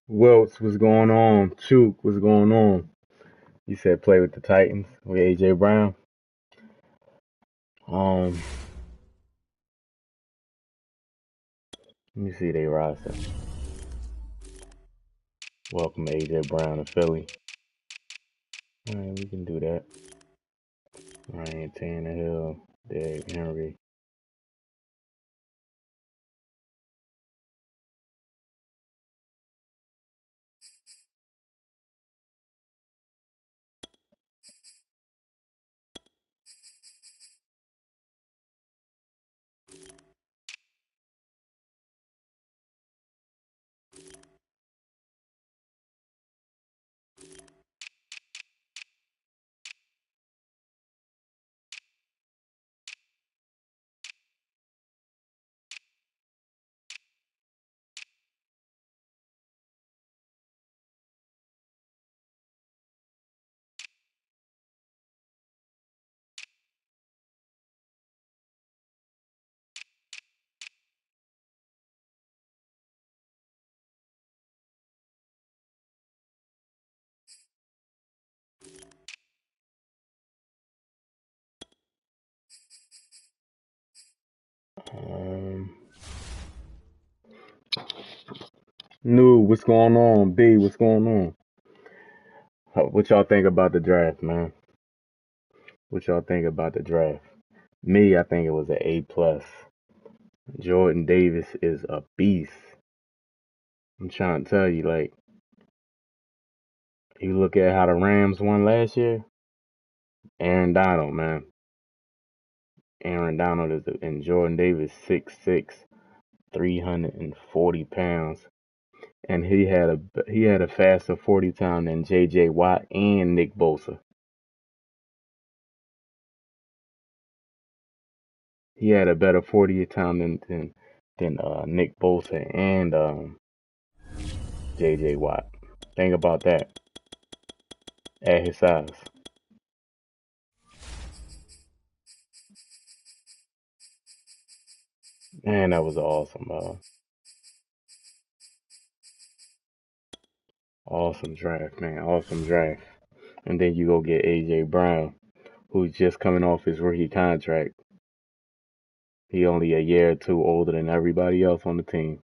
Wilts, what's going on? Chuk, what's going on? You said play with the Titans with AJ Brown. Um, Let me see their roster. Welcome AJ Brown to Philly. Alright, we can do that. Ryan Tannehill, Derrick Henry. Um, New, what's going on? B, what's going on? What y'all think about the draft, man? What y'all think about the draft? Me, I think it was an A plus. Jordan Davis is a beast. I'm trying to tell you, like, you look at how the Rams won last year. Aaron Donald, man. Aaron Donald and Jordan Davis 6'6", 340 pounds, and he had a faster 40 time than J.J. Watt and Nick Bosa. He had a better 40 time than Nick Bosa and J.J. Watt. Think about that at his size. Man, that was awesome draft, man. Awesome draft. And then you go get A.J. Brown, who's just coming off his rookie contract. He only a year or two older than everybody else on the team.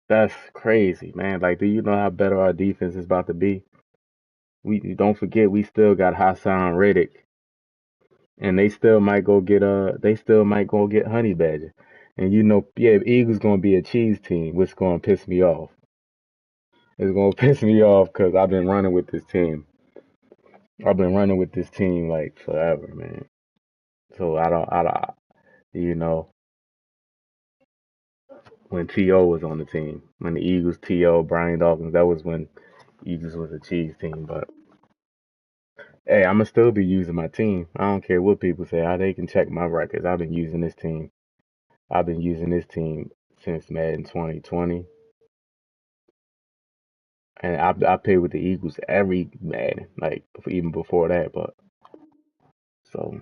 That's crazy, man. Like, do you know how better our defense is about to be? We don't forget we still got Hassan Reddick, and they still might go get Honey Badger. And yeah, Eagles gonna be a cheese team, which gonna piss me off. It's gonna piss me off because I've been running with this team. I've been running with this team like forever, man. So I don't, you know, when T.O. was on the team, when the Eagles, T.O., Brian Dawkins, that was when Eagles was a cheese team. But hey, I'ma still be using my team. I don't care what people say. They can check my records. I've been using this team. I've been using this team since Madden 2020, and I played with the Eagles every Madden, like even before that. But so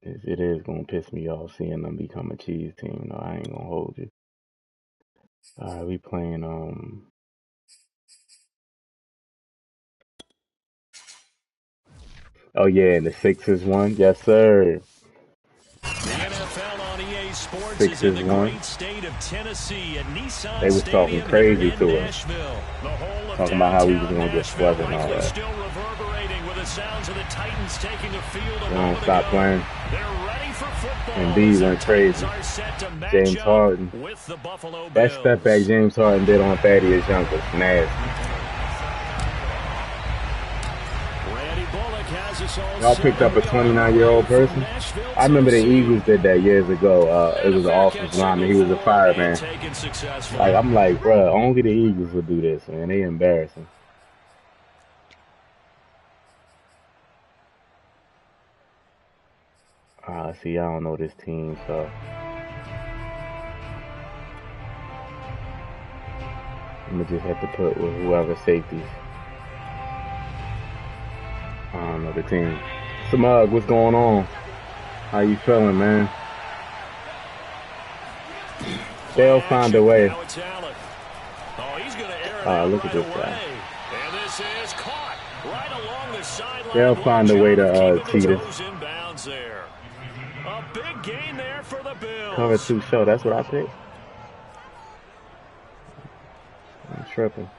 it is gonna piss me off seeing them become a cheese team. No, I ain't gonna hold you. All right, we playing. Oh yeah, and the Sixers won. Yes, sir. The NFL on EA Sports is in Sixers the won. great state of Tennessee at Nissan They was talking Stadium here crazy in to us, Nashville. The whole of talking about how we was downtown gonna get Nashville swept and all likely that. still reverberating with the sounds of the Titans taking the field a They don't moment stop ago. playing. They're ready for football And as B the went Titans crazy. are set to match James up Harden. with the Buffalo That step back Bills. James Harden did on Thaddeus Young was nasty. Y'all picked up a 29-year-old person. I remember the Eagles did that years ago. It was an offensive lineman. He was a fireman. Like, I'm like, bruh, only the Eagles would do this, man. They embarrassing. See, I don't know this team, so I'm gonna just have to put with whoever safeties. I don't know the team. Smug, what's going on? How you feeling, man? play They'll find a action. way. Now it's Allen. Oh, he's going to air it out Look right at this away. guy. And this is caught right along the sideline. They'll find a way to cheat us. Toes inbounds there. A big gain there for the Bills. Cover 2 show. That's what I picked. I'm tripping.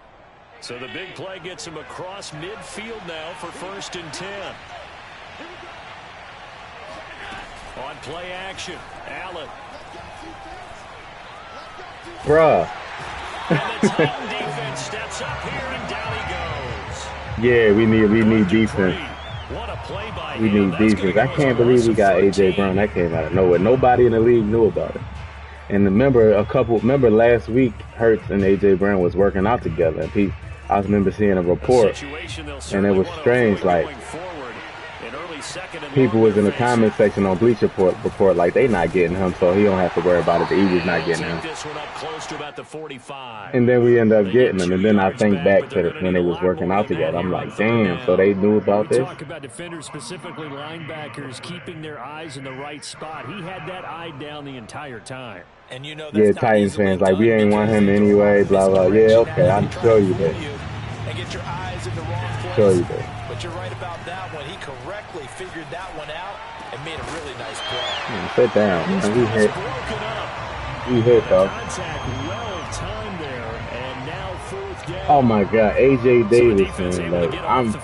So the big play gets him across midfield now for 1st and 10. On play action, Allen. Bruh. And the Titan defense steps up here and down he goes. Yeah, we need defense. What a play by We him. need defense. I can't believe we got AJ Brown. That came out of nowhere. Nobody in the league knew about it. And remember last week, Hurts and AJ Brown was working out together. And I remember seeing a report, and it was strange. Like, people was in the comment section on Bleacher Report like they not getting him, so he don't have to worry about it. The Eagles not getting him. And then we end up getting him. And then I think back to when they was working out together. I'm like, damn, so they knew about this? Talk about defenders, specifically linebackers, keeping their eyes in the right spot. He had that eye down the entire time. And you know, yeah, Titans fans, like, we ain't want him anyway, blah, blah. Yeah, okay, I'll show you that. And get your eyes in the wrong place. Show you that. But you're right about that one. He correctly figured that one out and made a really nice play. Man, sit down. Man. We hit, though. Oh, my God. A.J. Davidson, like, I'm,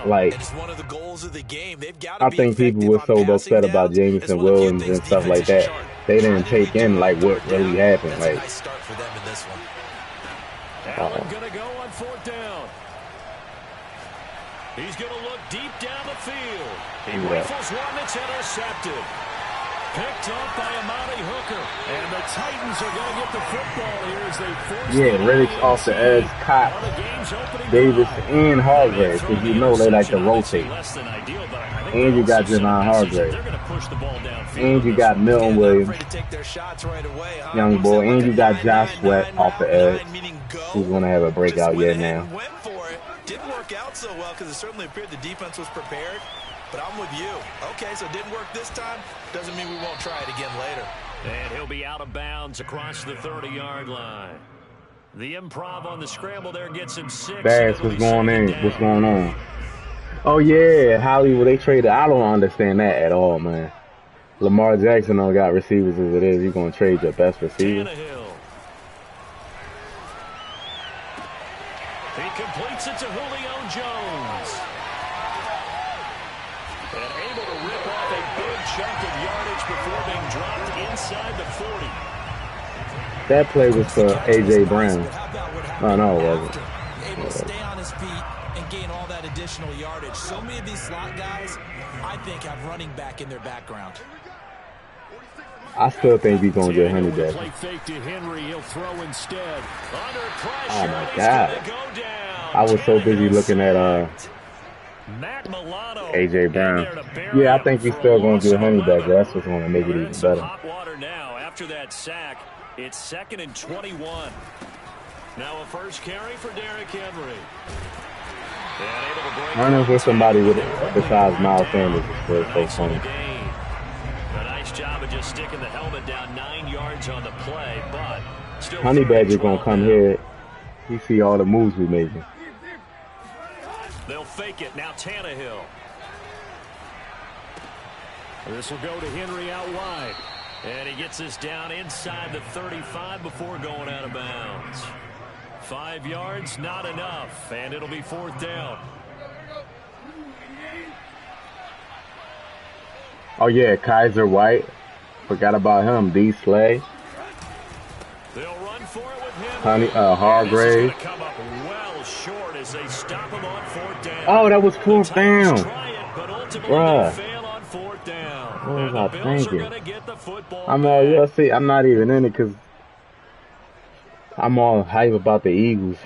like, it's one of the goals of the game. They've got I think people were so upset about Jameson Williams and stuff like that. They didn't take in, like, what really happened. Like, nice start for them in this one. Allen gonna go on 4th down. He's gonna look deep down the field. He rifles one that's intercepted. Picked up by Amari Hooker. And the Titans are gonna get the football here as they force Reddick's off the edge, Cox, Davis, and Hargrave, because you know they like to rotate. And you got Javon Hargrave. And you got Milton Williams, young boy. And you got Josh Sweat off the edge, who's going to have a breakout year now. Didn't work out so well because it certainly appeared the defense was prepared. But I'm with you. Okay, so it didn't work this time. Doesn't mean we won't try it again later. And he'll be out of bounds across the 30-yard line. The improv on the scramble there gets him 6. Bass, what's going on? Oh, yeah, Hollywood, they traded. I don't understand that at all, man. Lamar Jackson don't got receivers as it is. You're going to trade your best receiver? He completes it to Julio Jones. And able to rip off a big chunk of yardage before being dropped inside the 40. That play was for A.J. Brown. Oh, no, it wasn't. Able to stay on his feet and gain all that additional yardage. So many of these slot guys, I think, have running back in their background. I still think we're going to get Honey back. Oh, my God. I was so busy looking at A.J. Brown. Yeah, I think he's still going to get Honey back. That's what's going to make it even better. After that sack, it's 2nd and 21. Now a first carry for Derrick Henry. Running with somebody besides Miles Sanders is so funny. A nice job of just sticking the helmet down 9 yards on the play, but still Honey Badger gonna come here. You see all the moves we making. They'll fake it. Now Tannehill. This will go to Henry out wide. And he gets this down inside the 35 before going out of bounds. 5 yards, not enough. And it'll be 4th down. Oh, yeah, Kaiser White. Forgot about him. D. Slay. They'll run for it with him. Hargrave. Come up well short as they stop him on 4th down. Oh, that was 4th down. Bruh. What was I thinking? I'm not even in it because I'm all hype about the Eagles.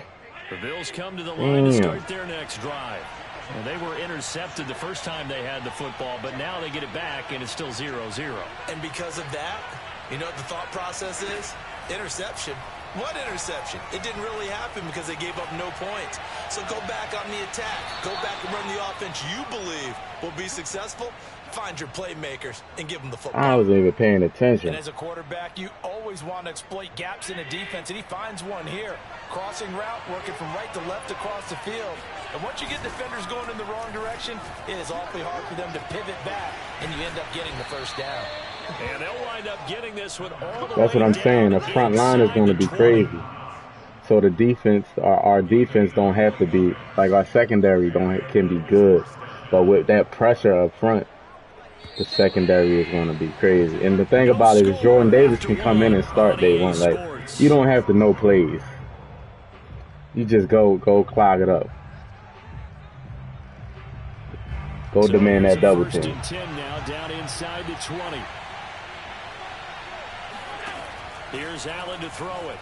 The Bills come to the line to start their next drive. And they were intercepted the first time they had the football, but now they get it back, and it's still 0-0. And because of that, you know what the thought process is? Interception. What interception? It didn't really happen because they gave up no points. So go back on the attack. Go back and run the offense you believe will be successful. Find your playmakers and give them the football. I wasn't even paying attention. And as a quarterback, you always always want to exploit gaps in a defense, and he finds one here. Crossing route, working from right to left across the field. And once you get defenders going in the wrong direction, it is awfully hard for them to pivot back, and you end up getting the first down. And they'll wind up getting this one all the That's way what I'm down saying. to The front line is going to be 20. crazy. So the defense, our defense don't have to be, like our secondary can be good. But with that pressure up front, the secondary is going to be crazy. And the thing about it is Jordan Davis can come in and start day one. Like, you don't have to know plays. You just go clog it up. Go demand that double team. 10 now, down inside the 20. Here's Allen to throw it.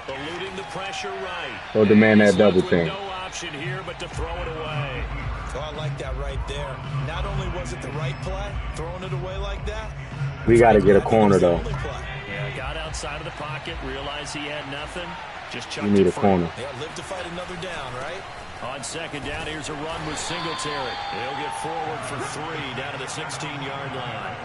Eluding the pressure right. Go demand that double team. No option here but to throw it away. Oh, I like that right there. Not only was it the right play, throwing it away like that. We got to get a corner, though. Yeah, got outside of the pocket, realized he had nothing. Just chucked We need it a corner. Yeah, live to fight another down, right? On second down, here's a run with Singletary. He'll get forward for 3 down to the 16-yard line.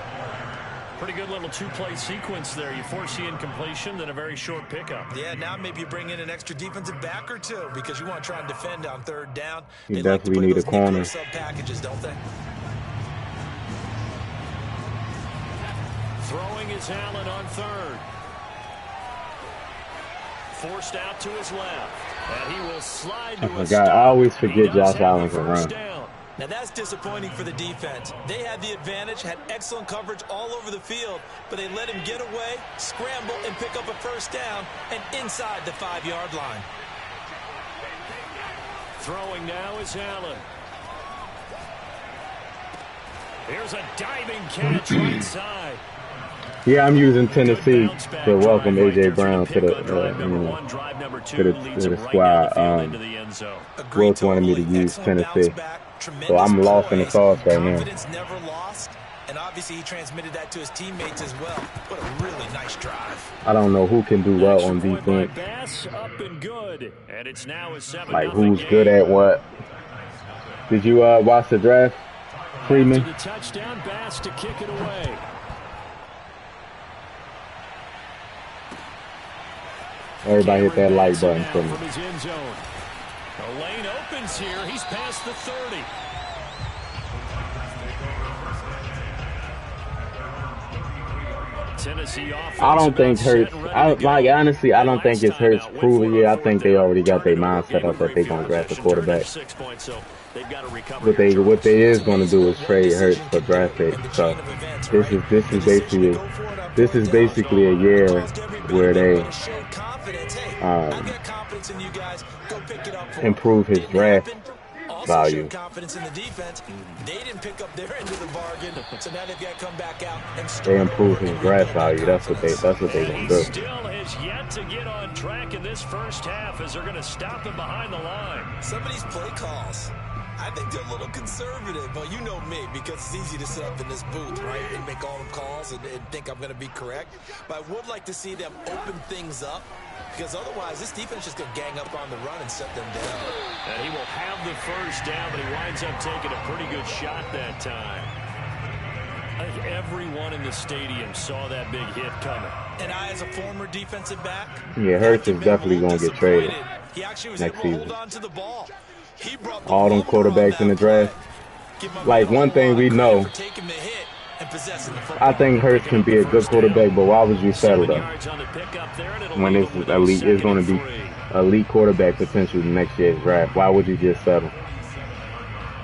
Pretty good little two-play sequence there. You force the incompletion, then a very short pickup. Yeah, now maybe you bring in an extra defensive back or two because you want to try and defend on third down. You definitely need a corner. Sub packages, don't they? Throwing is Allen on third. Forced out to his left. And he will slide to a stop. I always forget Josh Allen can run. Now that's disappointing for the defense. They had the advantage, had excellent coverage all over the field, but they let him get away, scramble, and pick up a first down, and inside the 5-yard line. Throwing now is Allen. Here's a diving catch right side. Yeah, I'm using Tennessee to welcome A.J. Brown to the squad. Wilkes wanted me to use Tennessee. So I'm lost in the sauce right now. Never lost, and obviously he transmitted that to his teammates as well. What a really nice drive. I don't know who can do well on defense. Like who's good at what. Did you watch the draft, Freeman? The touchdown, Bass to kick it away. Everybody hit that like button for me. The lane opens here. He's past the 30. Tennessee offense. I don't think Hurts. Honestly, I don't think it's Hurts proving it. I think they already got their mindset up that they're gonna draft a quarterback. What they is gonna do is trade Hurts for draft pick. So this is basically a year where they improve his draft value. They improve his draft value. That's what they gonna do. Still has yet to get on track in this first half as they're going to stop him behind the line. Some of these play calls, I think they're a little conservative, but you know me, because it's easy to sit up in this booth, right, and make all the calls and think I'm going to be correct. But I would like to see them open things up, because otherwise this defense is just going to gang up on the run and set them down. And he will have the first down, but he winds up taking a pretty good shot that time. I think everyone in the stadium saw that big hit coming. And I, as a former defensive back, yeah, Hurts is definitely going to get traded next season. All them quarterbacks in the draft. Like, one thing we know, I think Hurts can be a good quarterback, but why would you settle though? When it's elite, it's going to be elite quarterback potential next year's draft. Why would you just settle?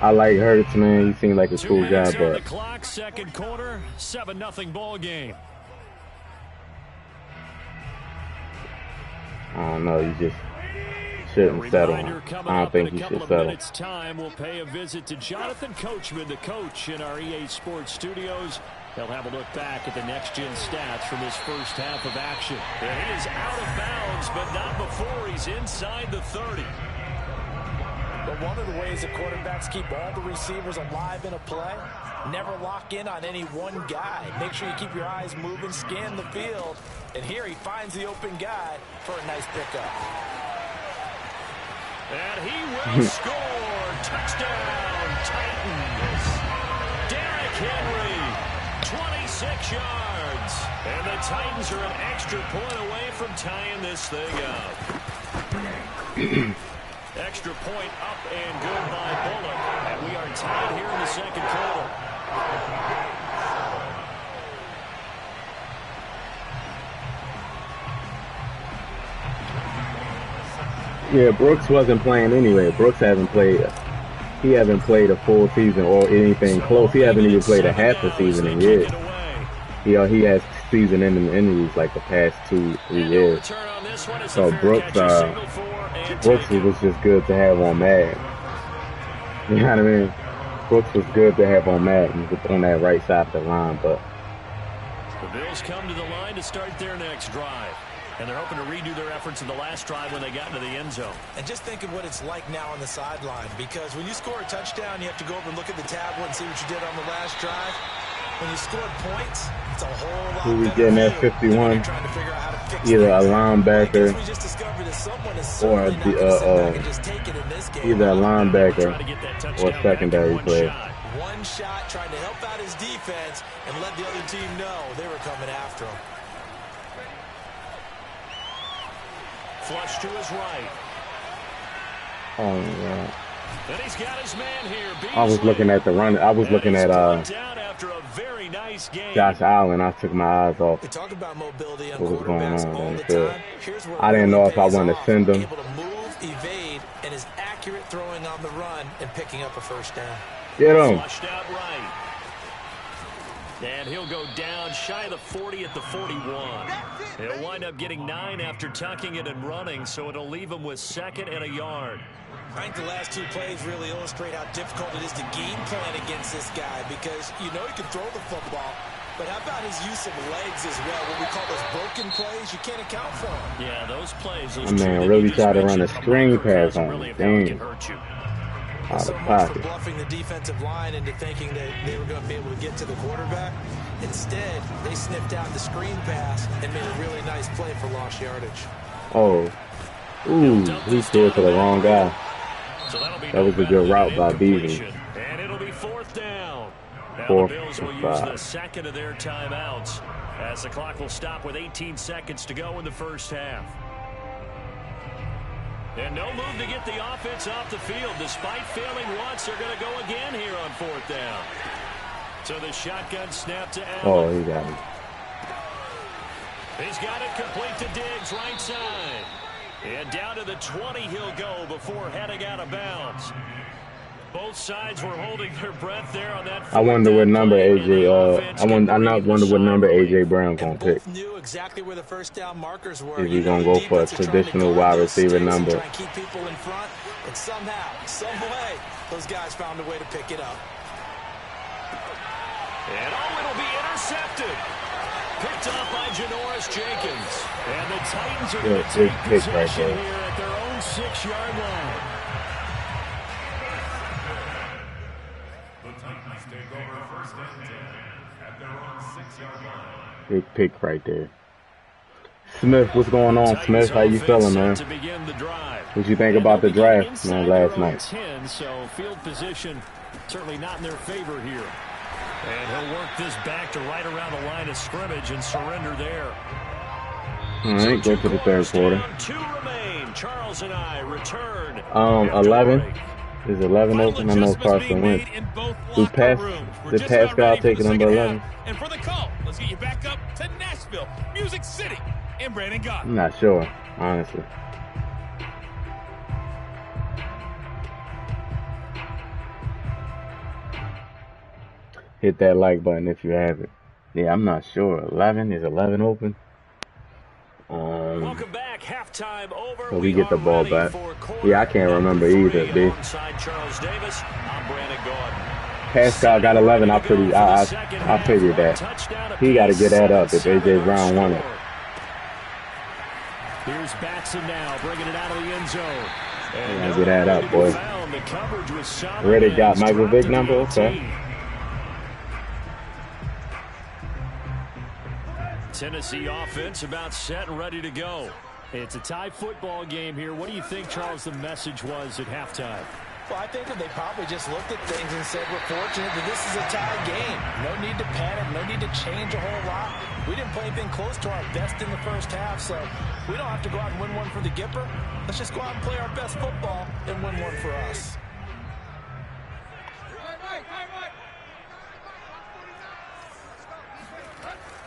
I like Hurts, man. He seems like a cool guy, but second quarter, 7-0 ball game. I don't know. You just shouldn't settle. I don't think you should settle. Time we'll pay a visit to Jonathan Coachman, the coach in our EA Sports studios. He'll have a look back at the next-gen stats from his first half of action. And he is out of bounds, but not before he's inside the 30. But one of the ways that quarterbacks keep all the receivers alive in a play, never lock in on any one guy. Make sure you keep your eyes moving, scan the field. And here he finds the open guy for a nice pickup. And he will score. Touchdown, Titans. Derrick Henry, 26 yards. And the Titans are an extra point away from tying this thing up. Extra point up and good by Bullock. And we are tied here in the second quarter. Yeah, Brooks wasn't playing anyway. Brooks hasn't played. He hasn't played a full season or anything close. He hasn't even played a half a season in years. He has season-ending injuries like the past 2-3 years. So Brooks was just good to have on Madden. You know what I mean? Brooks was good to have on Madden on that right side of the line, but the Bills come to the line to start their next drive. And they're hoping to redo their efforts in the last drive when they got into the end zone. And just think of what it's like now on the sideline, because when you score a touchdown, you have to go over and look at the tablet and see what you did on the last drive. When you scored points, it's a whole lot who we getting at 51? Either a linebacker or either a linebacker or a secondary player. One shot trying to help out his defense and let the other team know they were coming after him. Flush to his right. Oh yeah. And he's got his man here. I was looking at the run. I was looking at Josh Allen. I took my eyes off we talk about mobility on what was going on all in the the field. time. I didn't know if I wanted to send him. Able to move, evade, and is accurate throwing on the run and picking up a first down. Get him. Flushed out right. And he'll go down shy of the 40 at the 41. He'll wind up getting 9 after tucking it and running, so it'll leave him with 2nd and a yard. I think the last 2 plays really illustrate how difficult it is to game plan against this guy, because you know he can throw the football, but how about his use of legs as well? What we call those broken plays, you can't account for them. Yeah, those plays. Those man really tried to run a screen pass on him. Damn. So much for bluffing the defensive line into thinking that they were going to be able to get to the quarterback. Instead, they sniffed out the screen pass and made a really nice play for lost yardage. Oh. Ooh, he threw it to the wrong guy. So that was a good route by Beasley. And it'll be 4th down. Now 4th the Bills will use the 2nd of their timeouts as the clock will stop with 18 seconds to go in the first half. And no move to get the offense off the field. Despite failing once, they're going to go again here on 4th down. So the shotgun snap to Allen. Oh, he got it. He's got it complete to Diggs, right side. And down to the 20 he'll go before heading out of bounds. Both sides were holding their breath there on that. I wonder what number AJ. I wonder what number AJ Brown gonna pick. Knew exactly where the first down markers were. Is he gonna go for a traditional wide receiver number? Try and keep people in front, and somehow, some way, those guys found a way to pick it up. And it'll be intercepted. Picked off by Janoris Jenkins. And the Titans are going to take possession here at their own 6-yard line. Big pick right there. Smith, what's going on, Smith? How you feeling, man? What you think about the draft, man, last night? So field position certainly not in their favor here. And he'll work this back to right around the line of scrimmage and surrender there. All right, go to the 3rd quarter. 2 remain. Charles and I return. 11. Is 11 open? I know Carson Wentz. Did Pascal take it number 11? And for the call, let's get you back up to Nashville, Music City, and Brandon Gott. I'm not sure, honestly. Hit that like button if you have it. Yeah, I'm not sure. 11? Is 11 open? Welcome back. Halftime over. So we get the ball back. Yeah, I can't remember either, B. Pascal got 11. I figured that. He got to get that up if AJ Brown won it. Here's Batson now, bringing it out of the end zone. And get that up, boy. Already got Michael Vick number? Okay. Tennessee offense about set and ready to go. It's a tie football game here. What do you think, Charles, the message was at halftime? Well, I think that they probably just looked at things and said, we're fortunate that this is a tie game. No need to panic. No need to change a whole lot. We didn't play anything close to our best in the first half, so we don't have to go out and win one for the Gipper. Let's just go out and play our best football and win one for us.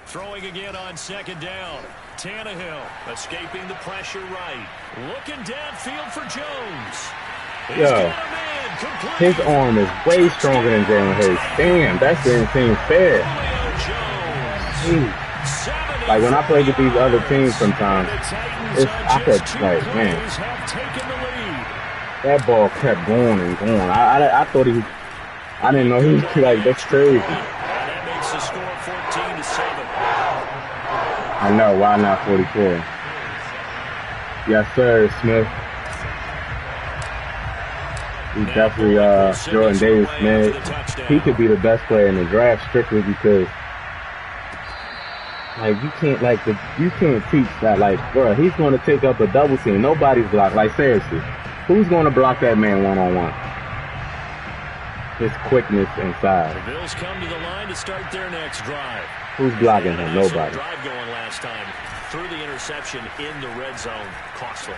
Throwing again on second down. Tannehill escaping the pressure right. Looking downfield for Jones. Yo, his arm is way stronger than Jalen Hurts. Damn, that didn't seem fair. Like when I play with these other teams sometimes, I could, like, man, that ball kept going and going. I thought I didn't know he was, like, that's crazy. That makes the score 14-7. I know, why not 44? Yes, sir, Smith. He's definitely Jordan Davis, man. He could be the best player in the draft strictly because, like, you can't teach that, like, bro, he's going to take up a double team. Nobody's blocked. Like, seriously, who's going to block that man one-on-one? His quickness inside. The Bills come to the line to start their next drive. Who's blocking him? Nobody. Drive going last time through the interception in the red zone. Costly.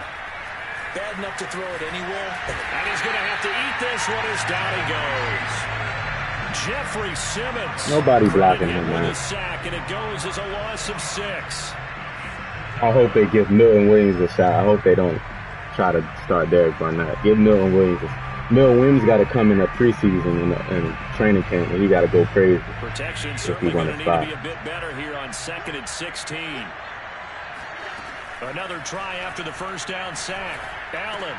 Bad enough to throw it anywhere. And he's going to have to eat this one as down he goes. Jeffrey Simmons. Nobody blocking him, man. With a sack, and it goes as a loss of 6. I hope they give Milton Williams a shot. I hope they don't try to start Derek Barnett. Give Milton Williams Milton Williams got to come in a preseason and training camp, and he got to go crazy. Protection certainly going to need to be a bit better here on 2nd and 16. Another try after the first down sack. Allen.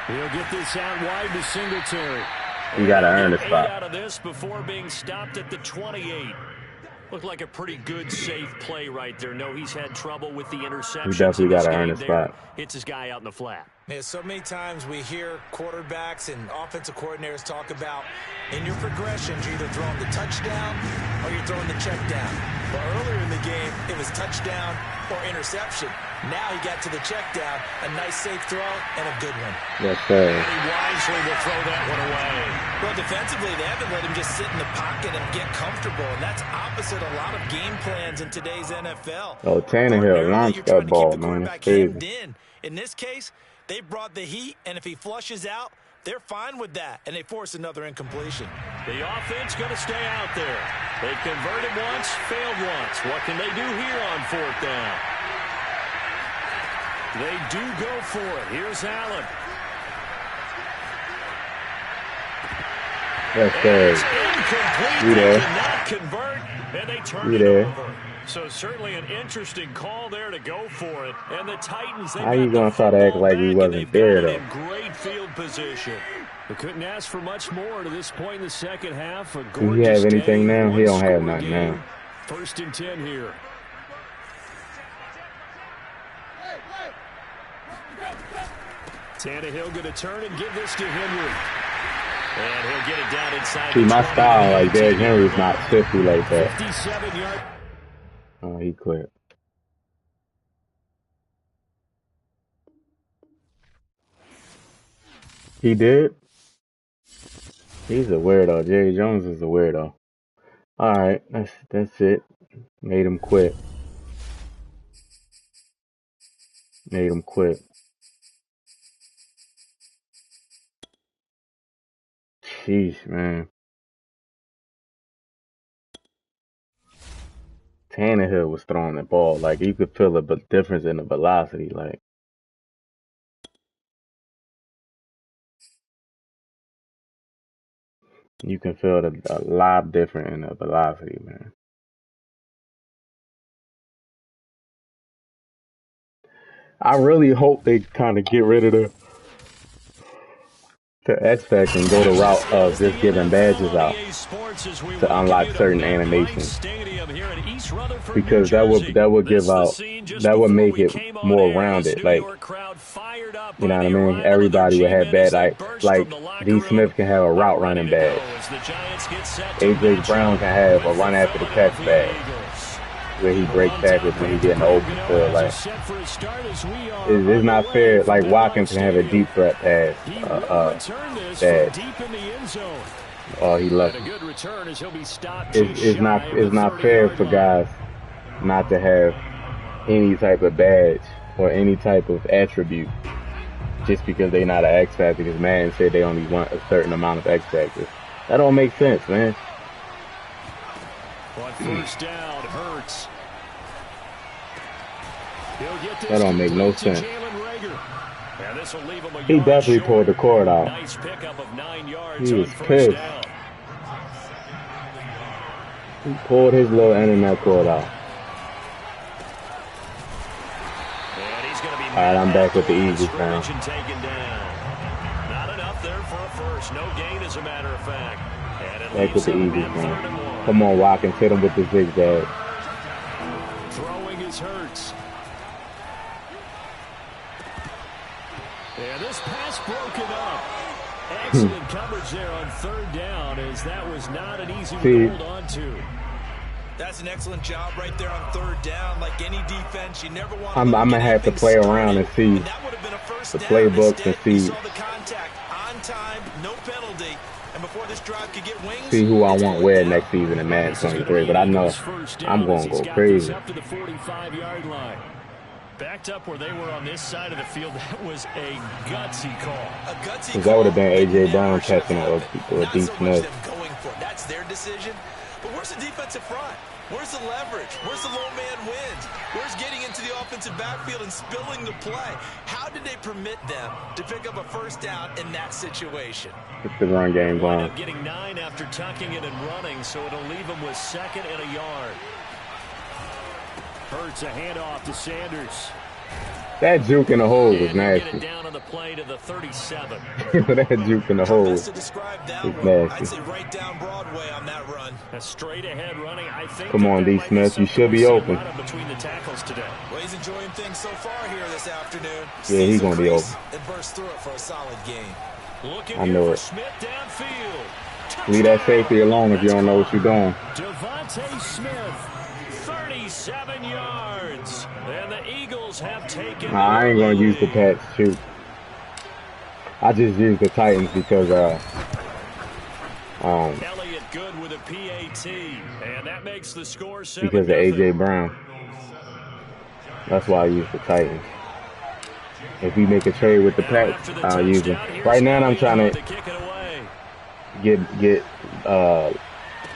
He'll get this out wide to Singletary. You got to earn the spot. Out of this before being stopped at the 28. Looked like a pretty good, safe play right there. No, he's had trouble with the interception. You definitely got to earn the spot. Hits his guy out in the flat. Yeah, so many times we hear quarterbacks and offensive coordinators talk about in your progressions, you're either throwing the touchdown or you're throwing the check down. But earlier in the game, it was touchdown or interception. Now he got to the check down, a nice safe throw, and a good one. Yes, sir. And he wisely will throw that one away. Well, defensively, they haven't let him just sit in the pocket and get comfortable, and that's opposite a lot of game plans in today's NFL. Oh, Tannehill launched that ball, man. It's crazy. In this case, they brought the heat, and if he flushes out, they're fine with that, and they force another incompletion. The offense going to stay out there. They've converted once, failed once. What can they do here on 4th down? They do go for it. Here's Allen. Yes, sir. You there. Not convert, and they turn it over. So certainly an interesting call there to go for it. And the Titans, how you going to try to act like we wasn't there, though? Great field position. We couldn't ask for much more to this point in the second half. Do he have anything now? He don't have nothing now. 1st and 10 here. Tannehill going to turn and give this to Henry. And he'll get it down inside. See, my style, like Derrick Henry's not 50 like that. 57-yard. Oh, he quit. He did? He's a weirdo. Jerry Jones is a weirdo. Alright, that's it. Made him quit. Made him quit. Sheesh, man. Tannehill was throwing the ball. Like, you could feel a difference in the velocity. Like, you can feel a lot different in the velocity, man. I really hope they kind of get rid of the X Factor and go the route of just giving badges out to unlock certain animations, because that would make it more rounded. Like, you know what I mean? Everybody would have bad, like D. Smith can have a route running badge. AJ Brown can have a run after the catch badge, where he breaks tackles when he get in the open field. Like, it's not fair. Like, Watkins can have a deep threat pass badge. Oh, he left. And a good return as he'll be stopped It's, just shy of it's the not fair 30-yard for line. guys not to have any type of badge or any type of attribute just because they not an X Factor. Because Madden said they only want a certain amount of X Factors. That don't make sense, man. On first down, Hurts. That don't make no sense. And this will leave him a He yard definitely short. pulled the cord out. Nice pickup of 9 yards He on was first pissed. down. He pulled his little internet cord out. And he's going to be All right, I'm back with the Eagles now. taken down. Not enough there for a first. No gain, as a matter of fact. And it Back with leaves the him Eagles at 3rd and now. 1. Come on, Watkins, hit him with the zigzag. Throwing his Hurts. And this pass broken up. Excellent coverage there on 3rd down, as that was not an easy one to hold on to. That's an excellent job right there on 3rd down. Like any defense, you never want to I'm gonna have to play around and see the playbooks and see saw the contact on time, no penalty. And before this drive could get wings, see who I want where next season in Madden 23. But I know I'm gonna go crazy. Up to the 45-yard line. Backed up where they were on this side of the field. That was a gutsy call. A gutsy Because that would have been call. A.J. Brown catching it or Not D. so much Smith. them going for it. That's their decision. But where's the defensive front? Where's the leverage? Where's the low man wins? Where's getting into the offensive backfield and spilling the play? How did they permit them to pick up a first down in that situation? It's the run game Wind going. up getting 9 after tucking it and running, so it'll leave him with 2nd and a yard. Hurts a handoff to Sanders. That juke in the hole was And they'll get it nasty. down on the play to the 37. That juke in the hole Best is to describe that one. nasty. I'd say right down Broadway on that run. A straight ahead running. I think Come on, D. Smith, you should be open. Between the tackles today. Well, he's enjoying things so far here this afternoon. Yeah, he's gonna be open. And burst through it for a solid game. Looking I know here it. for Smith downfield. Leave that safety alone if you don't know what you're doing. Devontae Smith, 37 yards. And the Eagles have taken Nah, I ain't gonna use the Pats. Shoot. I just use the Titans because Elliott good with a PAT, and that makes the score 7-0. because of A.J. Brown. That's why I use the Titans. If we make a trade with the Pats, I'll use them. Right now, I'm trying to kick it away. get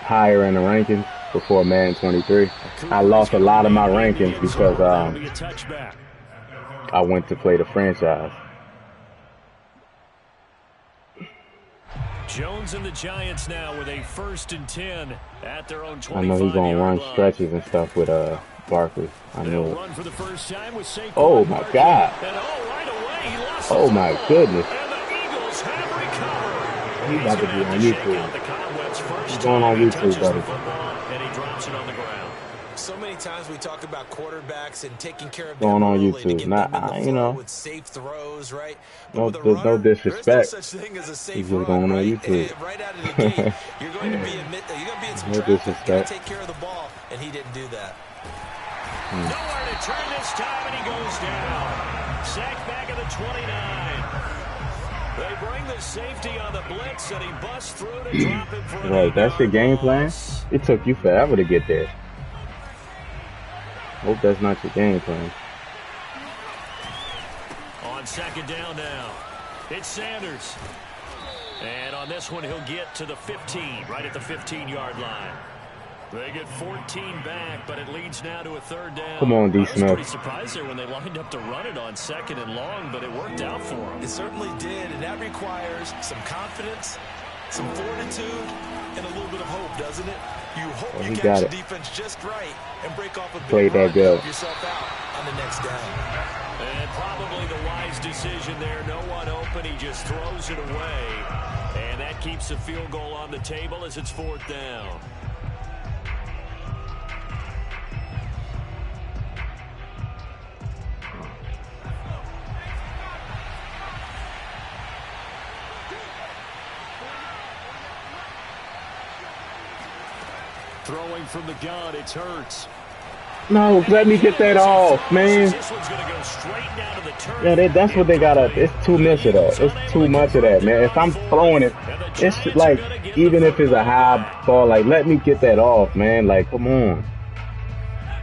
higher in the rankings before Madden 23. I lost a lot of my rankings because I went to play the franchise. Jones and the Giants now with a 1st and 10 at their own 25-yard I know he's gonna run line. stretches and stuff with Barkley. I know They'll it. run for the first time with Saquon Oh my Barkley. God! And right away, he lost Oh his my ball. goodness! And the Eagles have recovered. He's about to be gonna on have to shake YouTube. out the cobwebs first He's going time on he YouTube, touches buddy. the football, and he drops it on the ground. So many times we talk about quarterbacks and taking care of Going them on early YouTube. to get Not- them in the you flow know. with safe throws, right? But No, with a there's no runner, disrespect. There's no such thing as a safe He's just run, going on right? YouTube. Right out of the gate, you're going to be in some No traffic. Got disrespect. to take care of the ball, and he didn't do that. Nowhere to turn this time, and he goes down. Sacked back at the 29. They bring the safety on the blitz, and he busts through to drop him for an Right, that's your 8-yard game plan? loss. It took you forever to get there. Hope that's not your game plan. On 2nd down now, it's Sanders. And on this one, he'll get to the 15, right at the 15-yard line. They get 14 back, but it leads now to a 3rd down. Come on, D. I was Smith. pretty surprised there when they lined up to run it on 2nd and long, but it worked out for them. It certainly did, and that requires some confidence, some fortitude, and a little bit of hope, doesn't it? You hope Oh, you he catch got the it. defense just right and break off a big Played that run to good. help yourself out on the next down. And probably the wise decision there. No one open. He just throws it away. And that keeps the field goal on the table as it's 4th down. Throwing from the gun, it's Hurts. No, let me get that off, man. This one's going to go straight down to the turf. Yeah, that's what they gotta. It's too much of that. It's too much of that, man. If I'm throwing it, it's like even if it's a high ball, like let me get that off, man. Like, come on.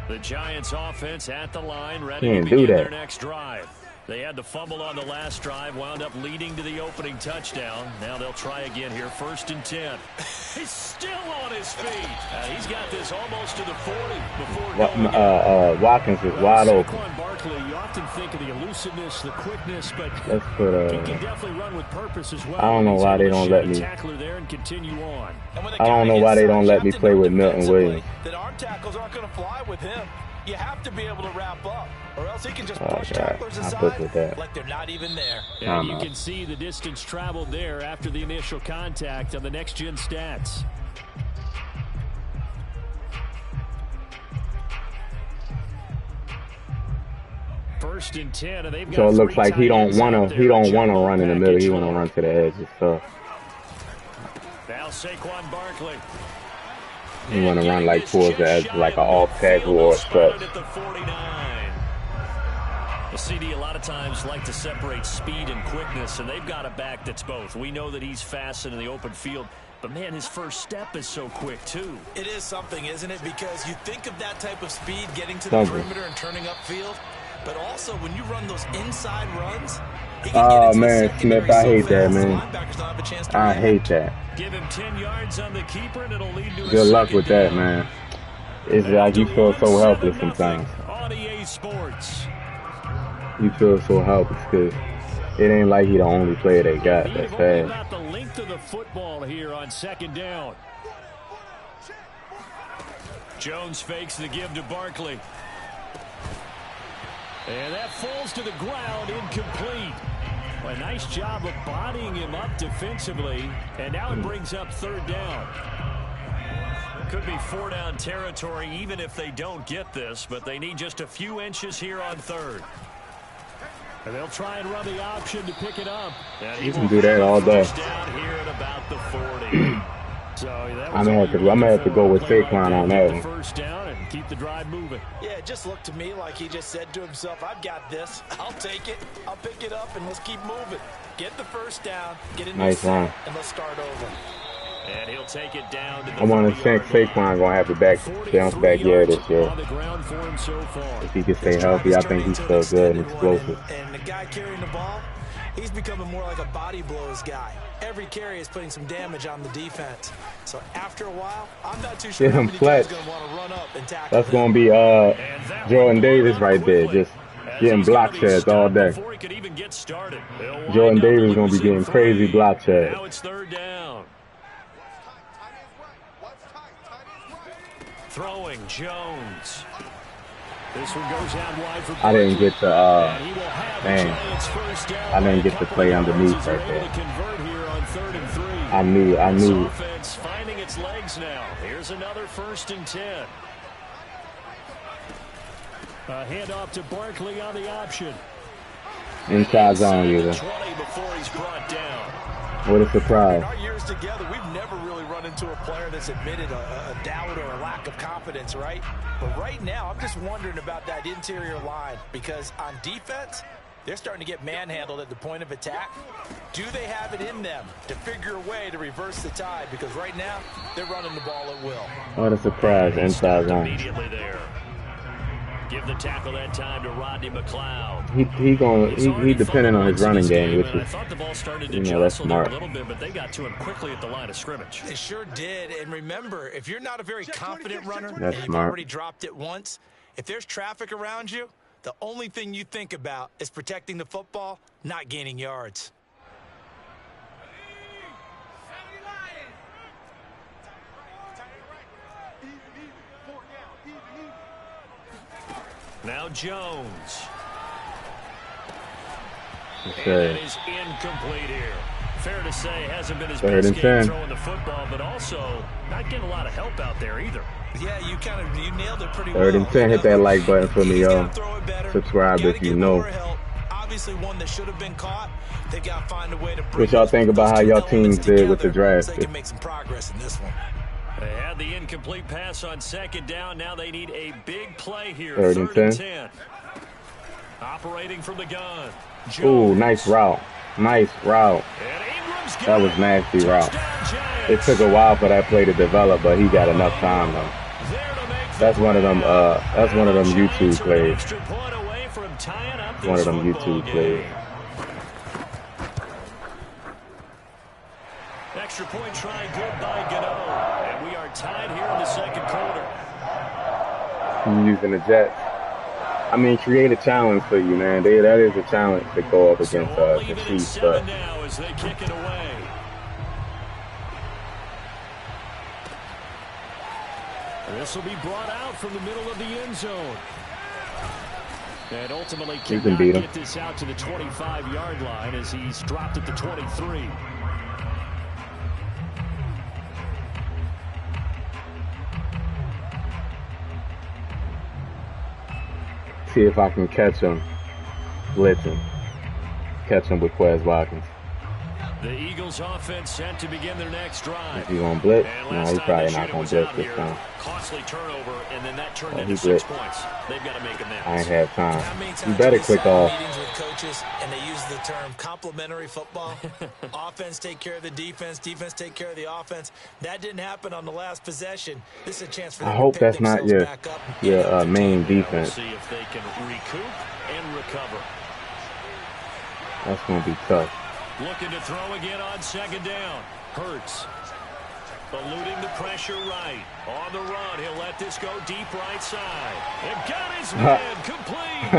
The Giants offense at the line, ready Can't to do begin that. their next drive. They had the fumble on the last drive, wound up leading to the opening touchdown. Now they'll try again here, 1st and 10. He's still on his feet. He's got this almost to the 40 before going Watkins is wide open. Saquon Barkley, you often think of the elusiveness, the quickness, but Let's put he can definitely run with purpose as well. I don't know why they don't let me. Tackler there and continue on. I don't know why they don't let me play with Milton Williams. That arm tackles aren't going to fly with him. You have to be able to wrap up, or else he can just push tacklers aside like they're not even there. And you can see the distance traveled there after the initial contact on the next-gen stats. First and 10, and they've got so it looks like he don't wanna run in the middle. He wanna run to the edge and stuff. Now Saquon Barkley. He want to run like towards the edge, like an off tackle or a stretch. The CD a lot of times like to separate speed and quickness, and they've got a back that's both. We know that he's fast in the open field, but man, his first step is so quick too. It is something, isn't it? Because you think of that type of speed getting to the perimeter and turning upfield, but also when you run those inside runs. Oh man, Smith, I hate that, man. I hate that. Give him 10 yards on the keeper, and it'll lead to good luck with that, man. It's like you feel so helpless sometimes. On EA Sports. You feel so helpless because it ain't like he the only player they got that's fast. About the length of the football here on 2nd down. Jones fakes the give to Barkley. And that falls to the ground, incomplete. A nice job of bodying him up defensively, and now it brings up 3rd down. Could be 4-down territory even if they don't get this, but they need just a few inches here on 3rd. And they'll try and run the option to pick it up. You can do that all day. Down here at about the 40. So I'm gonna have to go with Saquon on that one. First down and keep the drive moving. Yeah, it just looked to me like he just said to himself, I've got this. I'll take it. I'll pick it up, and let's keep moving. Get the first down. Get in nice run. And let's start over. And he'll take it down to the I want to think Saquon gonna have to bounce back here this year. If he can stay healthy, I think he's still good and explosive. And the guy carrying the ball, he's becoming more like a body blows guy. Every carry is putting some damage on the defense. So after a while, I'm not too sure how many guys going to want to run up and tackle. That's going to be Jordan Davis right there, just getting block sheds all day. Jordan Davis is going to be getting crazy block sheds. Now it's 3rd down. Throwing Jones. This one goes out wide for I didn't get to I didn't get to play underneath right there. I knew. Offense finding its legs now. Here's another 1st and 10. A handoff to Barkley on the option. Inside zone, either. 20 before he's brought down. What a surprise. In our years together, we've never really run into a player that's admitted a doubt or a lack of confidence, right? But right now, I'm just wondering about that interior line because on defense, they're starting to get manhandled at the point of attack. Do they have it in them to figure a way to reverse the tide? Because right now, they're running the ball at will. What a surprise. Inside zone. Immediately there. Give the tackle that time to Rodney McLeod. He depending on his running game, which is, I thought the ball started to that's smart. a little bit, but they got to him quickly at the line of scrimmage. They sure did. And remember, if you're not a very confident runner that's and you've smart. already dropped it once, if there's traffic around you, the only thing you think about is protecting the football, not gaining yards. Now Jones. Okay. And it is incomplete here. Fair to say, hasn't been his 3rd best and game 10. throwing the football, but also not getting a lot of help out there either. Yeah, you nailed it pretty 3rd and 10. Hit that like button for me, y'all. Subscribe if you know. Obviously, one that should have been caught. They got to find a way to. What y'all think about how y'all teams did with the draft? They can make some progress in this one. They had the incomplete pass on second down. Now they need a big play here. 3rd and 10. Operating from the gun. Ooh, nice route. Nice route. That was nasty route. It took a while for that play to develop, but he got enough time though. That's one of them. That's one of them YouTube plays. One of them YouTube plays. Extra point try good by Gano. And we are tied here in the second quarter. I'm using the Jets. I mean, create a challenge for you, man. That is a challenge to go up against the Chiefs. But now as they kick it away. This will be brought out from the middle of the end zone. And ultimately cannot get this out to the 25-yard line as he's dropped at the 23. See if I can catch him blitzing. Catch him with Quez Watkins. The Eagles offense set to begin their next drive. Is he going to blitz? No, he's probably not going to blitz this time. Costly turnover, and then that turned into 6 points. They've got to make amends. I ain't had time. You better click off. Meetings with coaches, and they use the term complementary football. Offense take care of the defense. Defense take care of the offense. That didn't happen on the last possession. This is a chance for them I hope to that's pick not your main defense. We'll see if they can recoup and recover. That's going to be tough. Looking to throw again on second down. Hurts. Eluding the pressure right. On the run. He'll let this go deep right side. And got his man complete.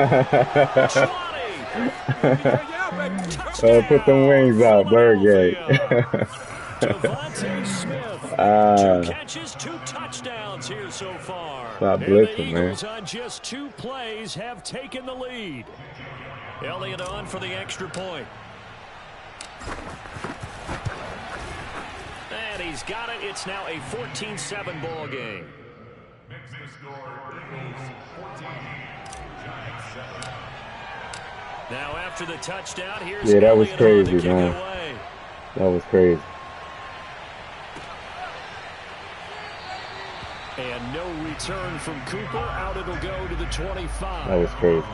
20. Put them wings out, Burgay. Devontae Smith. 2 catches, 2 touchdowns here so far. Stop and blitzing, the Eagles man. on just 2 plays have taken the lead. Elliott on for the extra point. And he's got it. It's now a 14-7 ball game. Now after the touchdown, here's that was Elliott crazy, man. That was crazy. And no return from Cooper. Out it'll go to the 25. That was crazy.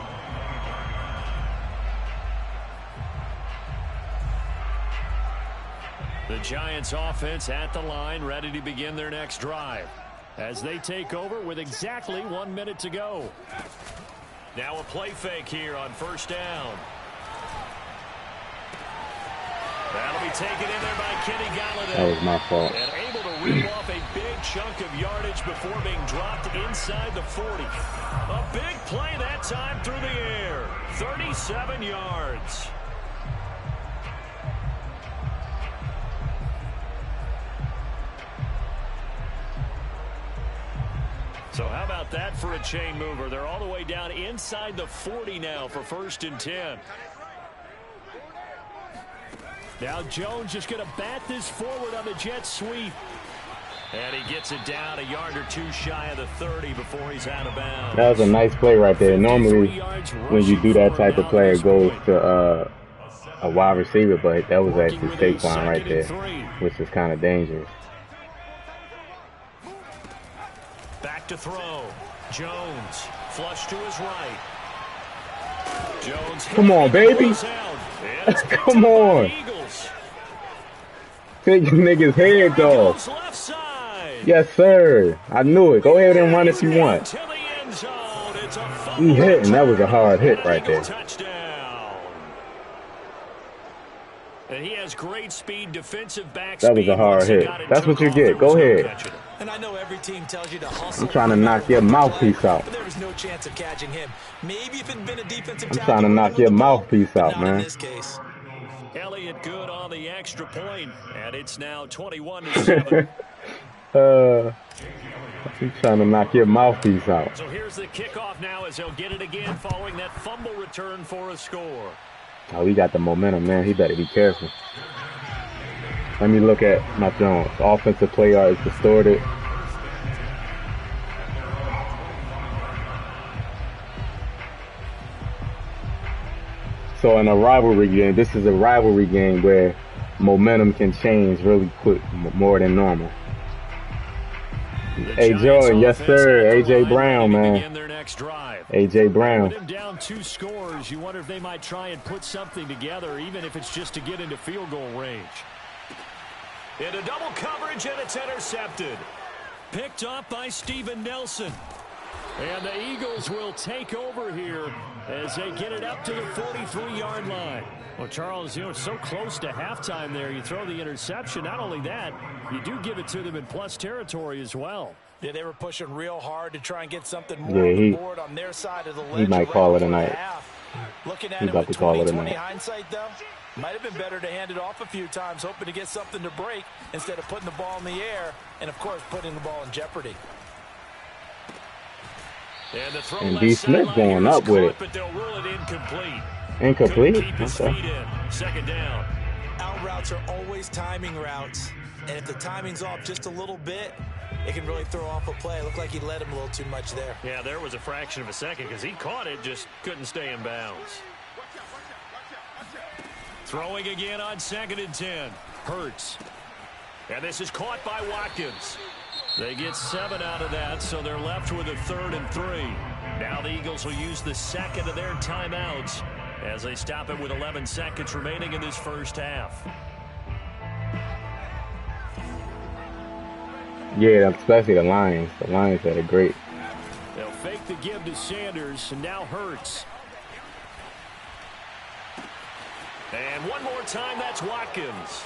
The Giants offense at the line, ready to begin their next drive as they take over with exactly 1 minute to go. Now a play fake here on first down. That'll be taken in there by Kenny Galladay. That was my fault. And able to rip off a big chunk of yardage before being dropped inside the 40. A big play that time through the air. 37 yards. So how about that for a chain mover? They're all the way down inside the 40 now for 1st and 10. Now Jones just going to bat this forward on the jet sweep. And he gets it down a yard or 2 shy of the 30 before he's out of bounds. That was a nice play right there. Normally, when you do that type of play, it goes to a wide receiver, but that was actually Saquon right there, which is kind of dangerous. Back to throw. Jones flush to his right. Jones. Come on, baby. Come on. Take your nigga's head off. Yes, sir. I knew it. Go ahead and run if you want. He hit, and that was a hard hit right there. And he has great speed, defensive back speed. That was a hard hit. That's what you get. Go ahead. And I know every team tells you to hustle. I'm trying to knock your mouthpiece out. But there was no chance of catching him. Maybe if it had been a defensive I'm trying to knock your mouthpiece out, man. In this case. Elliott good on the extra point, and it's now 21-7. I'm trying to knock your mouthpiece out. So here's the kickoff now as he'll get it again following that fumble return for a score. Oh, he got the momentum, man. He better be careful. Let me look at my Jones. Offensive play art is distorted. So in a rivalry game, this is a rivalry game where momentum can change really quick, more than normal. The Hey, Giants Jordan, yes, offense sir. at the A.J. line, ready Brown, to man. begin their next drive. A.J. Brown. With him down 2 scores, you wonder if they might try and put something together, even if it's just to get into field goal range. Into double coverage, and it's intercepted. Picked off by Steven Nelson. And the Eagles will take over here as they get it up to the 43-yard line. Well, Charles, you know, it's so close to halftime there. You throw the interception. Not only that, you do give it to them in plus territory as well. Yeah, they were pushing real hard to try and get something more on the board on their side of the ledger. He might call it a night. Looking at it with 20/20 hindsight, though, might have been better to hand it off a few times, hoping to get something to break instead of putting the ball in the air and, of course, putting the ball in jeopardy. And D. Smith going up with it. But they'll rule it incomplete. Incomplete? Keep his feet in. Second down. Out routes are always timing routes. And if the timing's off just a little bit, it can really throw off a play. It looked like he led him a little too much there. Yeah, there was a fraction of a second because he caught it, just couldn't stay in bounds. Throwing again on 2nd and 10. Hurts. And this is caught by Watkins. They get 7 out of that, so they're left with a 3rd and 3. Now the Eagles will use the second of their timeouts as they stop it with 11 seconds remaining in this first half. Yeah, especially the Lions. The Lions had a great. They'll fake the give to Sanders, and now Hurts. And one more time, that's Watkins.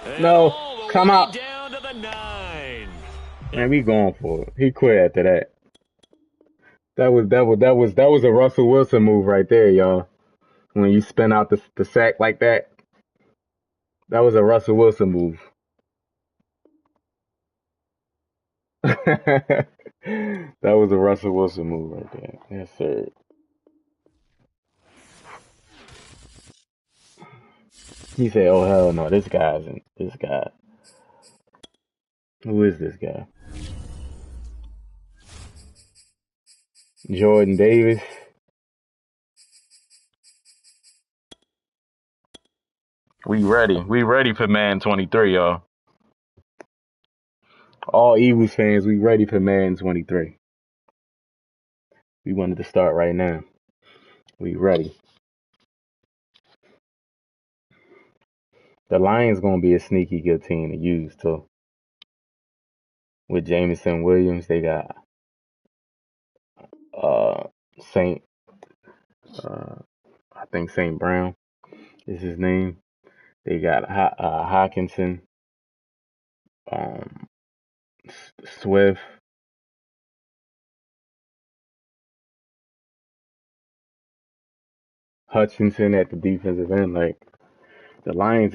And No, come out. Down to the 9. Man, we going for it. He quit after that. That was a Russell Wilson move right there, y'all. When you spin out the sack like that, that was a Russell Wilson move. That was a Russell Wilson move right there. Yes, sir. He said, "Oh hell no, this guy. Who is this guy? Jordan Davis." We ready. We ready for Madden 23, y'all. All Eagles fans, we ready for Madden 23. We wanted to start right now. We ready. The Lions gonna be a sneaky good team to use too. With Jameson Williams, they got Saint. I think Saint Brown is his name. They got Hawkinson, Swift. Hutchinson at the defensive end. Like the Lions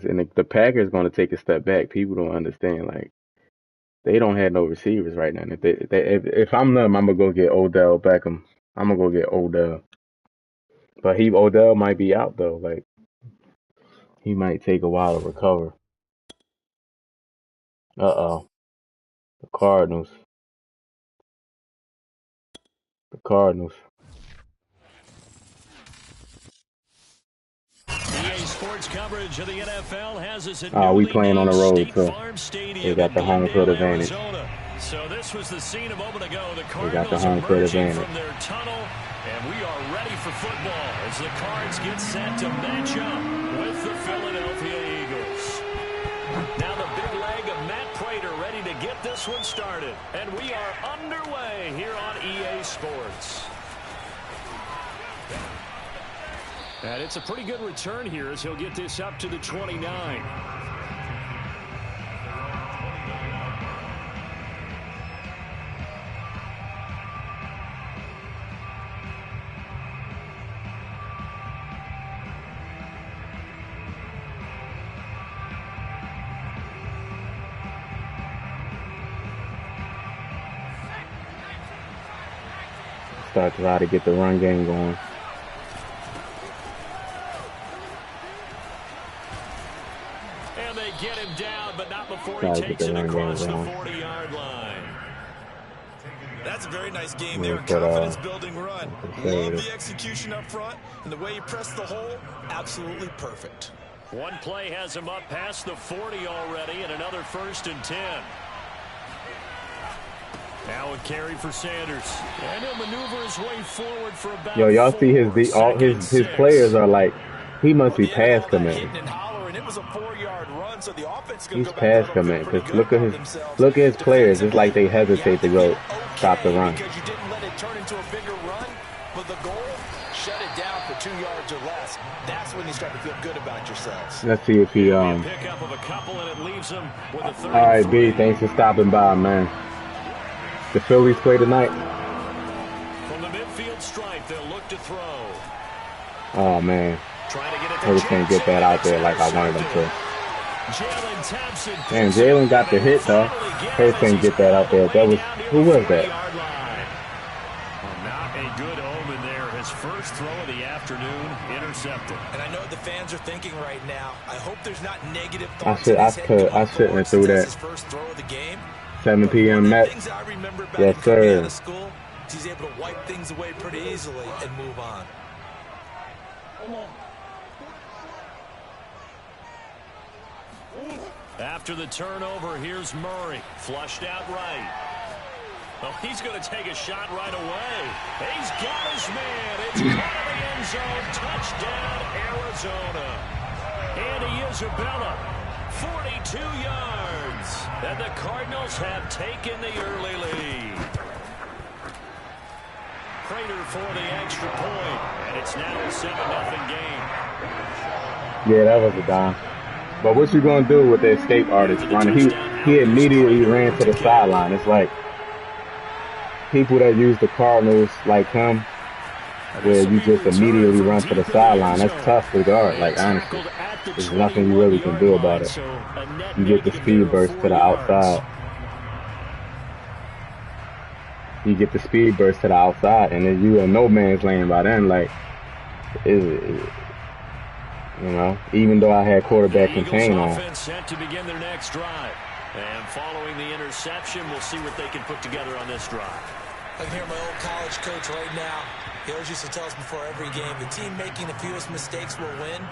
and the Packers going to take a step back. People don't understand. Like they don't have no receivers right now. If I'm them, I'm gonna go get Odell Beckham. I'm gonna go get Odell. But Odell might be out though. Like he might take a while to recover. The Cardinals. EA Sports coverage of the NFL has us at we playing on the road too. They got the home field advantage. So this was the scene a moment ago. The They got the Cardinals home field emerging advantage. from their tunnel, and we are ready for football as the Cards get set to match up with the Philadelphia Eagles. Now the big leg of Matt Prater ready to get this one started, and we are underway here on EA Sports. And it's a pretty good return here as he'll get this up to the 29. Start to try to get the run game going. And they get him down, but not before he takes it across the 40-yard line. That's a very nice game there. Confidence-building run. Love the execution up front, and the way he pressed the hole, absolutely perfect. One play has him up past the 40 already, and another 1st and 10. Now a carry for Sanders. And he'll maneuver his way forward for about Yo, y'all see all his players are like, he must be pass committing. He's pass committing because look at his players. It's like they hesitate to go stop the run. Because you didn't let it turn into a bigger run, but the goal, shut it down for 2 yards or less. That's when you start to feel good about yourselves. Let's see if he Pick up of a couple and it leaves him with a 33. All right, B, thanks for stopping by, man. The Phillies play tonight. From the midfield stripe, they'll look to throw. Oh man, I just can't get that out there like I wanted them to. Man, Jalen got the hit though. Hurts can't get that out there. That was, who was that? Not a good omen there. His first throw of the afternoon intercepted. And I know what the fans are thinking right now. I hope there's not negative I thoughts. shouldn't have threw that. His first throw of the game. 7 p.m. Met. Yes, sir. He's able to wipe things away pretty easily and move on. After the turnover, here's Murray. Flushed out right. Oh, he's going to take a shot right away. He's got his man. It's caught in the end zone. Touchdown, Arizona. Andy Isabella, 42 yards. And the Cardinals have taken the early lead. Prater for the extra point. And it's now a 7-0 game. Yeah, that was a dime. But what you gonna do with the escape artist running? He immediately ran to the sideline. It's like people that use the Cardinals like him, where you just immediately run to the sideline. That's tough to guard. Like honestly, there's nothing you really can do about it. You get the speed burst to the outside. You get the speed burst to the outside, and then you in no man's land by then. Like, you know, even though I had quarterback contain on. Set to begin their next drive. And following the interception, we'll see what they can put together on this drive. I can hear my old college coach right now. He always used to tell us before every game, the team making the fewest mistakes will win.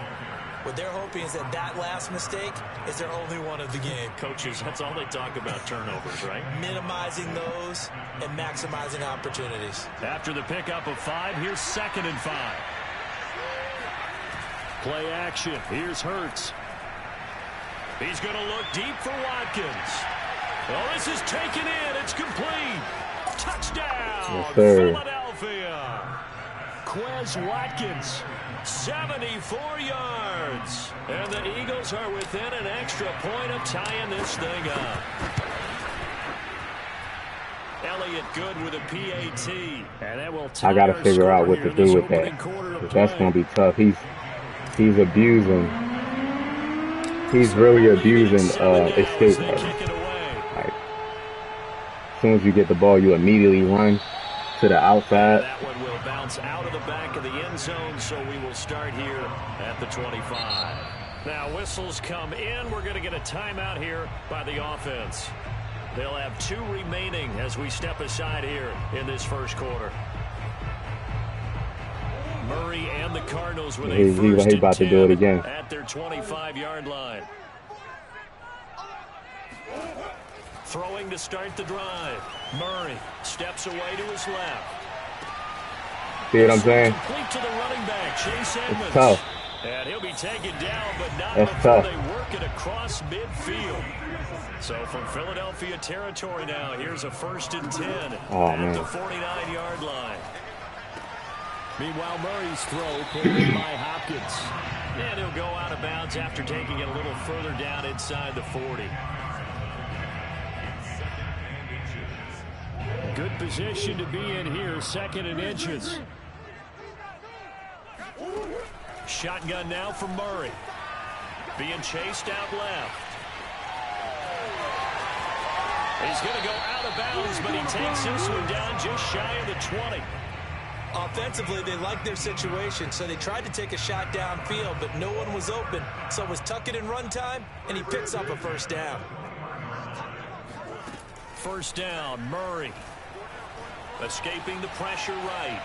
What they're hoping is that last mistake is their only one of the game. Coaches, that's all they talk about, turnovers, right? Minimizing those and maximizing opportunities. After the pickup of 5, here's 2nd and 5. Play action. Here's Hurts. He's going to look deep for Watkins. Oh, this is taken in. It's complete. Touchdown, yes, sir. Philadelphia. Quez Watkins, 74 yards. And the Eagles are within an extra point of tying this thing up. Elliott good with a PAT. And that will tie I got to figure out what to do with that. That's going to be tough. He's abusing. He's really abusing escape. Like, as soon as you get the ball, you immediately run to the outside. That one will bounce out of the back of the end zone, so we will start here at the 25. Now whistles come in. We're going to get a timeout here by the offense. They'll have 2 remaining as we step aside here in this first quarter. Murray and the Cardinals with a first he's about to do it again at their 25-yard line. Throwing to start the drive. Murray steps away to his left. See what I'm saying? Complete to the running back, Chase Edmonds. It's tough. And he'll be taken down, but not That's before tough. they work it across midfield. So from Philadelphia territory now, here's a 1st and 10 at the 49-yard line. Meanwhile, Murray's throw put in by Hopkins. And he'll go out of bounds after taking it a little further down inside the 40. Good position to be in here, 2nd and inches. Shotgun now from Murray. Being chased out left. He's going to go out of bounds, but he takes this one down just shy of the 20. Offensively, they liked their situation, so they tried to take a shot downfield, but no one was open. So it was tuck it in run time, and he picks up a 1st down. 1st down, Murray. Escaping the pressure right.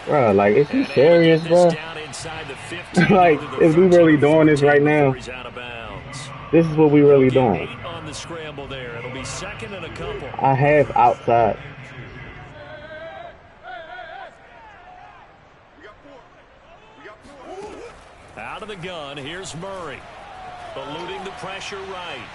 Bro, like, is he serious, bro? Like, is we really doing this right now? This is what we really doing. on the scramble there. It'll be second and a couple. I have outside. Out of the gun, here's Murray. Eluding the pressure right.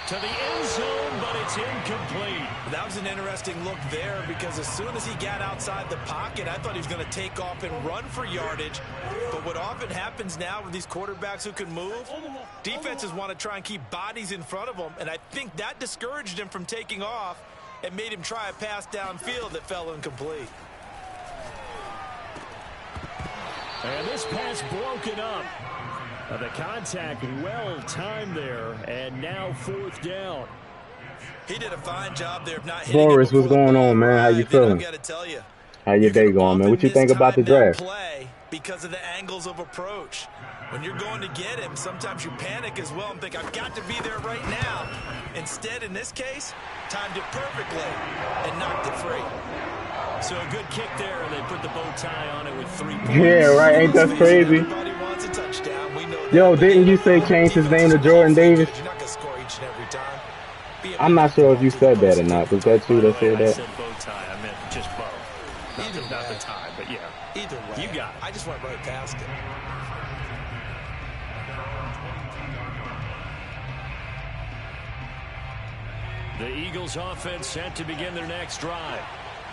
To the end zone, but it's incomplete. That was an interesting look there because as soon as he got outside the pocket, I thought he was going to take off and run for yardage. But what often happens now with these quarterbacks who can move, defenses want to try and keep bodies in front of them, and I think that discouraged him from taking off and made him try a pass downfield that fell incomplete. And this pass broken up. The contact well timed there, and now fourth down. He did a fine job there of not hitting Boris, what's going on, man? How you feeling? I got to tell you, How your day going, man? What you think about the draft? Play because of the angles of approach. When you're going to get him, sometimes you panic as well and think, I've got to be there right now. Instead, in this case, timed it perfectly and knocked it free. So a good kick there, and they put the bow tie on it with 3 points. Yeah, right. Ain't that crazy? Everybody wants a touchdown. We know that. Yo, didn't you say change his name to Jordan Davis? You're not going to score each and every time. I'm not sure if you said that or not. Was that you that said I that? said bow tie. I meant just bow. Not the tie, but yeah. Either way. You got it. I just went right past it. The Eagles offense set to begin their next drive.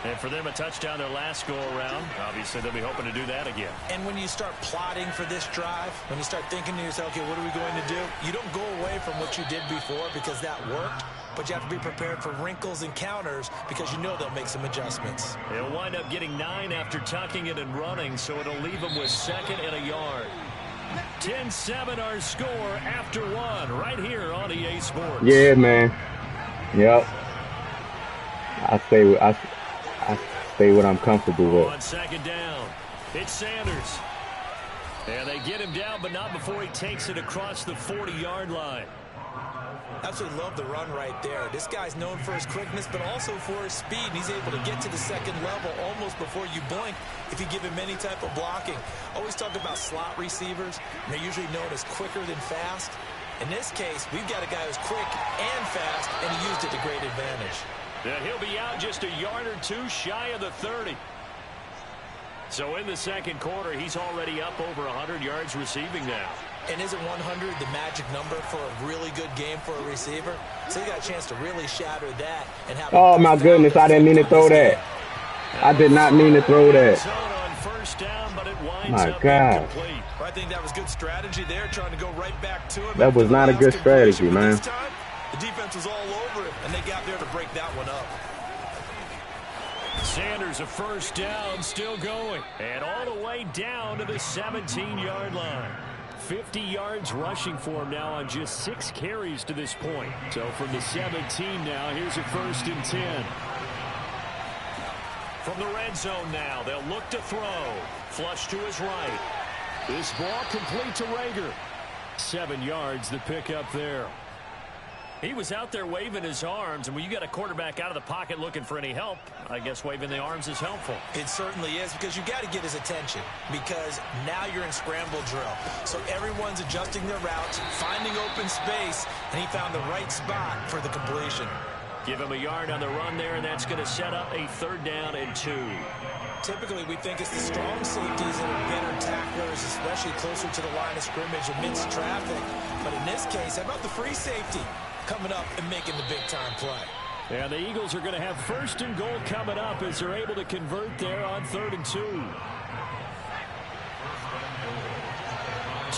And for them, a touchdown their last go-around. Obviously, they'll be hoping to do that again. And when you start plotting for this drive, when you start thinking to yourself, okay, what are we going to do? You don't go away from what you did before because that worked, but you have to be prepared for wrinkles and counters because you know they'll make some adjustments. They'll wind up getting 9 after tucking it and running, so it'll leave them with second and a yard. 10-7 our score after 1 right here on EA Sports. Yeah, man. Yep. I stay what I'm comfortable with. On second down, it's Sanders. And they get him down, but not before he takes it across the 40-yard line. Absolutely love the run right there. This guy's known for his quickness, but also for his speed. And he's able to get to the second level almost before you blink if you give him any type of blocking. Always talk about slot receivers. And they're usually known as quicker than fast. In this case, we've got a guy who's quick and fast, and he used it to great advantage. Then he'll be out just a yard or two shy of the 30. So in the second quarter, he's already up over 100 yards receiving now. And isn't 100 the magic number for a really good game for a receiver? So he got a chance to really shatter that and have. Oh my goodness, I didn't mean to throw that. I did not mean to throw that. On first down, but it winds My up God. incomplete. I think that was good strategy there, trying to go right back to him. That was not a good strategy, man. This time, the defense was all over it, and they got there to break that one up. Sanders a first down, still going. And all the way down to the 17-yard line. 50 yards rushing for him now on just 6 carries to this point. So from the 17 now, here's a 1st and 10. From the red zone now, they'll look to throw. Flush to his right. This ball complete to Rager. 7 yards the pick up there. He was out there waving his arms, and when you got a quarterback out of the pocket looking for any help, I guess waving the arms is helpful. It certainly is, because you got to get his attention, because now you're in scramble drill. So everyone's adjusting their routes, finding open space, and he found the right spot for the completion. Give him a yard on the run there, and that's going to set up a 3rd down and 2. Typically, we think it's the strong safeties that are better tacklers, especially closer to the line of scrimmage amidst traffic. But in this case, how about the free safety coming up and making the big-time play? And the Eagles are going to have 1st and goal coming up as they're able to convert there on 3rd and 2.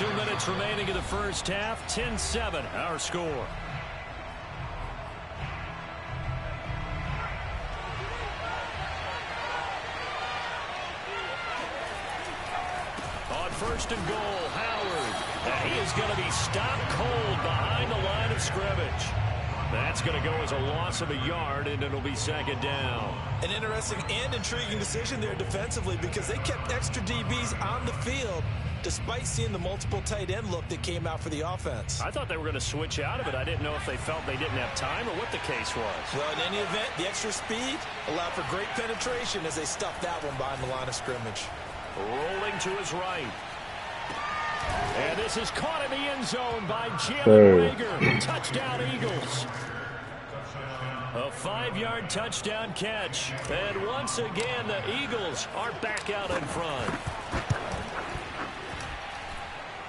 2 minutes remaining in the first half. 10-7, our score. On 1st and goal, Howard. And he is going to be stopped cold behind the line of scrimmage. That's going to go as a loss of a yard, and it'll be 2nd down. An interesting and intriguing decision there defensively, because they kept extra DBs on the field despite seeing the multiple tight end look that came out for the offense. I thought they were going to switch out of it. I didn't know if they felt they didn't have time or what the case was. Well, in any event, the extra speed allowed for great penetration as they stuffed that one behind the line of scrimmage. Rolling to his right. And this is caught in the end zone by Jalen Reagor. Touchdown, Eagles. A 5-yard touchdown catch. And once again, the Eagles are back out in front.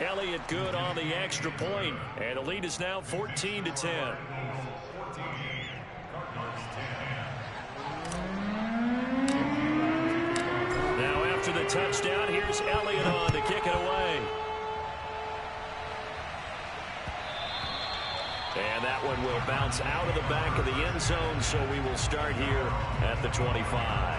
Elliott good on the extra point, and the lead is now 14-10. Now after the touchdown, here's Elliott on to kick it away. And that one will bounce out of the back of the end zone, so we will start here at the 25.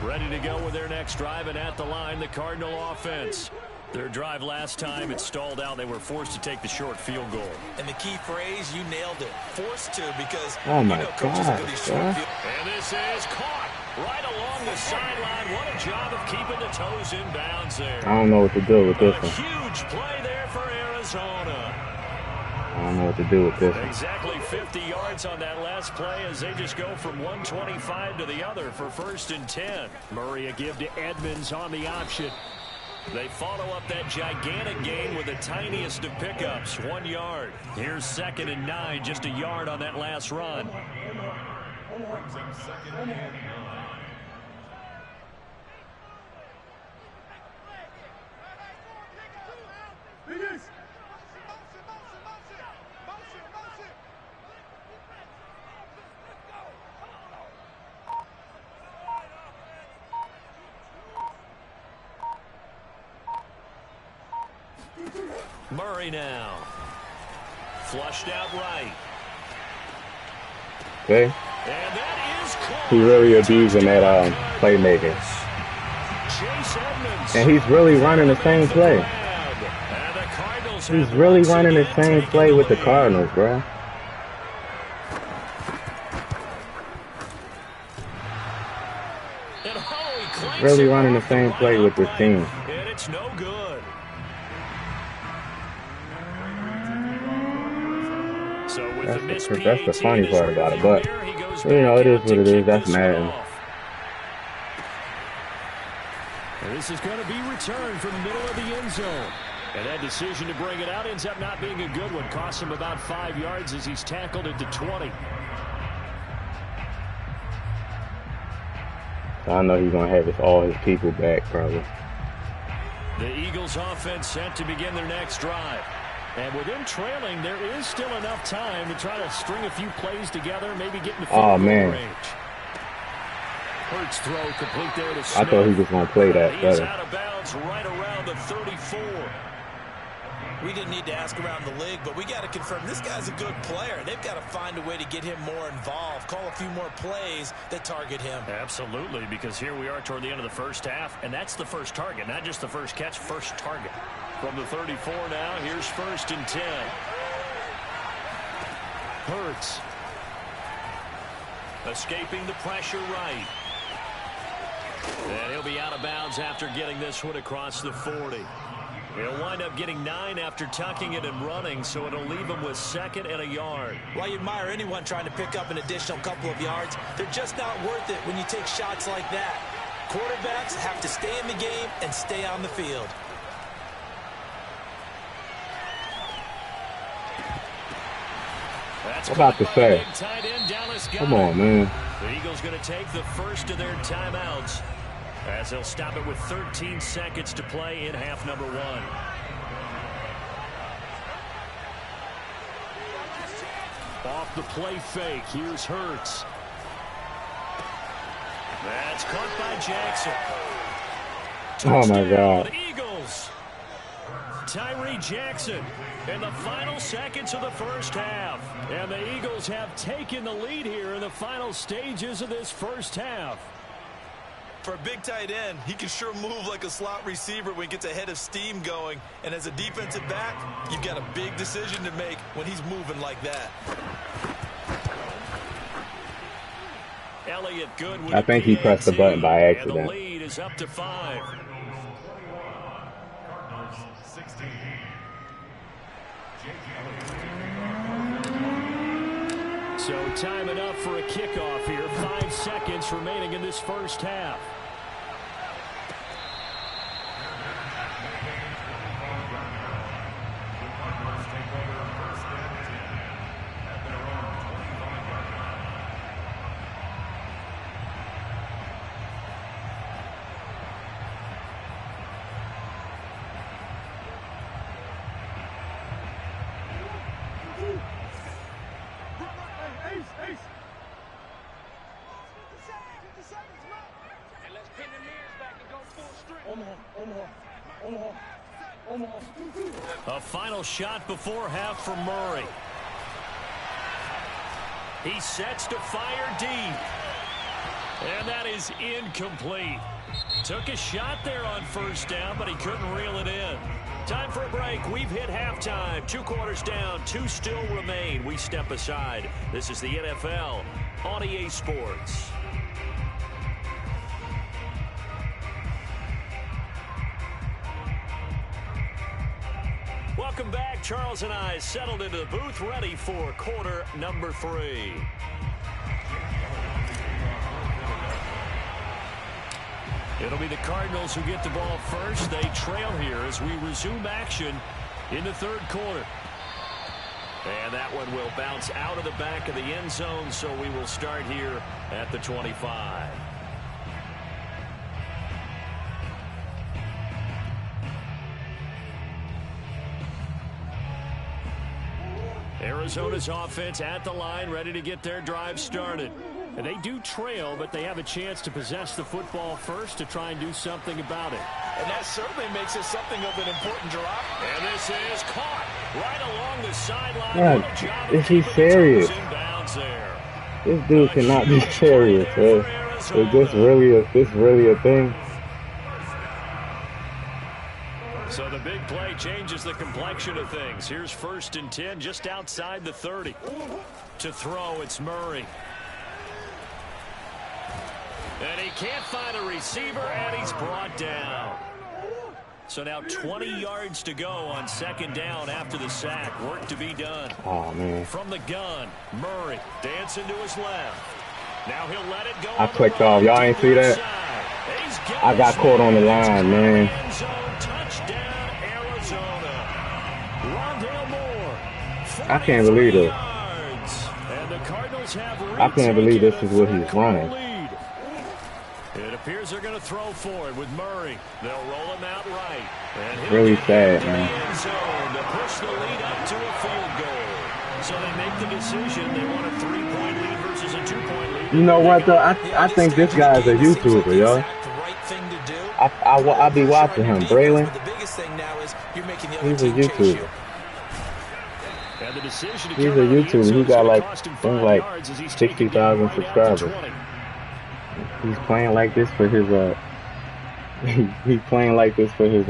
Ready to go with their next drive, and at the line, the Cardinal offense. Their drive last time, it stalled out. They were forced to take the short field goal. And the key phrase, you nailed it. Forced to, because oh my coaches God, go these short field. And this is caught right along the sideline. What a job of keeping the toes in bounds there. I don't know what to do with this one. Huge play there for Arizona. I don't know what to do with this one. Exactly 50 yards on that last play as they just go from 125 to the other for 1st and 10. Murray a give to Edmonds on the option. They follow up that gigantic gain with the tiniest of pickups, 1 yard. Here's 2nd and 9, just a yard on that last run. Murray now. Flushed out right. Okay. And that is caught. He really abusing that playmaking. And he's really running the same play. He's really running the same play with the Cardinals, bro. Really running the same play with this team. And it's no good. So with that's the funny part about it, but you know, it is what it is. That's Madden. This is going to be returned from the middle of the end zone. And that decision to bring it out ends up not being a good one. Costs him about 5 yards as he's tackled at the 20. I know he's going to have all his people back, probably. The Eagles offense set to begin their next drive. And with them trailing, there is still enough time to try to string a few plays together, maybe get in the field goal range. Hurts throw complete there to Smith. I thought he was going to play that He's better. out of bounds right around the 34. We didn't need to ask around the league, but we got to confirm this guy's a good player. They've got to find a way to get him more involved, call a few more plays that target him. Absolutely, because here we are toward the end of the first half, and that's the first target, not just the first catch, first target. From the 34 now, here's 1st and 10. Hurts. Escaping the pressure right. And he'll be out of bounds after getting this one across the 40. He'll wind up getting 9 after tucking it and running, so it'll leave him with 2nd and a yard. Well, you admire anyone trying to pick up an additional couple of yards. They're just not worth it when you take shots like that. Quarterbacks have to stay in the game and stay on the field. What about to say? Come on, man. The Eagles going to take the first of their timeouts as they'll stop it with 13 seconds to play in half number 1. Off the play fake, here's Hurts. That's caught by Jackson. Oh my God. Eagles. Tyree Jackson in the final seconds of the first half. And the Eagles have taken the lead here in the final stages of this first half. For a big tight end, he can sure move like a slot receiver when he gets a head of steam going. And as a defensive back, you've got a big decision to make when he's moving like that. Elliott good with I think he pressed the button by accident. And the lead is up to 5. So time enough for a kickoff here. 5 seconds remaining in this first half. A final shot before half for Murray. He sets to fire deep. And that is incomplete. Took a shot there on first down, but he couldn't reel it in. Time for a break. We've hit halftime. 2 quarters down. 2 still remain. We step aside. This is the NFL on EA Sports. Welcome back. Charles and I settled into the booth, ready for quarter number 3. It'll be the Cardinals who get the ball first. They trail here as we resume action in the 3rd quarter. And that one will bounce out of the back of the end zone, so we will start here at the 25. Arizona's offense at the line, ready to get their drive started. And they do trail, but they have a chance to possess the football first to try and do something about it. And that certainly makes it something of an important drop. And this is caught right along the sideline. God, is he serious? This dude cannot be serious, man. Is this really a thing? So the big play changes the complexion of things. Here's 1st and 10 just outside the 30. To throw, it's Murray. And he can't find a receiver, and he's brought down. So now 20 yards to go on 2nd down after the sack. Work to be done. Oh, man. From the gun, Murray dancing to his left. Now he'll let it go. I clicked off. Y'all ain't see that? I got caught on the line, man. Touchdown, Arizona. Rondale Moore. I can't believe it. And the Cardinals have I can't believe this is what he's running. It appears they're going to throw for it with Murray. They'll roll him out right. And really sad, man. End zone to push the lead up to a field goal. So they make the decision. They want a 3-point lead versus a 2-point lead. You know what, though? I think this guy's a YouTuber, yo. I'll be watching him. Braylon, he's a YouTuber. He's a YouTuber. He got like 60,000 subscribers. He's playing like this for his he's playing like this for his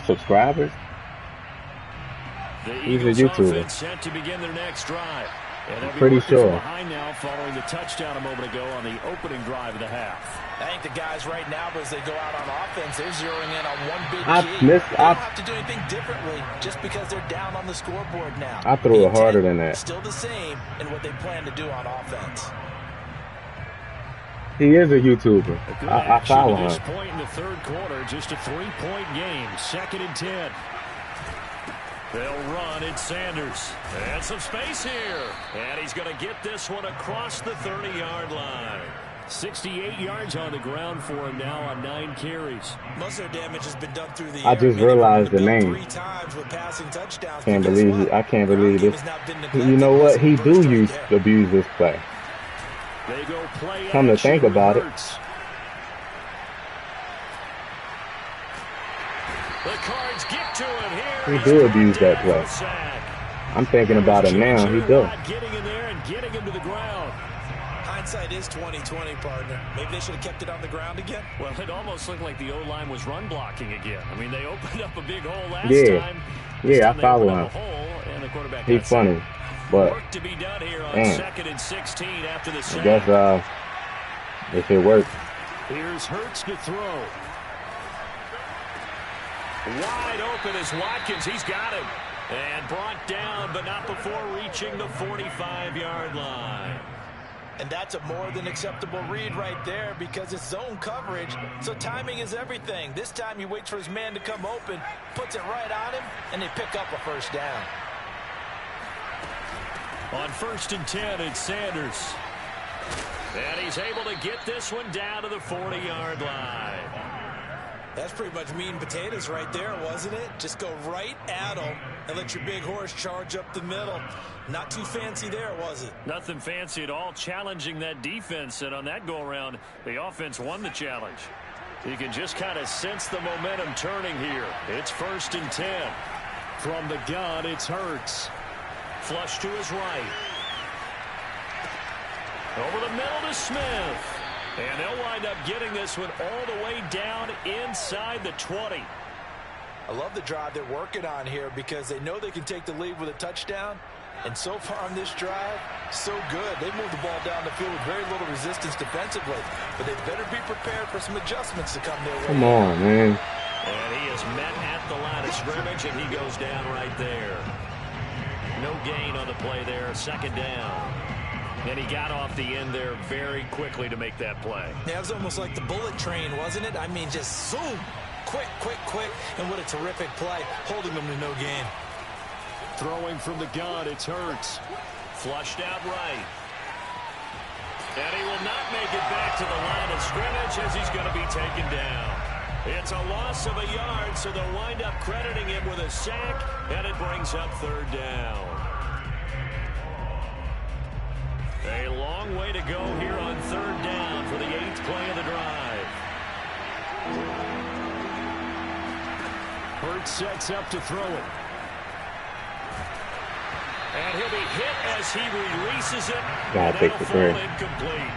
subscribers. He's a YouTuber. Set to begin their next drive. I'm pretty sure. Behind now following the touchdown a moment ago on the opening drive of the half. I think the guys right now, as they go out on offense, they're zeroing in on one big key. They don't have to do anything differently just because they're down on the scoreboard now. I threw it harder than that. Still the same in what they plan to do on offense. He is a YouTuber. I follow him. At this point in the 3rd quarter, just a 3-point game. 2nd and 10. They'll run. It's Sanders. And some space here. And he's going to get this one across the 30-yard line. 68 yards on the ground for him now on 9 carries. Most of their damage has been done through the I just realized the name. 3 times with passing touchdowns. I can't believe this. You know what? He do abuse this play. They go play Come to think about it. The Cards get to him here. He do abuse that play. I'm thinking about it now. He do. Getting in there and getting him to the ground. Hindsight is 20/20, partner. Maybe they should have kept it on the ground again. Well, it almost looked like the O-line was run blocking again. I mean, they opened up a big hole last time. Yeah, I follow him. He's funny. But, work to be done here on 2nd and 16 after the sack. I guess if it works. Here's Hurts to throw. Wide open is Watkins. He's got him. And brought down, but not before reaching the 45-yard line. And that's a more than acceptable read right there because it's zone coverage, so timing is everything. This time he waits for his man to come open, puts it right on him, and they pick up a 1st down. On 1st and 10, it's Sanders. And he's able to get this one down to the 40-yard line. That's pretty much meat and potatoes right there, wasn't it? Just go right at him and let your big horse charge up the middle. Not too fancy there, was it? Nothing fancy at all, challenging that defense. And on that go-around, the offense won the challenge. You can just kind of sense the momentum turning here. It's 1st and 10. From the gun, it's Hurts. Flush to his right. Over the middle to Smith. And they'll wind up getting this one all the way down inside the 20. I love the drive they're working on here because they know they can take the lead with a touchdown. And so far on this drive, so good. They moved the ball down the field with very little resistance defensively. But they better be prepared for some adjustments to come their way. Come on, man. And he is met at the line of scrimmage, and he goes down right there. No gain on the play there, second down. And he got off the end there very quickly to make that play. Yeah, it was almost like the bullet train, wasn't it? I mean, just zoom. Quick, quick, quick. And what a terrific play, holding them to no gain. Throwing from the gun, it's Hurts. Flushed out right. And he will not make it back to the line of scrimmage as he's going to be taken down. It's a loss of a yard, so they'll wind up crediting him with a sack, and it brings up third down. A long way to go here on third down for the 8th play of the drive. Hurts sets up to throw it. And he'll be hit as he releases it. Gotta take the third. Incomplete.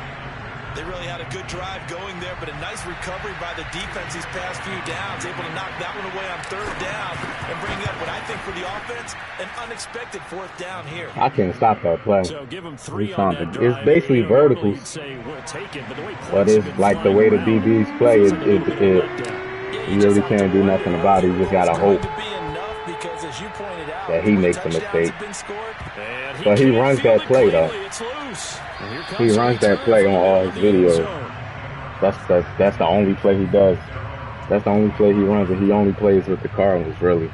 They really had a good drive going there, but a nice recovery by the defense these past few downs, able to knock that one away on third down and bring up what I think for the offense, an unexpected fourth down here. I can't stop that play. So give him 3 on that drive. It's basically verticals, but it's like the way the DBs play. You really can't do nothing about it. You just gotta hope that he makes a mistake. But he runs that play though. He runs that play on all his videos. That's the only play he does. That's the only play he runs, and he only plays with the Cardinals, really.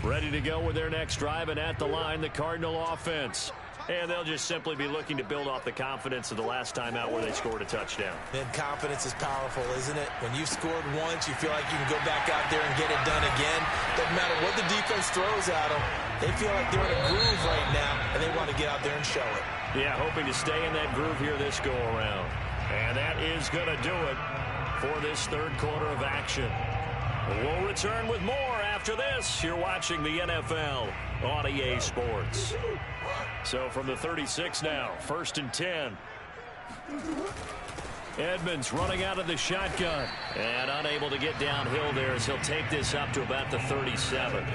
Ready to go with their next drive, and at the line, the Cardinal offense. And they'll just simply be looking to build off the confidence of the last time out where they scored a touchdown. And confidence is powerful, isn't it? When you've scored once, you feel like you can go back out there and get it done again. Doesn't matter what the defense throws at them. They feel like they're in a groove right now, and they want to get out there and show it. Yeah, hoping to stay in that groove here this go-around. And that is going to do it for this third quarter of action. We'll return with more after this. You're watching the NFL on EA Sports. So from the 36 now, 1st and 10. Edmonds running out of the shotgun and unable to get downhill there as he'll take this up to about the 37.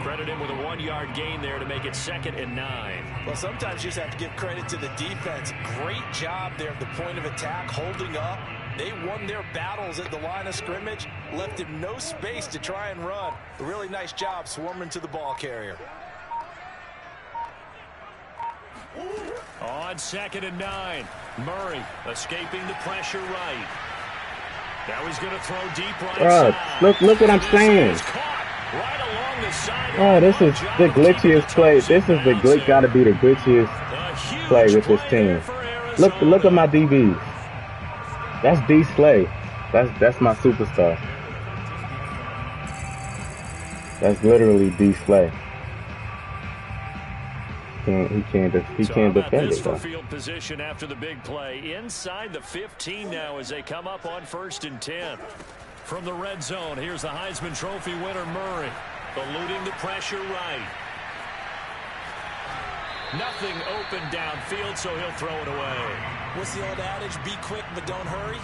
Credit him with a 1-yard gain there to make it 2nd and 9. Well, sometimes you just have to give credit to the defense. Great job there at the point of attack, holding up. They won their battles at the line of scrimmage, left him no space to try and run. A really nice job swarming to the ball carrier. On 2nd and 9, Murray escaping the pressure right. Now he's going to throw deep right side. Look what I'm saying. Right along the side. Oh, this is the glitchiest play. This is the glitch. Got to be the glitchiest play with this team. Look at my DBs. That's D Slay. That's my superstar. That's literally D Slay. He can't defend it though. Field position after the big play inside the 15 now as they come up on 1st and 10. From the red zone, here's the Heisman Trophy winner Murray, eluding the pressure right. Nothing open downfield, so he'll throw it away. What's the old adage? Be quick, but don't hurry.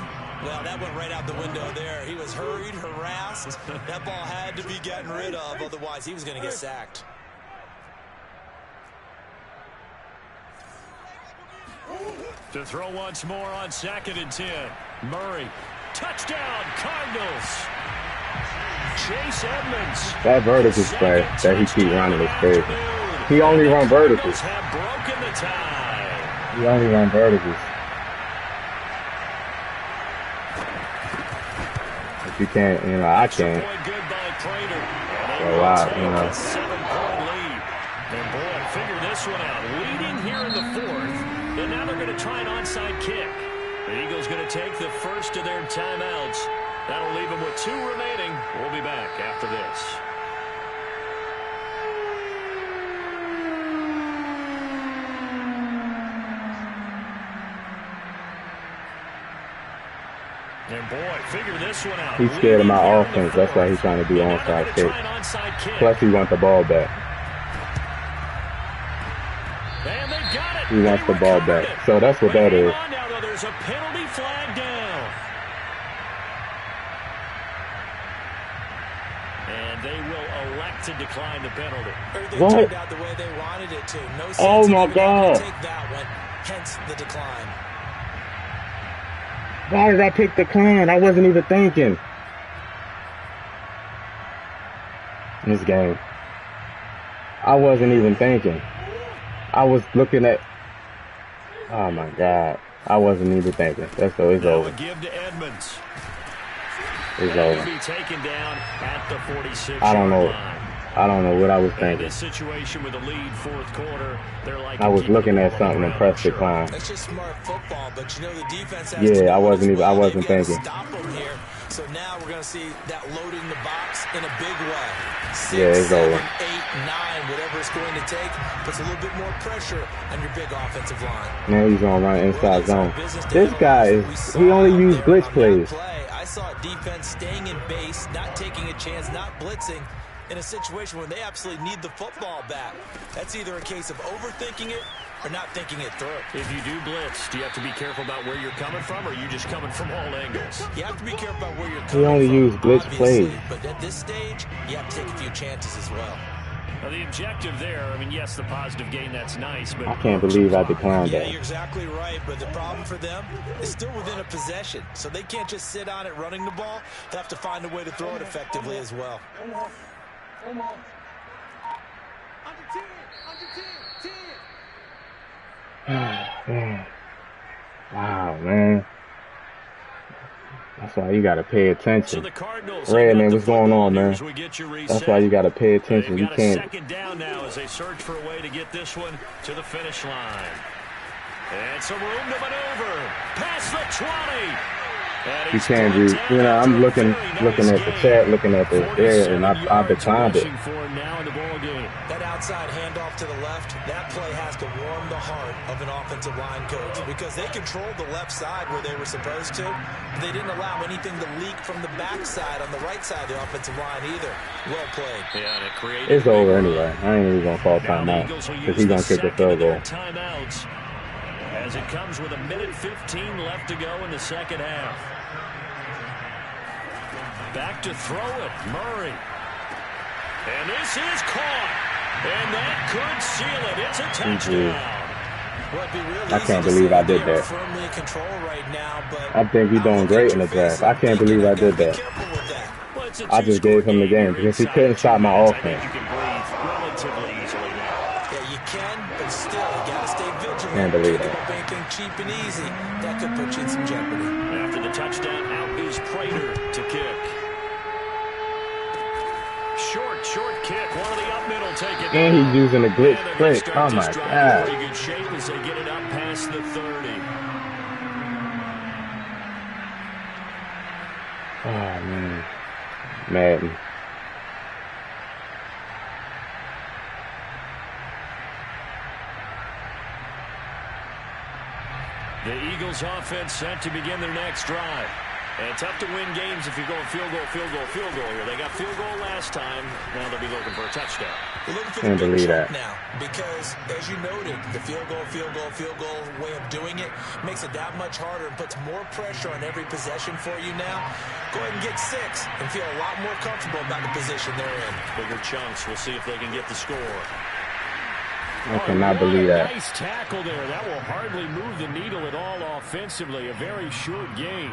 Well, that went right out the window there. He was hurried, harassed. That ball had to be gotten rid of, otherwise he was going to get sacked. To throw once more on 2nd and 10. Murray. Touchdown, Cardinals. Chase Edmonds. That vertical play that he keep running is crazy. He only run verticals. Have broken the tie. He only run verticals. If you can't, I can't. So wow, 7-point lead. And boy, figure this one out. Leading here in the 4th. And now they're going to try an onside kick. The Eagles going to take the first of their timeouts. That'll leave them with 2 remaining. We'll be back after this. And boy, figure this one out. He's scared of my offense. That's why he's trying to do onside kick. Plus, he wants the ball back. And they got it. He wants the ball back. So that's what that is. Now, though, there's a penalty flag down. And they will elect to decline the penalty. What? Turned out the way they wanted it to. No sense oh my God! Take that one. Hence the decline. Why did I pick decline? I wasn't even thinking. This game, I wasn't even thinking. I was looking at. Oh my God! I wasn't even thinking. That's so it's over. Give to Edmonds. It's over. Be taken down at the 46. I don't know. I don't know what I was thinking. This situation with the lead fourth quarter, they're like I was looking at something and pressed decline. That's just smart football, but you know the defense has yeah, I wasn't thinking. Stop them here. So now we're going to see that loading the box in a big way. 6, yeah, it's 7, over. 8, 9, whatever it's going to take, puts a little bit more pressure on your big offensive line. Now he's going to run inside zone. This guy he only used blitz plays. I saw defense staying in base, not taking a chance, not blitzing, in a situation where they absolutely need the football back. That's either a case of overthinking it or not thinking it through. If you do blitz, do you have to be careful about where you're coming from, or are you just coming from all angles? You have to be careful about where you're coming from. He only used blitz plays. But at this stage, you have to take a few chances as well. Now the objective there, I mean, yes, the positive gain, that's nice, but I can't believe I declined that. Yeah, you're exactly right, but the problem for them is still within a possession, so they can't just sit on it running the ball. They have to find a way to throw it effectively as well. Under 10. Man. Wow, man. That's why you got to pay attention. Red, man, what's going on, man? That's why you got to pay attention. You can't. Second down now as they search for a way to get this one to the finish line. And some room to maneuver. Past the 20. You can't do. You know, I'm looking at the chat, looking at the air, and I declined it. That outside handoff to the left, that play has to warm the heart of an offensive line coach because they controlled the left side where they were supposed to, but they didn't allow anything to leak from the backside on the right side of the offensive line either. Well played. Yeah, and it created it's over anyway. I ain't even gonna call timeout because he's gonna kick the field goal. Timeouts as it comes with 1:15 left to go in the second half. Back to throw it, Murray. And this is caught. And that could seal it. It's a touchdown. I can't believe I did that. I think he's doing great in the draft. I can't believe I did that. I just gave him the game because he couldn't stop my offense. Yeah, you can, but still, you got to stay vigilant. Can't believe it. Anything cheap and easy, that could put you in some jeopardy. After the touchdown, out is Prater to kick. Short kick. One of the up middle take it. And he's using a glitch play. Oh my God. Pretty good shape as they get it up past the 30. Oh man. Madden. The Eagles offense set to begin their next drive. And tough to win games if you're going field goal here. They got field goal last time. Now they'll be looking for a touchdown. They're looking for the big shot now because, as you noted, the field goal way of doing it makes it that much harder and puts more pressure on every possession for you now. Go ahead and get 6 and feel a lot more comfortable about the position they're in. Bigger chunks. We'll see if they can get the score. I cannot believe that. Nice tackle there. That will hardly move the needle at all offensively. A very short gain.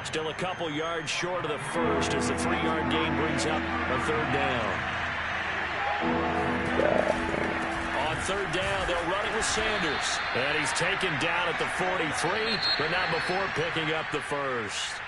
Still a couple yards short of the first as the 3-yard gain brings up a third down. On third down, they'll run it with Sanders. And he's taken down at the 43, but not before picking up the first.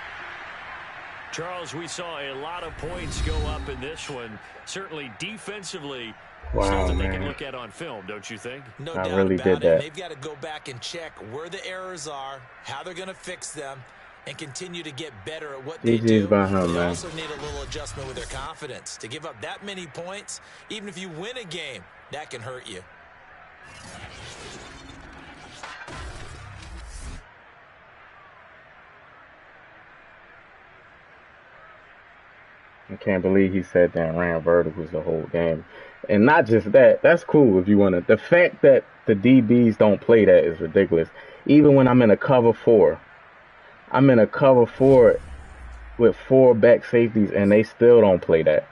Charles, we saw a lot of points go up in this one. Certainly defensively, something they can look at on film, don't you think? No doubt really about it. They've got to go back and check where the errors are, how they're going to fix them, and continue to get better at what they do. They also need a little adjustment with their confidence. To give up that many points, even if you win a game, that can hurt you. I can't believe he sat there and ran verticals the whole game. And not just that, that's cool if you want to. The fact that the DBs don't play that is ridiculous. Even when I'm in a cover four with 4 back safeties and they still don't play that.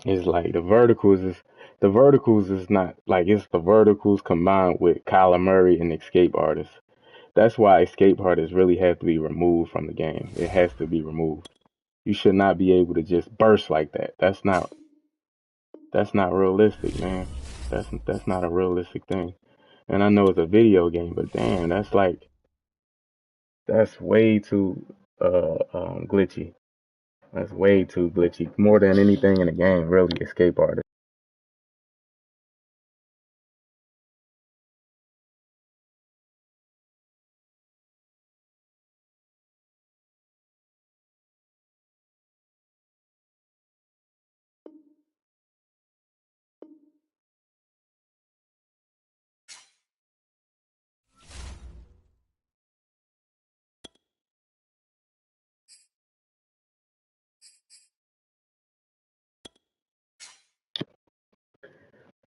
It's like the verticals is not like it's the verticals combined with Kyler Murray and escape artists. That's why escape artists really have to be removed from the game. It has to be removed. You should not be able to just burst like that. That's not realistic, man. That's not a realistic thing. And I know it's a video game, but damn, that's way too glitchy. That's way too glitchy. More than anything in the game, really, escape artists.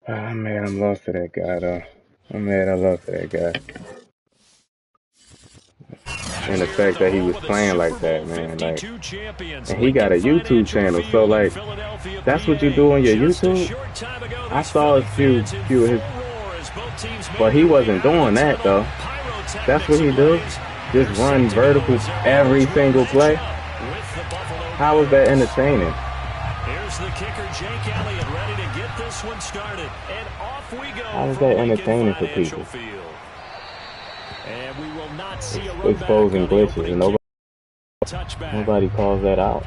I'm mad I'm lost to that guy though. I'm mad I lost to that guy. And the fact that he was playing like that, man, like, and he got a YouTube channel, so like, that's what you do on your YouTube. I saw a few of his, but he wasn't doing that though. That's what he do. Just run verticals every single play. How was that entertaining? Here's the kicker, Jake Elliott, ready to get this one started, and off we go. How is that entertaining for people? And we will not see a exposing glitches, and nobody calls that out.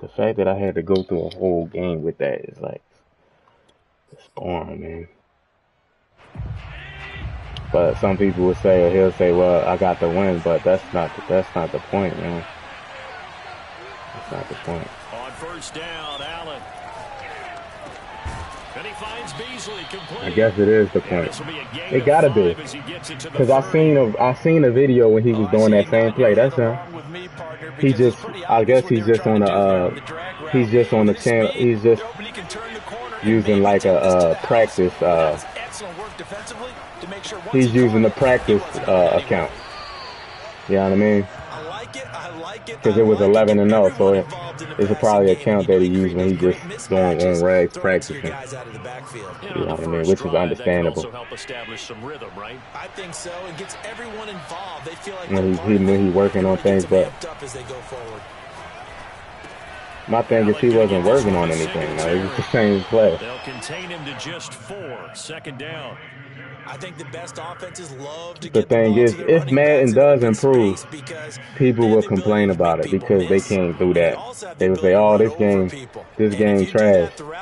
The fact that I had to go through a whole game with that is like, it's boring, man. But some people would say, or he'll say, well, I got the win, but that's not the point, man. That's not the point. On first down, Allen. And he finds Beasley complete. I guess it is the point. It gotta be. Because I seen a video when he was doing that same play. That's him. He just, I guess he's just on the channel. He's just using like a practice. He's using the practice account. You know what I mean? Because it was 11-0, so it's probably a account that he used when he just going on rags practicing. You know what I mean? Which is understandable. I think so. It gets everyone involved. They feel like when he's working on things, but my thing is he wasn't working on anything. No, it was the same play. They'll contain him to just 4. Second down. I think the best offenses love to the get thing is, if Madden does improve, people will complain about it because they can't do that. They will say, "Oh, this game trash." You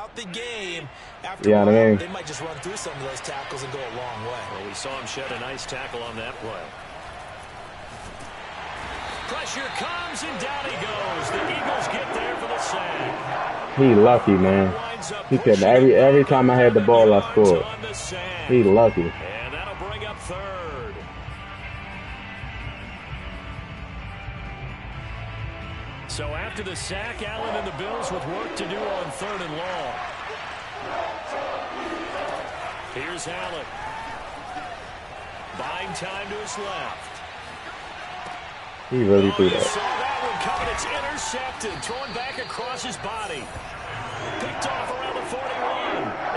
know what I mean? They might just run through some of those tackles and go a long way. Well, we saw him shed a nice tackle on that play. Pressure comes and down he goes. The Eagles get there for the sack. He lucky, man. ends up He said pushing it every back time up I had the 11 ball, I yards scored. on the sack. He lucky. And that'll bring up third. So after the sack, Allen and the Bills with work to do on 3rd and long. Here's Allen. Buying time to his left. He really threw You that. saw that one coming. It's intercepted. Throwing back across his body. Picked off around the 41.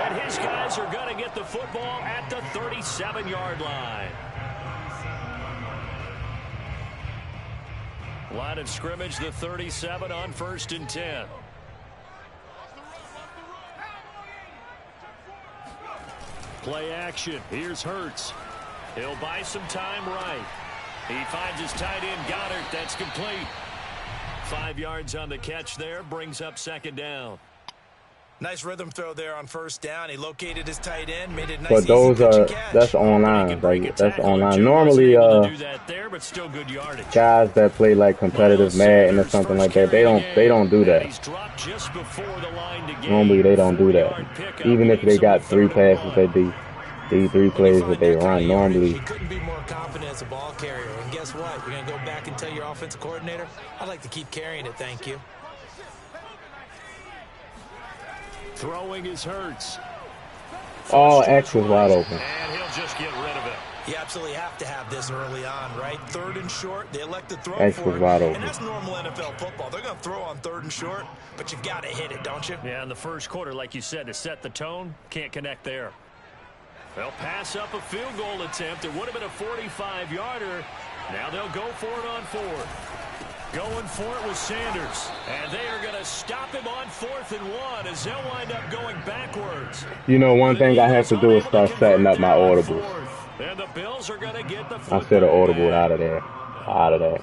And his guys are going to get the football at the 37-yard line. Line of scrimmage, the 37 on 1st and 10. Play action. Here's Hurts. He'll buy some time right. He finds his tight end, Goddard. That's complete. 5 yards on the catch there. Brings up 2nd down. Nice rhythm throw there on 1st down. He located his tight end, made it nice. But those easy that's online. Like that's online. Normally, do that there, but still good yardage. guys that play like competitive Madden or something like that, they don't do that. He's dropped just before the line to gain. Normally they don't do that. Even if they got 3 passes that these 3 plays that they run normally. He couldn't be more confident as a ball carrier. And guess what? You're going to go back and tell your offensive coordinator, I'd like to keep carrying it, thank you. Throwing his Hurts. All X was wide open. And he'll just get rid of it. You absolutely have to have this early on, right? 3rd and short, they elect to throw X for was it. wide open. And that's normal NFL football. They're going to throw on 3rd and short, but you've got to hit it, don't you? Yeah, in the first quarter, like you said, to set the tone, can't connect there. They'll pass up a field goal attempt. It would have been a 45-yarder. Now they'll go for it on 4th. Going for it with Sanders. And they are going to stop him on 4th and 1 as they'll wind up going backwards. You know, one thing I have to do is start setting up my audibles. And the Bills are going to get the I set an audible out of there. Out of that.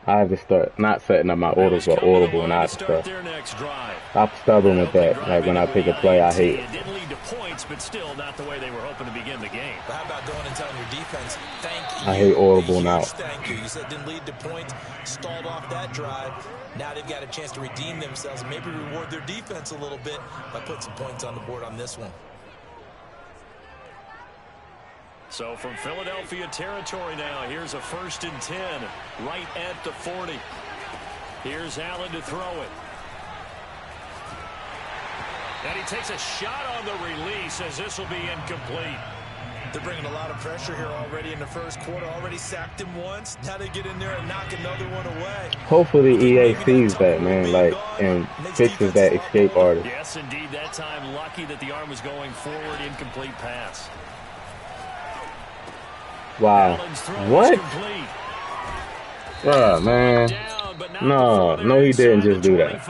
I have to start not setting up my orders, but audible and out of stuff. I'm stubborn with that. Like when I pick a play, I hate it. It didn't lead to points, but still not the way they were hoping to begin the game. But how about going and telling your defense, thank you? I hate audible now. Thank you. You said didn't lead to points, stalled off that drive. Now they've got a chance to redeem themselves and maybe reward their defense a little bit by putting some points on the board on this one. So from Philadelphia territory now, here's a 1st and 10, right at the 40. Here's Allen to throw it. And he takes a shot on the release as this will be incomplete. They're bringing a lot of pressure here already in the first quarter. Already sacked him once. Now they get in there and knock another one away. Hopefully EA sees that, man, like, and fixes that escape artist. Yes, indeed. That time lucky that the arm was going forward. Incomplete pass. Wow. What? Oh, man. No, he didn't just do that.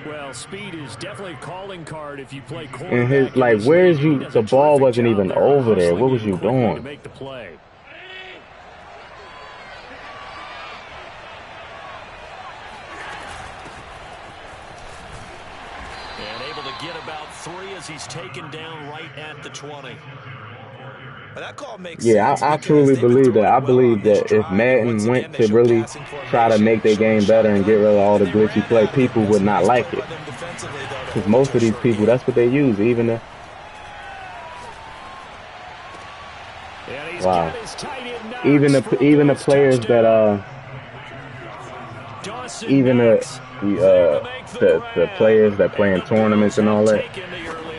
Well, speed is definitely a calling card if you play quarterback. And his, like, where's you? The ball wasn't even over there. What was you doing? To make the play. And able to get about 3 as he's taken down right at the 20. That call makes I truly believe that. I believe that if Madden went to really try to make their game better and get rid of all the glitchy play, people would not like it. Because most of these people, that's what they use. Even the the players that the players that play in tournaments and all that,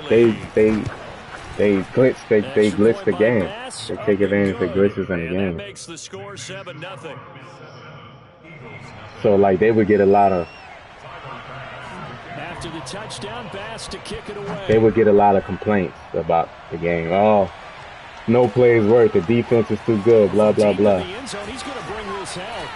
they glitch the game. They take advantage of glitches in the game. Makes the score 7-0. So like they would get a lot of. After the touchdown pass to kick it away. They would get a lot of complaints about the game. Oh, no plays work. The defense is too good. Blah blah blah. He's going to bring this help.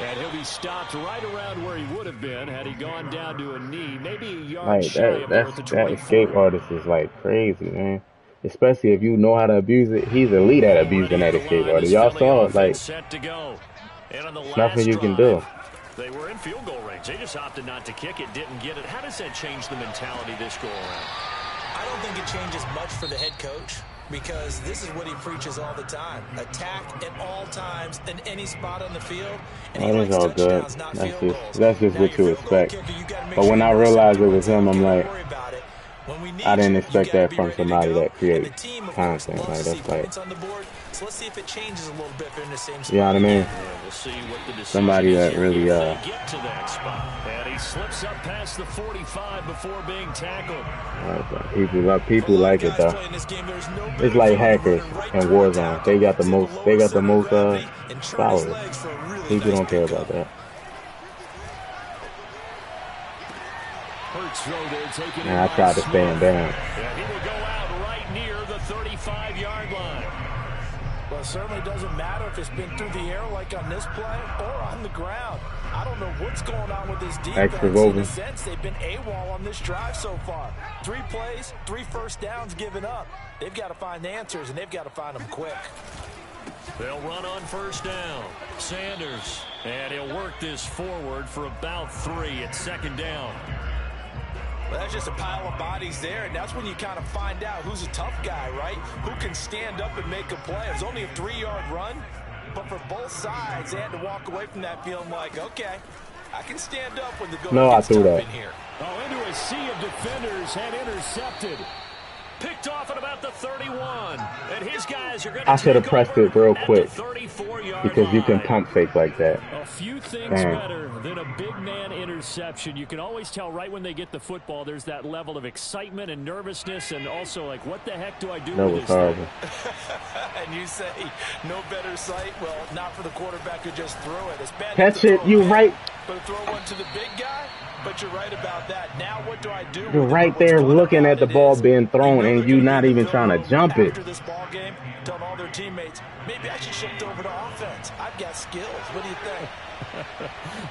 And he'll be stopped right around where he would have been had he gone down to a knee, maybe a yard like shy of north of 24. That escape artist is like crazy, man. Especially if you know how to abuse it. He's elite at abusing that escape artist. Y'all saw it, like nothing you can do. They were in field goal range. They just opted not to kick it, didn't get it. How does that change the mentality this go around? I don't think it changes much for the head coach. because this is what he preaches all the time. Attack at all times in any spot on the field. And he That is likes all good. touchdowns, not That's field goals. just Now, what you your field goal expect. kicker, you gotta make But sure when you I know realized it something was him, don't I'm like, worry about it. When we need I didn't you, expect gotta that be from ready to somebody go. that And creates the team, of course, content. loves Like, to see that's like, points on the board. So let's see if it changes a little bit if they're in the same spot. you know what I mean? Yeah, we'll see what the decision Somebody is that here really, if they get to that spot. And he slips up past the 45 before being tackled. people like it though. It's like hackers and Warzone. They got the most followers. People don't care about that. And I tried to stand down. And he will go out right near the 35-yard line. Well, it certainly doesn't matter if it's been through the air like on this play or on the ground. I don't know what's going on with this defense. In a sense, they've been AWOL on this drive so far. 3 plays, 3 first downs given up. They've got to find answers, and they've got to find them quick. They'll run on first down. Sanders, and he'll work this forward for about 3 at second down. Well, that's just a pile of bodies there, and that's when you kind of find out who's a tough guy, right? Who can stand up and make a play. It was only a 3-yard run, but for both sides, they had to walk away from that feeling like, okay, I can stand up when the going gets tough in here. Oh, into a sea of defenders and intercepted. Picked off at about the 31, and his guys are going to I should have pressed it real quick because you can line. pump fake like that. A few things better than a big man interception. You can always tell right when they get the football, there's that level of excitement and nervousness, and also like, what the heck do I do with this thing? And you say, no better sight? Well, not for the quarterback who just threw it. It's bad. Catch it, you right. But throw one to the big guy. But you're right about that. Now what do I do? You're right there looking at the ball being thrown, and you not even trying to jump it. After this ball game, telling all their teammates, maybe I should shift over to offense. I've got skills. What do you think?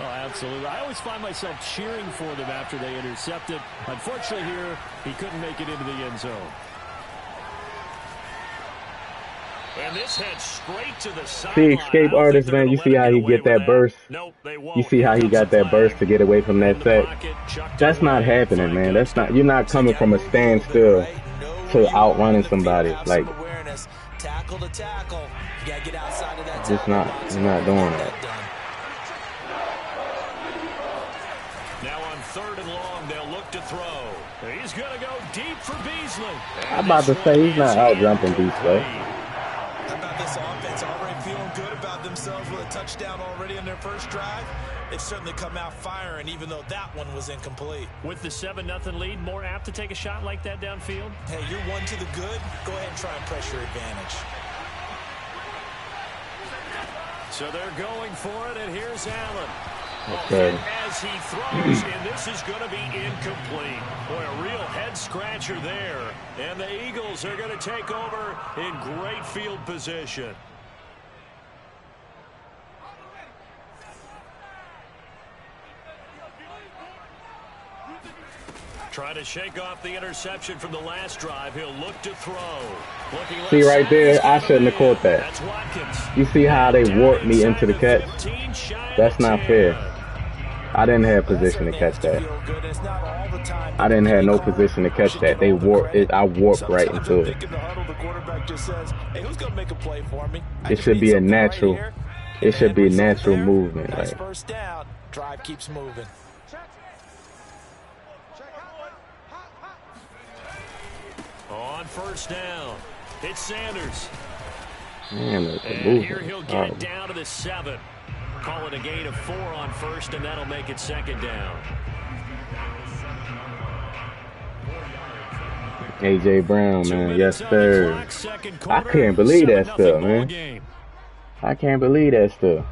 Oh, absolutely. I always find myself cheering for them after they intercepted. Unfortunately here, he couldn't make it into the end zone. And this heads straight to the side. See, escape artist, man, you see how he get that burst? You see how he got that burst to get away from that sack? That's not happening, man. That's not, you're not coming from a standstill to outrunning somebody. Like, tackle to tackle. You gotta get outside of that. Just not, you're not doing that. Now on 3rd and long, they'll look to throw. He's gonna go deep for Beasley. I'm about to say he's not out jumping Beasley. How about this offense already feeling good about themselves with a touchdown already in their first drive? They've certainly come out firing, even though that one was incomplete. With the 7-0 lead, more apt to take a shot like that downfield? Hey, you're one to the good. Go ahead and try and press your advantage. So they're going for it, and here's Allen. Okay. As he throws, and this is going to be incomplete. Boy, a real head-scratcher there. And the Eagles are going to take over in great field position. Trying to shake off the interception from the last drive. He'll look to throw. See right there, I shouldn't have caught that. You see how they warped me into the catch? That's not fair. I didn't have position to catch that. I didn't have no position to catch that. They warped it. I warped right into it. It should be a natural. It should be a natural movement. Like. First down, drive keeps moving. On first down, it's Sanders. Man, and here he'll get it down to the 7. Call it a gain of 4 on first, and that'll make it second down. A.J. Brown, man. Yes, sir. I can't believe that stuff, man. I can't believe that stuff.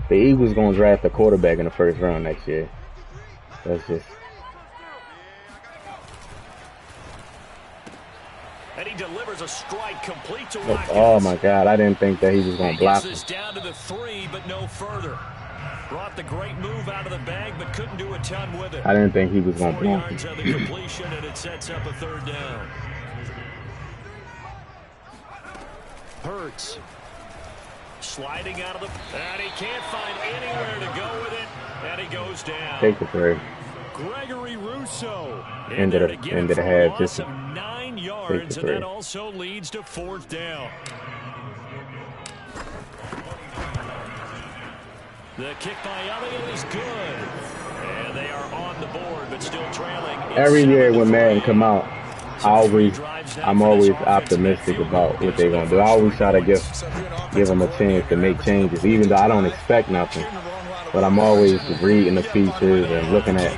The Eagles going to draft a quarterback in the first round next year. That's just... And he delivers a strike complete to Watkins. Oh my God! I didn't think that he was going to block him. This down to the 3, but no further. Brought the great move out of the bag, but couldn't do a ton with it. I didn't think he was going to 4 block yards him. on the completion, and it sets up a 3rd down. Hurts sliding out of the, and he can't find anywhere to go with it, and he goes down. Take the 3. Gregory Rousseau Ended the half just 9 yards, and that also leads to 4th down. The kick by Elliott is good. And they are on the board, but still trailing. Every year when Madden come out, I'm always optimistic about what they're going to do. I always try to give them a chance to make changes, even though I don't expect nothing. But I'm always reading the features and looking at,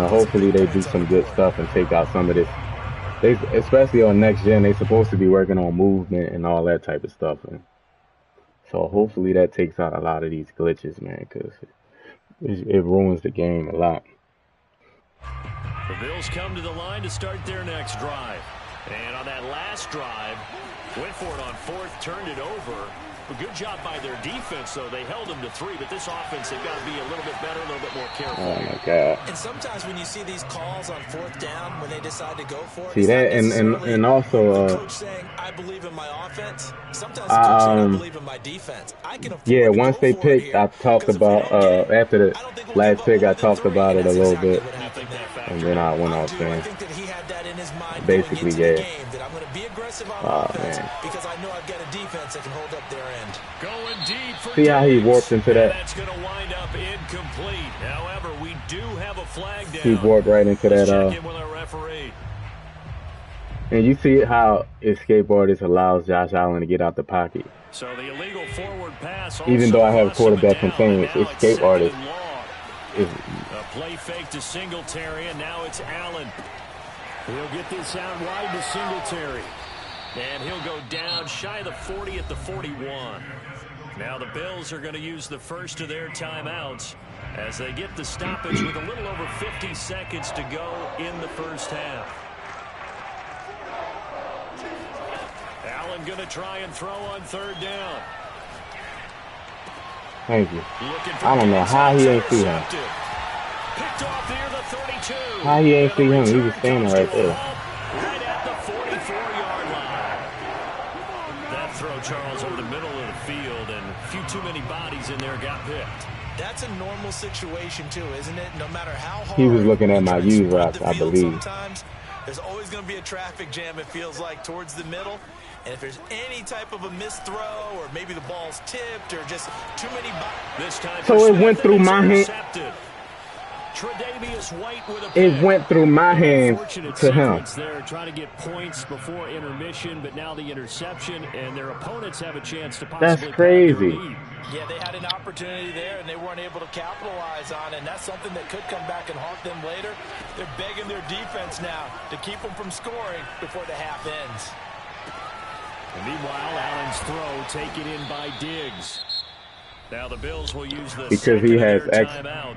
hopefully they do some good stuff and take out some of this. Especially on next gen, they're supposed to be working on movement and all that type of stuff. And so hopefully that takes out a lot of these glitches, man, because it ruins the game a lot. The Bills come to the line to start their next drive. And on that last drive, went for it on 4th, turned it over. A good job by their defense, though. They held them to 3, but this offense, they've got to be a little bit better, a little bit more careful. Oh, my God. And sometimes when you see these calls on 4th down, when they decide to go for it, see that, and also, coach saying, I believe in my offense. Sometimes the coach saying, I believe in my defense. I can afford once they picked, I talked about, after the last pick, I talked about it a little bit. And then I went off saying, basically, yeah. Man. Because I know I've got a defense that can hold up their end. Going deep for see how he warped into that? That's going to wind up incomplete. However, we do have a flag down. He warped right into that. Check in with our referee. And you see how escape artist allows Josh Allen to get out the pocket. So the illegal forward pass. Even though I have quarterback containment, escape artist is a play fake to Singletary, and now it's Allen. He'll get this out wide to Singletary. And he'll go down shy of the 40 at the 41. Now the Bills are going to use the first of their timeouts as they get the stoppage with a little over 50 seconds to go in the first half. Allen going to try and throw on 3rd down. Thank you. I don't know how he ain't see him. Picked off near the 32. How he ain't see him? He was standing right there. Right at the 44-yard line. That throw, Charles, over the middle of the field, and a few too many bodies in there got picked. That's a normal situation, too, isn't it? No matter how hard. He was looking at my view route, I believe. Sometimes there's always going to be a traffic jam, it feels like, towards the middle. And if there's any type of a missed throw, or maybe the ball's tipped, or just too many this time so it went through my hand. It went through my hands to him. They're trying to get points before intermission, but now the interception, and their opponents have a chance to possibly. That's crazy. Yeah, they had an opportunity there, and they weren't able to capitalize on it, and that's something that could come back and haunt them later. They're begging their defense now to keep them from scoring before the half ends. And meanwhile, Allen's throw taken in by Diggs. Now the Bills will use the because he has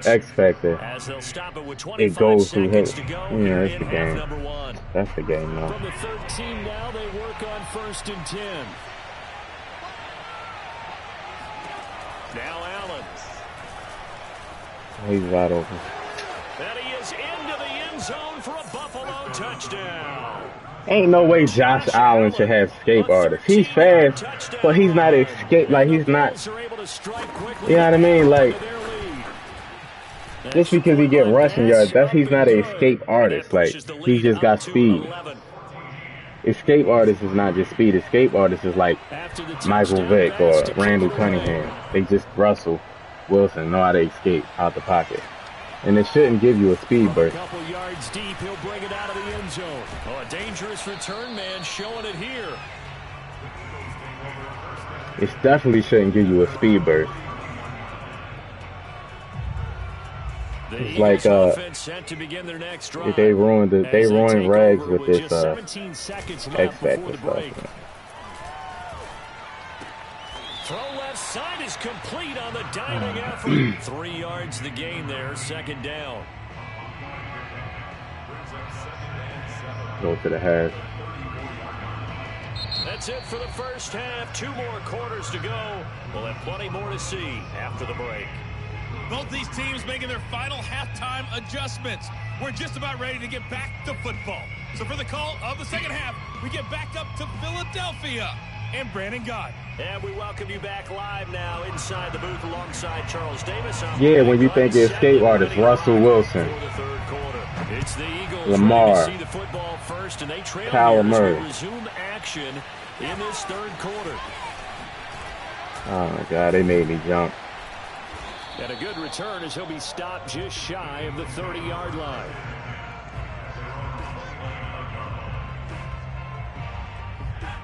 X factor. As they'll stop it with it goes through his. To go yeah, that's the game. #1. That's the game now. From the 13 now, they work on 1st and 10. Now Allen. He's wide open. And he is into the end zone for a Buffalo touchdown. Ain't no way Josh Allen should have escape artists. He's fast, but he's not escape. Like, he's not. You know what I mean? Like, just because he get rushing yards, he's not an escape artist. Like, he just got speed. Escape artist is not just speed. Escape artist is like Michael Vick or Randall Cunningham. They just Russell Wilson know how to escape out the pocket. And it shouldn't give you a speed burst. A couple yards deep, he'll bring it out of the end zone. Oh, a dangerous return man showing it here. It definitely shouldn't give you a speed burst. It's like if they ruined Rags with this X Factor stuff. Throw left side is complete on the diving effort. 3 yards the gain there, 2nd down. Go to the half. That's it for the first half. 2 more quarters to go. We'll have plenty more to see after the break. Both these teams making their final halftime adjustments. We're just about ready to get back to football. So for the call of the second half, we get back up to Philadelphia and Brandon Gott. And we welcome you back live now inside the booth alongside Charles Davis. Yeah, when you think of escape artist, Russell Wilson. It's the Eagles Lamar. ready to see the football first, and they trail Kyler here as Murray. we resume action in this third quarter. Oh my God, they made me jump. And a good return as he'll be stopped just shy of the 30-yard line.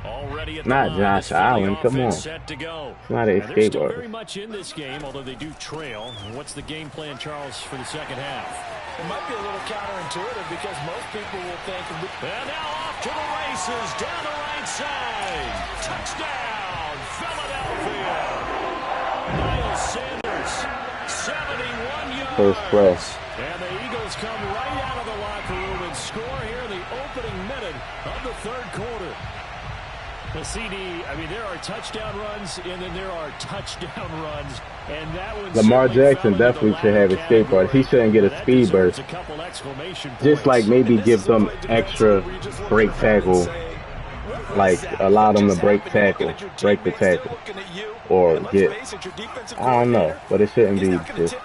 Already at the Not line, Josh Allen, come on. set to go. It's not an They're escape still artist. very much in this game, although they do trail. What's the game plan, Charles, for the second half? It might be a little counterintuitive because most people will think... And now off to the races, down the right side. Touchdown, Philadelphia. Miles Sanders, 71 yards. First press. And the Eagles come right out of the locker room and score here in the opening minute of the third quarter. Well, CD, I mean, there are touchdown runs, and then there are touchdown runs, and that one. Lamar Jackson definitely should have escape artists. He shouldn't get a speed burst. Just like maybe give them extra break tackle, like allow them to break the tackle, or get, I don't know, but it shouldn't be just.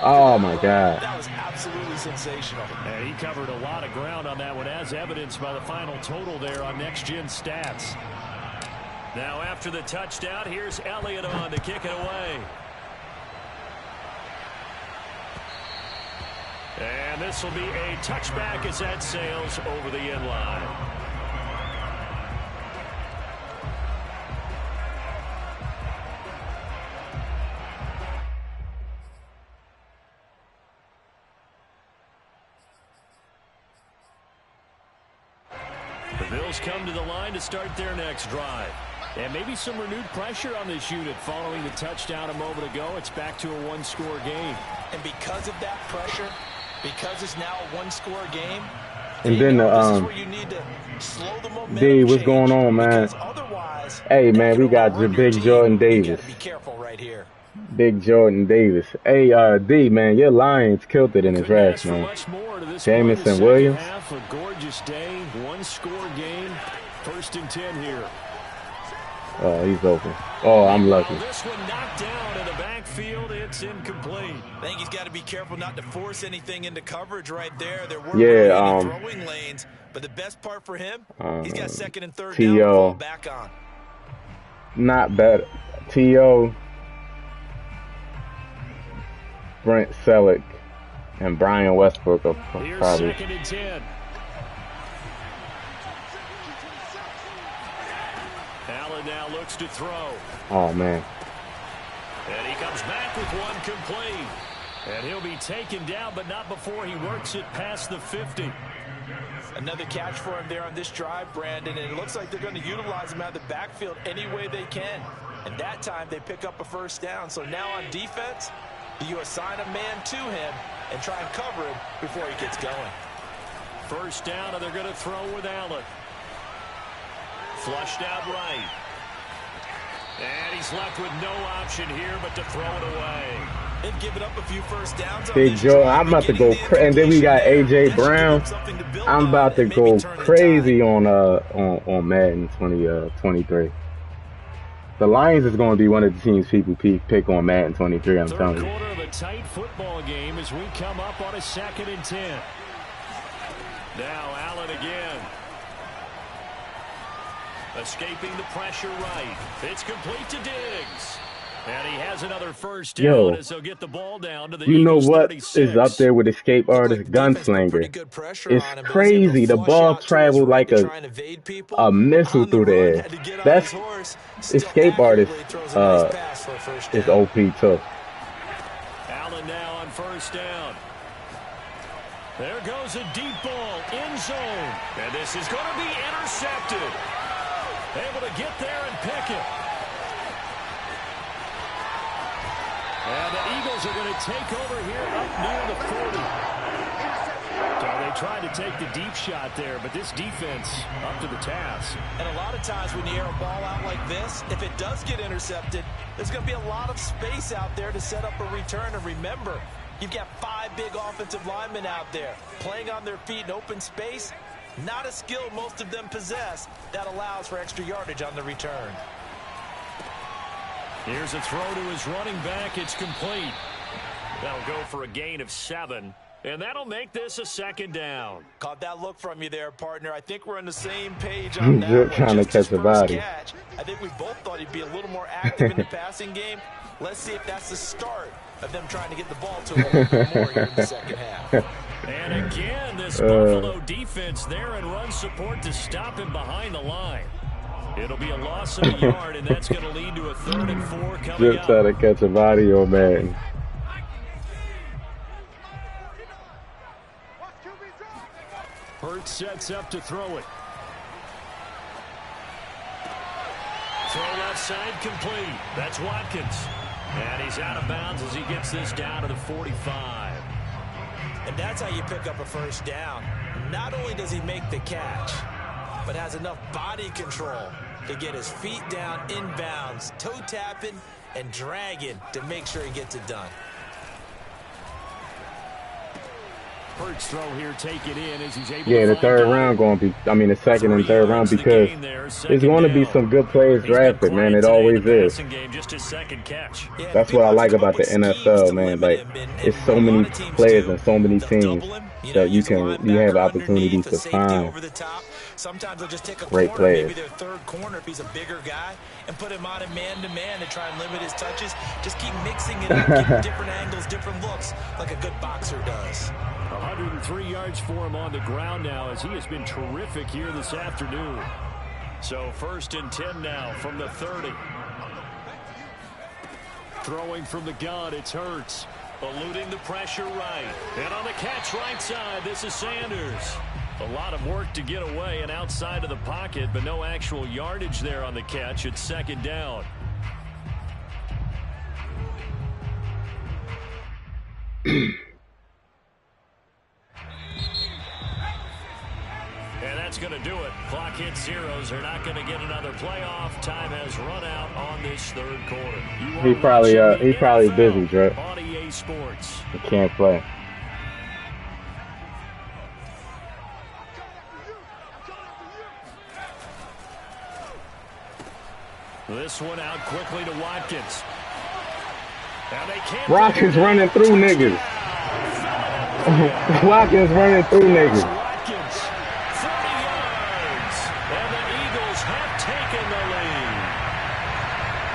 Oh my God. That was absolutely sensational. And he covered a lot of ground on that one, as evidenced by the final total there on Next Gen Stats. Now after the touchdown, here's Elliott on to kick it away. And this will be a touchback as that sails over the end line. The Bills come to the line to start their next drive. And maybe some renewed pressure on this unit following the touchdown a moment ago. It's back to a one-score game. And because of that pressure, because it's now a one-score game, And then this is where you need to slow the momentum D, what's change, going on, man? because otherwise, Hey, man, we got your Big team. Jordan You Davis. gotta be careful right here. Big Jordan Davis. Hey, D, man, your Lions killed it in the Couldn't draft, ask for man. much more to this Jamison one. The second Williams. half, a gorgeous day, one-score game, 1st and 10 here. Oh, he's open. Oh, I'm lucky. This one knocked down in the backfield. It's incomplete. I think he's got to be careful not to force anything into coverage right there. There were Yeah, really throwing lanes, but the best part for him, he's got 2nd and 3rd down to T.O. fall back on. Not bad. T.O., Brent Selleck, and Brian Westbrook are Here's probably. 2nd and 10. Allen now looks to throw. Oh, man. And he comes back with one complete. And he'll be taken down, but not before he works it past the 50. Another catch for him there on this drive, Brandon, and it looks like they're going to utilize him out of the backfield any way they can. And that time they pick up a 1st down. So now on defense, you assign a man to him and try and cover him before he gets going. 1st down, and they're going to throw with Allen. Flushed out right. And he's left with no option here but to throw it away. They've given up a few 1st downs. Big Joe, I'm about to go and then we got A.J. Brown. I'm about to go crazy on Madden 2023. The Lions is going to be one of the teams people pick on Madden 23, I'm telling you. Third quarter of a tight football game as we come up on a 2nd and 10. Now Allen again. Escaping the pressure right. It's complete to Diggs. And he has another 1st down as they'll get the ball down to the You know Eagles what 36. is up there with escape artist? Gunslinger. It's crazy. The ball traveled like a missile through the air. That's escape artist is OP too. Allen now on 1st down. There goes a deep ball in zone. And this is going to be intercepted. Able to get there and pick it. And the Eagles are going to take over here up near the 40. So they tried to take the deep shot there, but this defense up to the task. And a lot of times when you air a ball out like this, if it does get intercepted, there's going to be a lot of space out there to set up a return. And remember, you've got 5 big offensive linemen out there playing on their feet in open space. Not a skill most of them possess that allows for extra yardage on the return. Here's a throw to his running back. It's complete. That'll go for a gain of 7. And that'll make this a 2nd down. Caught that look from you there, partner. I think we're on the same page on that one. Trying to catch a body. Catch, I think we both thought he'd be a little more active in the passing game. Let's see if that's the start of them trying to get the ball to him a little bit more here in the second half. And again, this Buffalo defense there and run support to stop him behind the line. It'll be a loss of a yard, and that's going to lead to a 3rd and 4 coming up. Just trying to catch a body on Madden. Hurts sets up to throw it. Throw left side complete. That's Watkins. And he's out of bounds as he gets this down to the 45. And that's how you pick up a first down. Not only does he make the catch, but has enough body control to get his feet down inbounds, toe tapping and dragging to make sure he gets it done. Hurts throw here, take it in as he's able Yeah, to the 3rd round going to be, I mean the 2nd and 3rd round, because there's going to be some good players drafted, man. It always is. That's what I like about the NFL, man. Like, it's so many players and so many teams that you have opportunities to find Sometimes they'll just take a great corner, maybe players. their 3rd corner if he's a bigger guy, and put him on a man-to-man to try and limit his touches. Just keep mixing it up, getting different angles, different looks, like a good boxer does. 103 yards for him on the ground now as he has been terrific here this afternoon. So 1st and 10 now from the 30. Throwing from the gun, it's Hurts. Eluding the pressure right. And on the catch right side, this is Sanders. A lot of work to get away and outside of the pocket, but no actual yardage there on the catch. It's 2nd down. And that's going to do it. Clock hits zeros. They're not going to get another playoff. Time has run out on this 3rd quarter. He probably busy, Dre. On EA Sports. He can't play. This one out quickly to Watkins. Now they can't. Watkins running through niggas. Watkins running through niggas. Watkins, 40 yards, and the Eagles have taken the lead.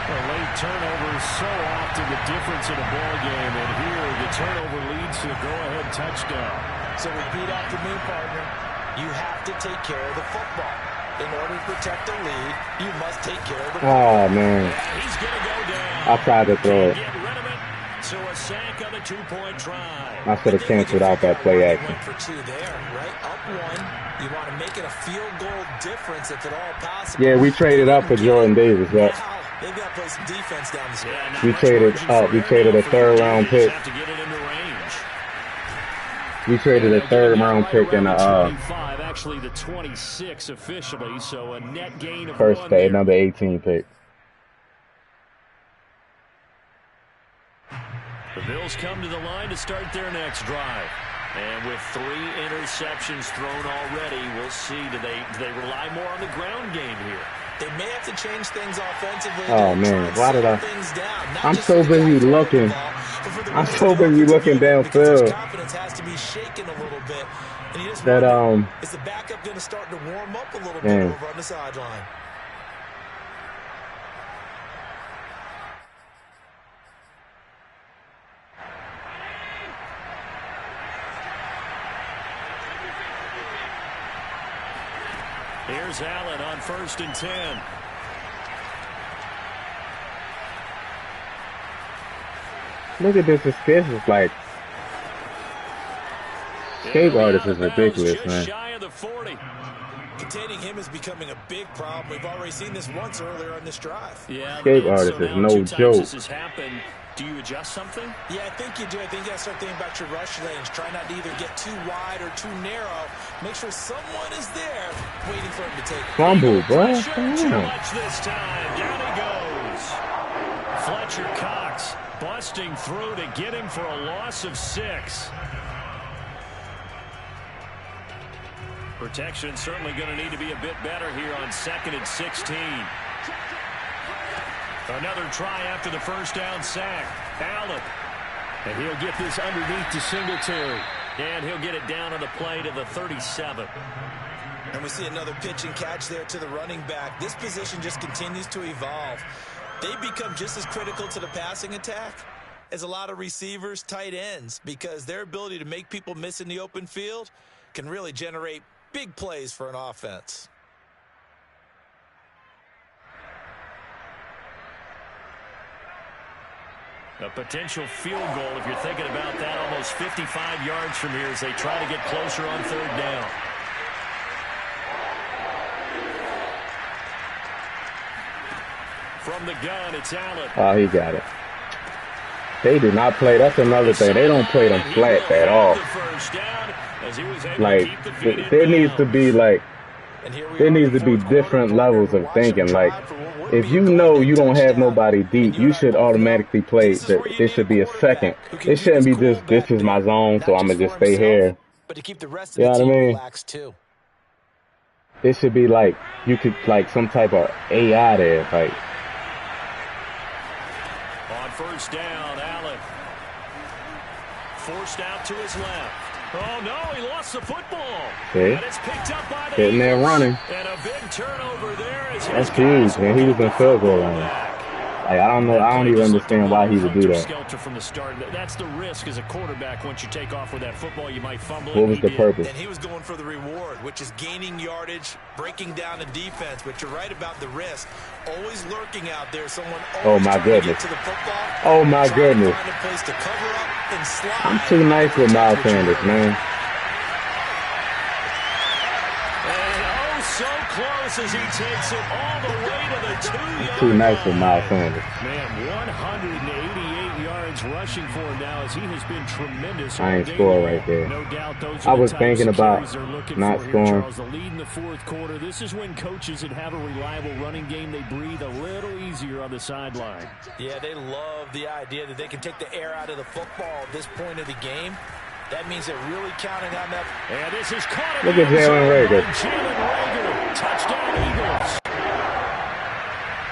A late turnover is so often the difference in a ball game, and here the turnover leads to a go-ahead touchdown. So repeat after me, partner. You have to take care of the football. In order to protect the lead, you must take care of the football. Oh, man. He's going to go down. I tried to throw it. Get rid of it. So a sack on the 2-point try. I should have canceled out that play action. Went for 2 there, right? Up 1. You want to make it a field goal difference if at all possible. Yeah, we traded up for Jordan Davis. Yeah. Now, they've got to play some defense down the stretch. We traded up. We traded a 3rd round pick. Have to get it into range. We traded a 3rd round pick and a actually the 26 officially, so a net gain of first 1 day, there. number 18 pick. The Bills come to the line to start their next drive. And with 3 interceptions thrown already, we'll see, do they rely more on the ground game here? They may have to change things offensively. Oh, man. Why did I? I'm just so busy looking. I'm so busy looking downfield. Confidence has to be shaken a little bit. And you just That, wonder, is the backup going to start to warm up a little bit over on the sideline? Here's Allen on 1st and 10. Look at this escape. It's like escape artist is ridiculous, man. Shy of the 40. Containing him is becoming a big problem. We've already seen this once earlier on this drive. Yeah, escape artist is no joke. This has happened. Do you adjust something? Yeah, I think you do. I think you got to start thinking about your rush lanes. Try not to either get too wide or too narrow. Make sure someone is there waiting for him to take it. Fumble, bro. Too much this time. Down he goes. Fletcher Cox busting through to get him for a loss of 6. Protection certainly going to need to be a bit better here on 2nd and 16. Another try after the first down sack. Allen. And he'll get this underneath to Singletary. And he'll get it down on the play to the 37. And we see another pitch and catch there to the running back. This position just continues to evolve. They become just as critical to the passing attack as a lot of receivers, tight ends, because their ability to make people miss in the open field can really generate big plays for an offense. A potential field goal, if you're thinking about that, almost 55 yards from here as they try to get closer on third down. From the gun, it's Allen. Oh, he got it. They do not play. That's another thing. They don't play them flat at all. Like, there needs to be, like, there needs to be different levels of thinking. Like, if you know you don't have nobody deep, you should automatically play. This should be a second. It shouldn't be just, this is my zone, so I'm going to just stay here. You know what I mean? It should be like, you could, like, some type of AI there. Like, on first down, Allen. Forced out to his left. Oh, no, he lost the football. see? And it's picked up by the Sitting there running. And a big turnover there. As That's huge, man. He was in field goal line. Like, I don't know. I don't even understand why he would do that. From the start. That's the risk as a quarterback. Once you take off with that football, you might fumble. What was the purpose? And he was going for the reward, which is gaining yardage, breaking down the defense. But you're right about the risk. Always lurking out there. Someone Oh, my goodness. to the football. Oh, my goodness. Find a place to cover up and slide. I'm too nice with Miles Sanders, man. So close as he takes it all the way to the 2-yard Too nice with line. Miles Sanders. Man, 188 yards rushing for him now as he has been tremendous. I ain't score right there. No doubt those I are was the thinking types of about carries they're looking not for here, scoring. Charles. The lead in the fourth quarter. This is when coaches that have a reliable running game, they breathe a little easier on the sideline. Yeah, they love the idea that they can take the air out of the football at this point of the game. That means they're really counting on that. And this is caught. Look at Jalen Reagor. Jalen Reagor, touchdown Eagles.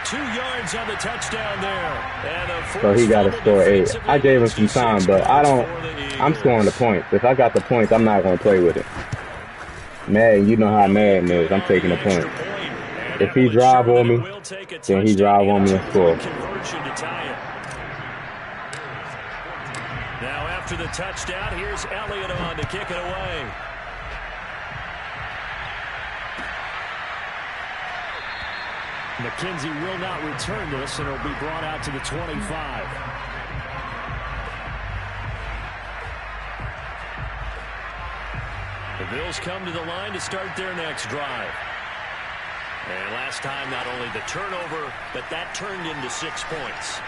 2 yards on the touchdown there. And So he got to score 8. I gave him some time, but I'm scoring the points. If I got the points, I'm not going to play with it. Madden, you know how Madden is. I'm taking the point. If he drive on me, then he drive on me and score. Now after the touchdown, here's Elliott on to kick it away. McKenzie will not return this, and it'll be brought out to the 25. The Bills come to the line to start their next drive. And last time, not only the turnover, but that turned into 6 points.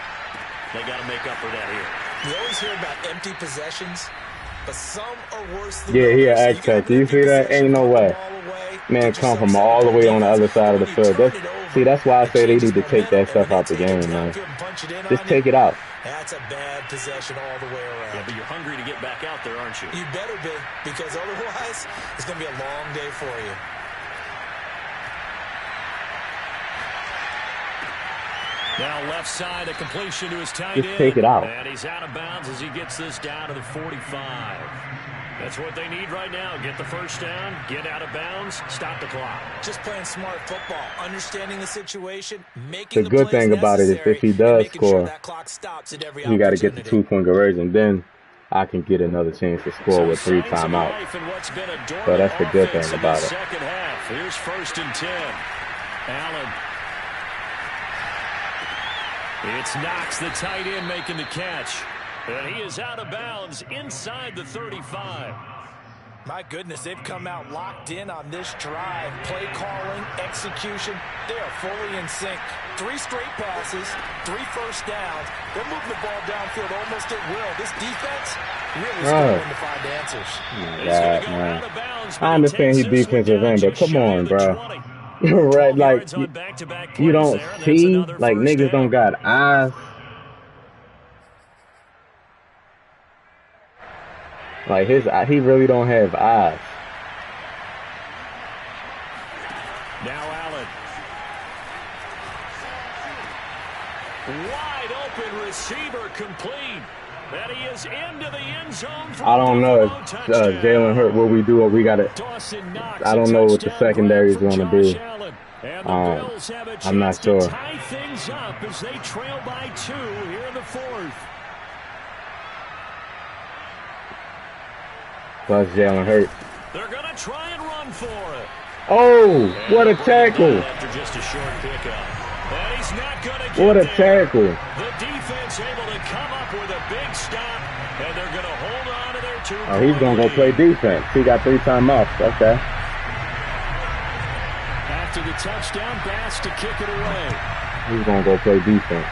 They got to make up for that here. You always hear about empty possessions, but some are worse than Yeah, he an others. X-Tech. Do you see that? Ain't no way. Man, come from all the way on the other side of the field. That's why I say they need to take that stuff out the game, man. Just take it out. That's a bad possession all the way around. Yeah, but you're hungry to get back out there, aren't you? You better be, because otherwise it's going to be a long day for you. Now left side, a completion to his tight end. Just take it out. And he's out of bounds as he gets this down to the 45. That's what they need right now. Get the first down, get out of bounds, stop the clock. Just playing smart football, understanding the situation, making The good thing about it is if he does score, he got to get the 2-point conversion. Then I can get another chance to score with 3 timeouts. So that's the good thing about it. Second half. Here's 1st and 10. Allen. It's Knox, the tight end, making the catch. And he is out of bounds inside the 35. My goodness, they've come out locked in on this drive. Play calling, execution, they are fully in sync. 3 straight passes, 3 first downs. They're moving the ball downfield almost at will. This defense really struggling to find answers. God, man. I understand he defensive end, but come on, bro. Right, like, you don't see, like, niggas don't got eyes. Like, he really don't have eyes. Now Allen. Wide open receiver complete. And he is into the end zone for I a don't know if Buffalo touchdown. Jalen Hurt, what we do, or we got to. Dawson Knox, I don't know what the secondary is going to be. And the Bills have a chance I'm not sure. to tie things up as they trail by 2 here in the 4th. Plus Jalen Hurt. They're going to try and run for it. Oh, what a tackle. After just a short pickup. And he's not going to get What a there. tackle. The defense able to come up with a big stop, and they're going to hold on to their 2-point Oh, he's going to go play defense. He got 3 timeouts. Okay. After the touchdown pass to kick it away. He's going to go play defense.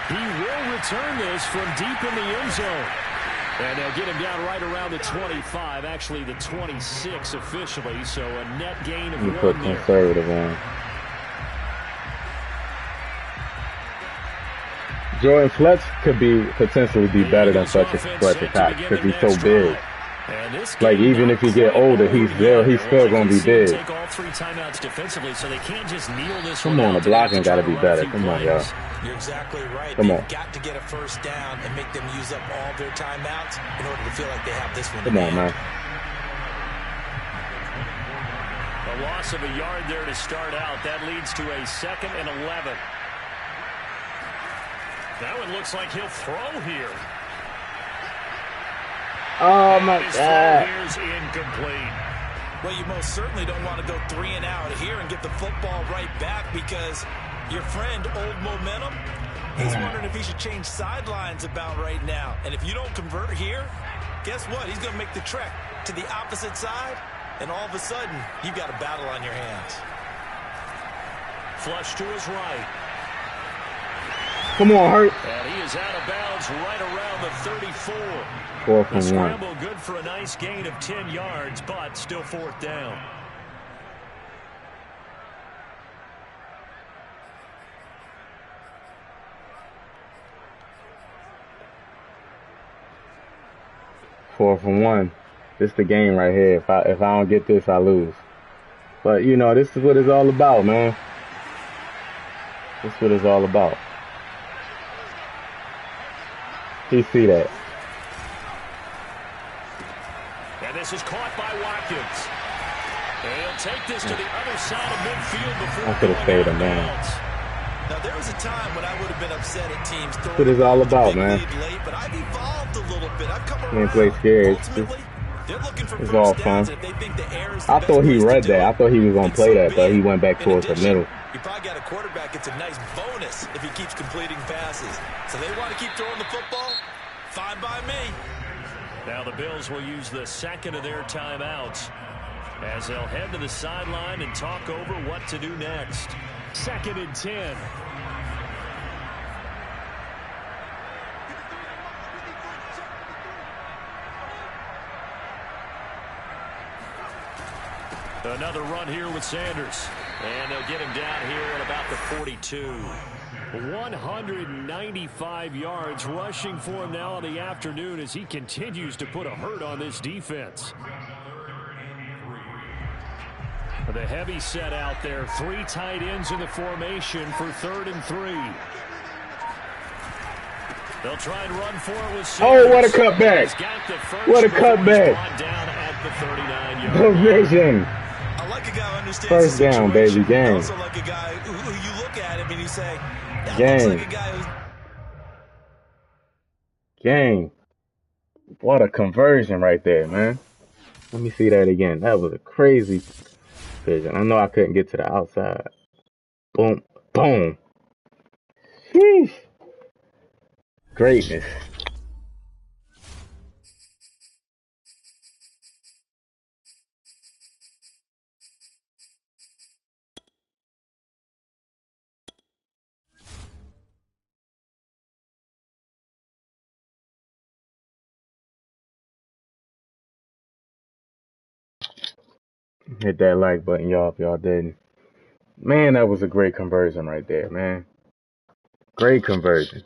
He will return this from deep in the end zone. And they'll get him down right around the 25, actually the 26 officially, so a net gain of 1 there. Put conservative on. Jordan Fletch could potentially be better than Fletcher Cox because he's so big. Like, even if he get older, he's still going to be big. Take all 3 timeouts defensively, so they can't just kneel this. Come on, the blocking got to be better. Come on, y'all. You're exactly right. Come on. They've got to get a first down and make them use up all their timeouts in order to feel like they have this one. Come on, man. A loss of a yard there to start out. That leads to a 2nd and 11. That one looks like he'll throw here. Oh, my God. Here's incomplete. Well, you most certainly don't want to go 3 and out here and get the football right back because your friend, Old Momentum, he's wondering if he should change sidelines about right now. And if you don't convert here, guess what? He's going to make the trek to the opposite side, and all of a sudden, you've got a battle on your hands. Flush to his right. Come on, Hurt. And he is out of bounds right around the 34. 4th The and 1. scramble good for a nice gain of 10 yards, but still 4th down. Fourth and 1. This is the game right here. If I don't get this, I lose. But, you know, this is what it's all about, man. This is what it's all about. You see that. And this is caught by Watkins. And he'll take this to the other side of midfield before I could have stayed him, man. Now, there was a time when I would have been upset at teams throwing What it's all about, man. late, but I've evolved a little bit. I've come He ain't around. play scared. They're looking for It's first all downs, fun. and if they think the air is the I best thought he place to read do that. I it, thought he was going to then play so that, but be he it. went back In towards the addition, middle. You probably got a quarterback. It's a nice bonus if he keeps completing passes. So they want to keep throwing the football. Fine by me. Now the Bills will use the 2nd of their timeouts as they'll head to the sideline and talk over what to do next. 2nd and 10. Another run here with Sanders. And they'll get him down here at about the 42. 195 yards rushing for him now in the afternoon as he continues to put a hurt on this defense. The heavy set out there. 3 tight ends in the formation for 3rd and 3. They'll try and run for it with Sanders. Oh, what a cutback. What a cutback. Down at the 39-yard Division. I like a guy who understands First the down, situation. baby. Game. I also like a guy who you look at him and you say, that Game. looks like a guy who's... Gang. What a conversion right there, man. Let me see that again. That was a crazy vision. I know I couldn't get to the outside. Boom. Boom. Sheesh. Greatness. Hit that like button, y'all, if y'all didn't. Man, that was a great conversion right there, man. Great conversion.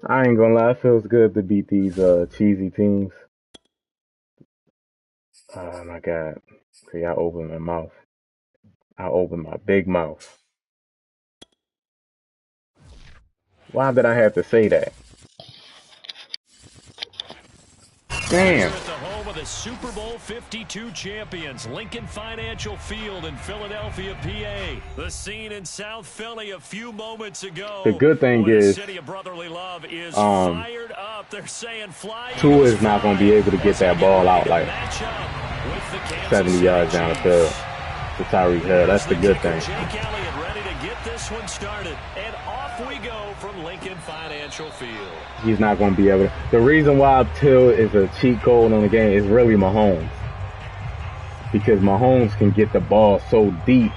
I ain't gonna lie, it feels good to beat these cheesy teams. Oh my God. See, I opened my mouth. I opened my big mouth. Why did I have to say that? Damn. At the home of the Super Bowl 52 champions, Lincoln Financial Field in Philadelphia, PA. The scene in South Philly a few moments ago. The good thing the is, city of brotherly love is fired up. They're saying fly. Tua is not going to be able to get that ball out like 70 yards down the field to Tyreek Hill. That's the good thing. Jake Elliott ready to get this one started. And off we go from Lincoln Financial Field. He's not going to be able to. The reason why Till is a cheat code on the game is really Mahomes. Because Mahomes can get the ball so deep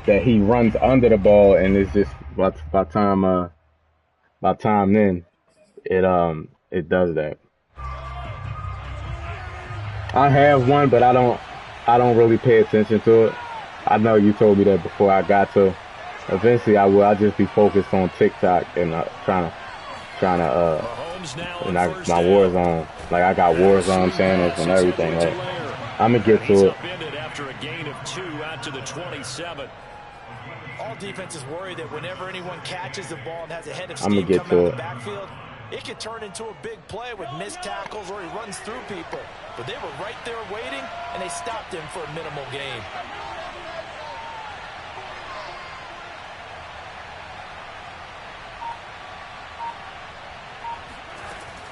that he runs under the ball, and it's just by time then it does that. I have one, but I don't really pay attention to it. I know you told me that before I got to. Eventually I will. I'll just be focused on TikTok and trying to and my Warzone. Like I got Warzone channels and everything. Like, I'm gonna get to it. After a gain of 2 out to the 27. All defenses worry that whenever anyone catches the ball and has a head of I'm gonna steam get coming to out of the it. backfield, it could turn into a big play with missed tackles or he runs through people. But they were right there waiting, and they stopped him for a minimal gain.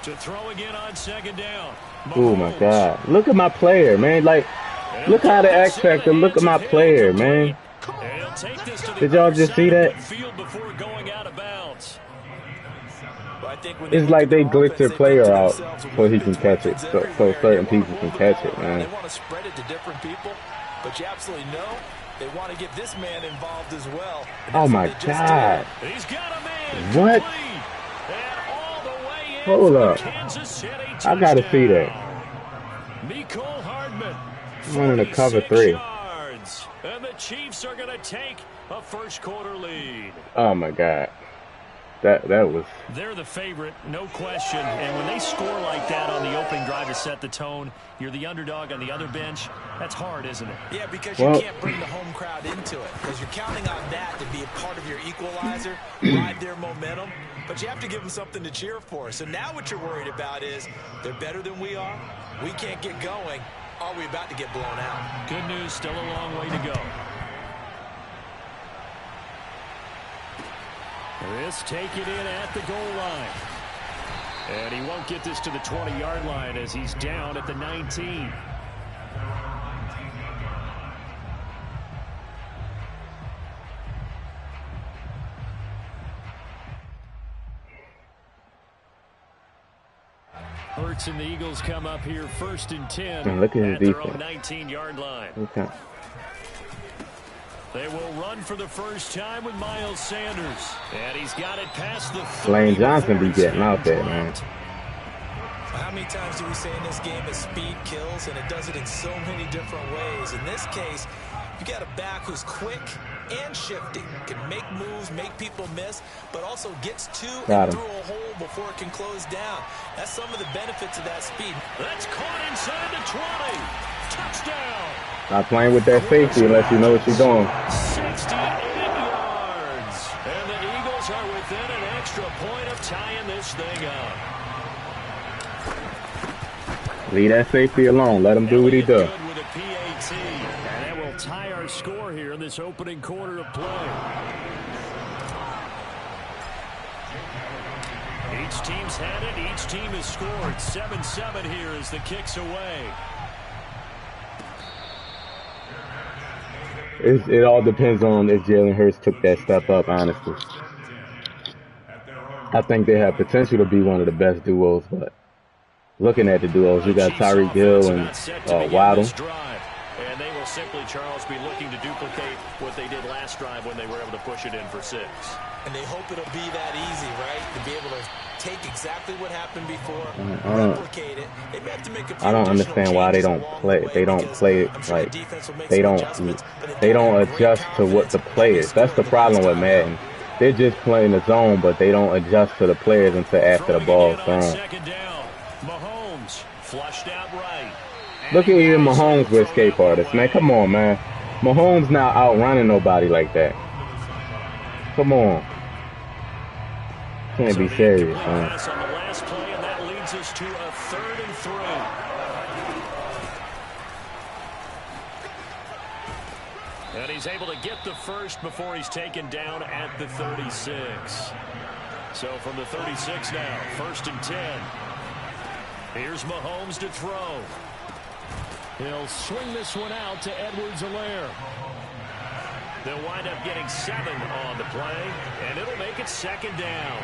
To throw again on second down. Oh my God! Look at my player, man. Like, look how the X Factor. Look at my player, man. Did y'all just see that? It's like they glitch their player out so he can catch it, so certain people can catch it, man. They want to spread it to different people, but you absolutely know they want to get this man involved as well. Oh my God! He's got a man. What? Hold up! I gotta see that. Running a cover 3. And the Chiefs are going to take a first quarter lead. Oh my God. That was. They're the favorite, no question. And when they score like that on the opening drive to set the tone, you're the underdog on the other bench. That's hard, isn't it? Yeah, because you can't bring the home crowd into it. Because you're counting on that to be a part of your equalizer, ride their momentum. But you have to give them something to cheer for. So now what you're worried about is they're better than we are. We can't get going. Are we about to get blown out? Good news, still a long way to go. This taken in at the goal line. And he won't get this to the 20-yard line as he's down at the 19. Hurts and the Eagles come up here 1st and 10 and look at his at their own defense. 19-yard line. Okay. They will run for the first time with Miles Sanders. And he's got it past the 30. Lane Johnson be getting out there, man. How many times do we say in this game that speed kills, and it does it in so many different ways? In this case, you got a back who's quick and shifty, can make moves, make people miss, but also gets to and through a hole before it can close down. That's some of the benefits of that speed. That's caught inside the 20. Touchdown. Not playing with that safety unless you know what you're doing. 68 yards. And the Eagles are within an extra point of tying this thing up. Leave that safety alone. Let him do what he does. With a PAT. And that will tie our score here in this opening quarter of play. Each team's had it. Each team has scored. 7-7 here as the kick's away. It all depends on if Jalen Hurts took that step up, honestly. I think they have potential to be one of the best duos, but looking at the duos, you got Tyreek Hill and Waddle. And they will simply, Charles, be looking to duplicate what they did last drive when they were able to push it in for 6. And they hope it'll be that easy, right? To be able to take exactly what happened before, replicate it. They may have to make a few I don't understand why they don't play. They don't play it like they don't adjust to what the play is. That's the problem with Madden. They're just playing the zone, but they don't adjust to the players until after the ball's thrown. Second down. Mahomes flushed out right. Look at even Mahomes with escape artists, man. Come on, man. Mahomes not outrunning nobody like that. Come on. Can't be serious, man. Pass on the last play, and that leads us to a 3rd and 3. And he's able to get the first before he's taken down at the 36. So from the 36 now, 1st and 10. Here's Mahomes to throw. He'll swing this one out to Edwards-Helaire. They'll wind up getting 7 on the play, and it'll make it 2nd down.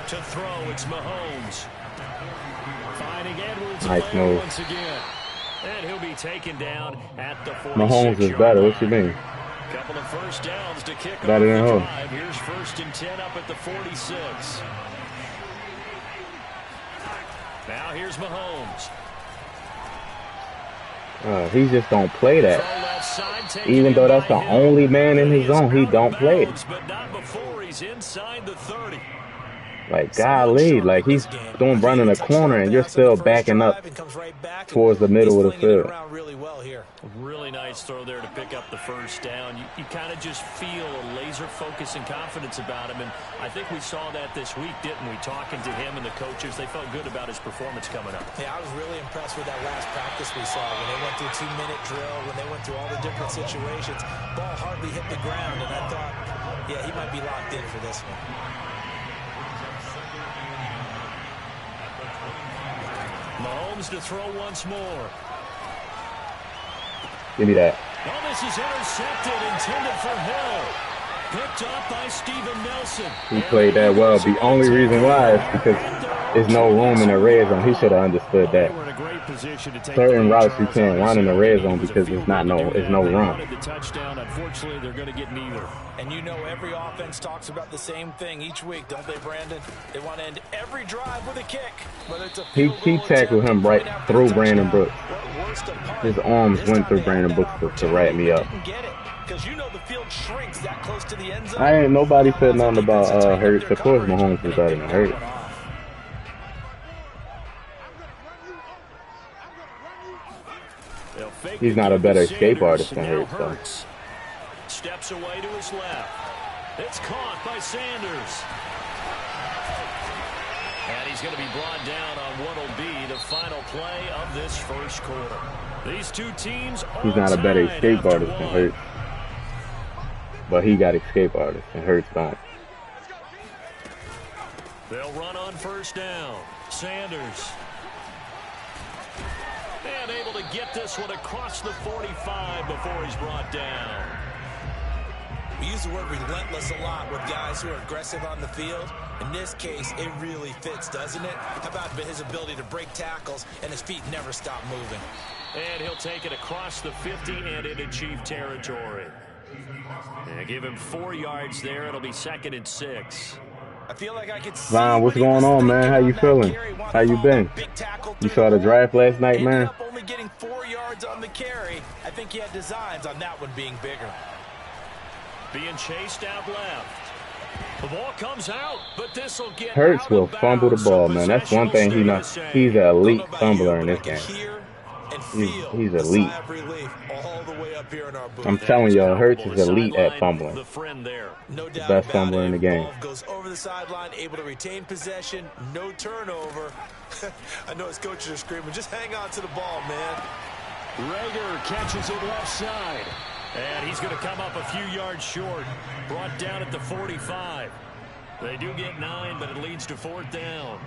To throw, it's Mahomes. Finding Edwards-Helaire move. once again. And he'll be taken down at the 46. Mahomes is better. What you mean? Couple of first downs to kick Better off than the who? drive. Here's 1st and 10 up at the 46. Now here's Mahomes. He just don't play that. Throw left side, Even though that's the only man in his zone, he don't play it. But not before he's inside the 30. Like, golly, like he's running a corner and you're still backing up towards the middle of the field. Really nice throw there to pick up the first down. You kind of just feel a laser focus and confidence about him, and I think we saw that this week, didn't we? Talking to him and the coaches, they felt good about his performance coming up. Yeah, I was really impressed with that last practice we saw when they went through 2-minute drill, when they went through all the different situations. Ball hardly hit the ground, and I thought, yeah, he might be locked in for this one. Mahomes to throw once more. Give me that. Well, this is intercepted, intended for Hill. Picked up by Steven Nelson. He played that well. The only reason why is because there's no room in the red zone. He should have understood that. Certain routes you can't run in the red zone because there's no run. The touchdown, unfortunately, they're going to get neither. And you know every offense talks about the same thing each week, don't they, Brandon? They want to end every drive with a kick. Whether it's a He tackled him right through Brandon Brooks. His arms went through Brandon Brooks to wrap me up. You know the field shrinks that close to the end zone. I ain't nobody said nothing about Hurts. Of course Mahomes is better than Hurts. He's not a better escape artist than Hurts, though. Steps away to his left. It's caught by Sanders. And he's going to be brought down on what will be the final play of this first quarter. These two teams are He's not a better escape artist than Hurts. But he got escape artists, and Hurts don't. They'll run on first down. Sanders. And able to get this one across the 45 before he's brought down. We use the word relentless a lot with guys who are aggressive on the field. In this case, it really fits, doesn't it? How about his ability to break tackles and his feet never stop moving? And he'll take it across the 50 and into Chief territory. And give him 4 yards there. It'll be 2nd and 6. I feel like I could see Ron, what's going on, man? How you feeling? How you been? You saw the draft last night, man? Only getting 4 yards on the carry. I think he had designs on that one being bigger. Being chased out left. The ball comes out, but this will get Hurts will fumble the ball, man. That's one thing he knows. He's an elite fumbler in this game. He's elite. I'm telling y'all, Hurts is elite at fumbling. The best fumbler in the game. Goes over the sideline, able to retain possession, no turnover. I know his coaches are screaming, just hang on to the ball, man. Rager catches it left side. And he's going to come up a few yards short. Brought down at the 45. They do get 9, but it leads to 4th down.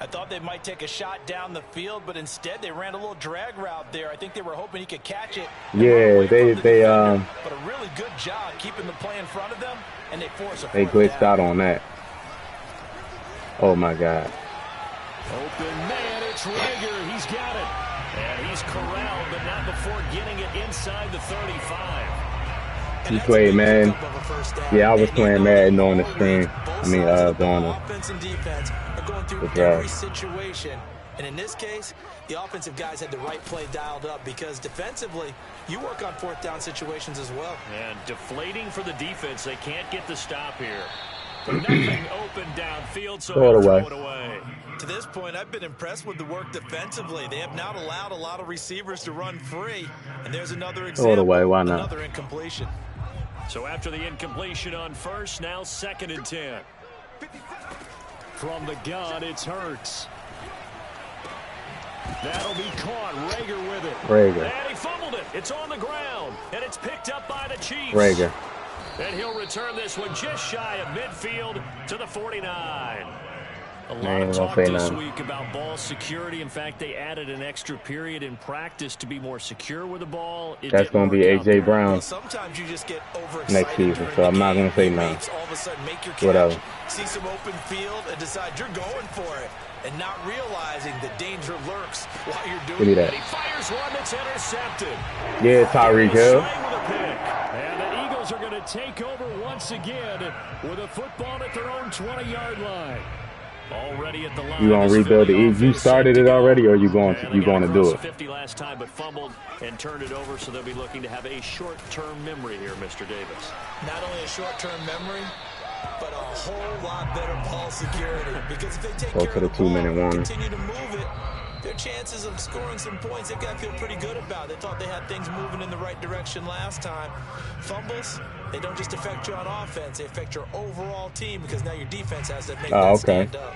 I thought they might take a shot down the field, but instead they ran a little drag route there. I think they were hoping he could catch it. Yeah, they but a really good job keeping the play in front of them, and they force a they glitched out on that. Oh my God. Open man, it's Rager. He's got it. And he's corralled, but not before getting it inside the 35. He played Madden. Yeah, I was playing Madden on the screen. During offense and defense are going through every situation. And in this case, the offensive guys had the right play dialed up because defensively, you work on 4th down situations as well. And deflating for the defense. They can't get the stop here. Nothing open downfield, so Throw it he'll throw away. it away. To this point, I've been impressed with the work defensively. They have not allowed a lot of receivers to run free. And there's another Throw it example, away. Why not? another incompletion. So after the incompletion on first, now 2nd and 10. From the gun, it's Hurts. That'll be caught. Rager with it. Rager. And he fumbled it. It's on the ground. And it's picked up by the Chiefs. Rager. And he'll return this one just shy of midfield to the 49. A lot of talk this week about ball security. In fact, they added an extra period in practice to be more secure with the ball. That's going to be A.J. Brown Well, sometimes you just get overexcited next season, so I'm not going to say no. All of a sudden make your catch, Whatever. see some open field, and decide you're going for it. And not realizing the danger lurks while you're doing Give me it. that. He fires one that's intercepted. Yeah, Tyreek Hill. And the Eagles are going to take over once again with a football at their own 20-yard line. Already at the line. You gonna rebuild the Eagles? You started it already, or you going to do it? 50 last time, but fumbled and turned it over, so they'll be looking to have a short-term memory here, Mr. Davis. Not only a short-term memory, but a whole lot better ball security. Because if they take Go care to the of the ball, 2-minute warning. continue to move it, their chances of scoring some points, they've got to feel pretty good about. They thought they had things moving in the right direction last time. Fumbles, they don't just affect you on offense, they affect your overall team because now your defense has to make that stand up.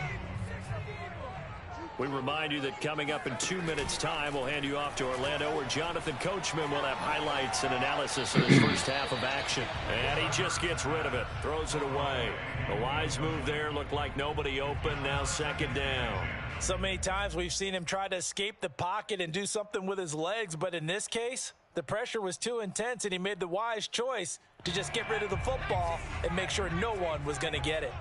We remind you that coming up in 2 minutes' time, we'll hand you off to Orlando, where Jonathan Coachman will have highlights and analysis of his first half of action. And he just gets rid of it, throws it away. A wise move there, looked like nobody open, now 2nd down. So many times we've seen him try to escape the pocket and do something with his legs, but in this case, the pressure was too intense and he made the wise choice to just get rid of the football and make sure no one was going to get it.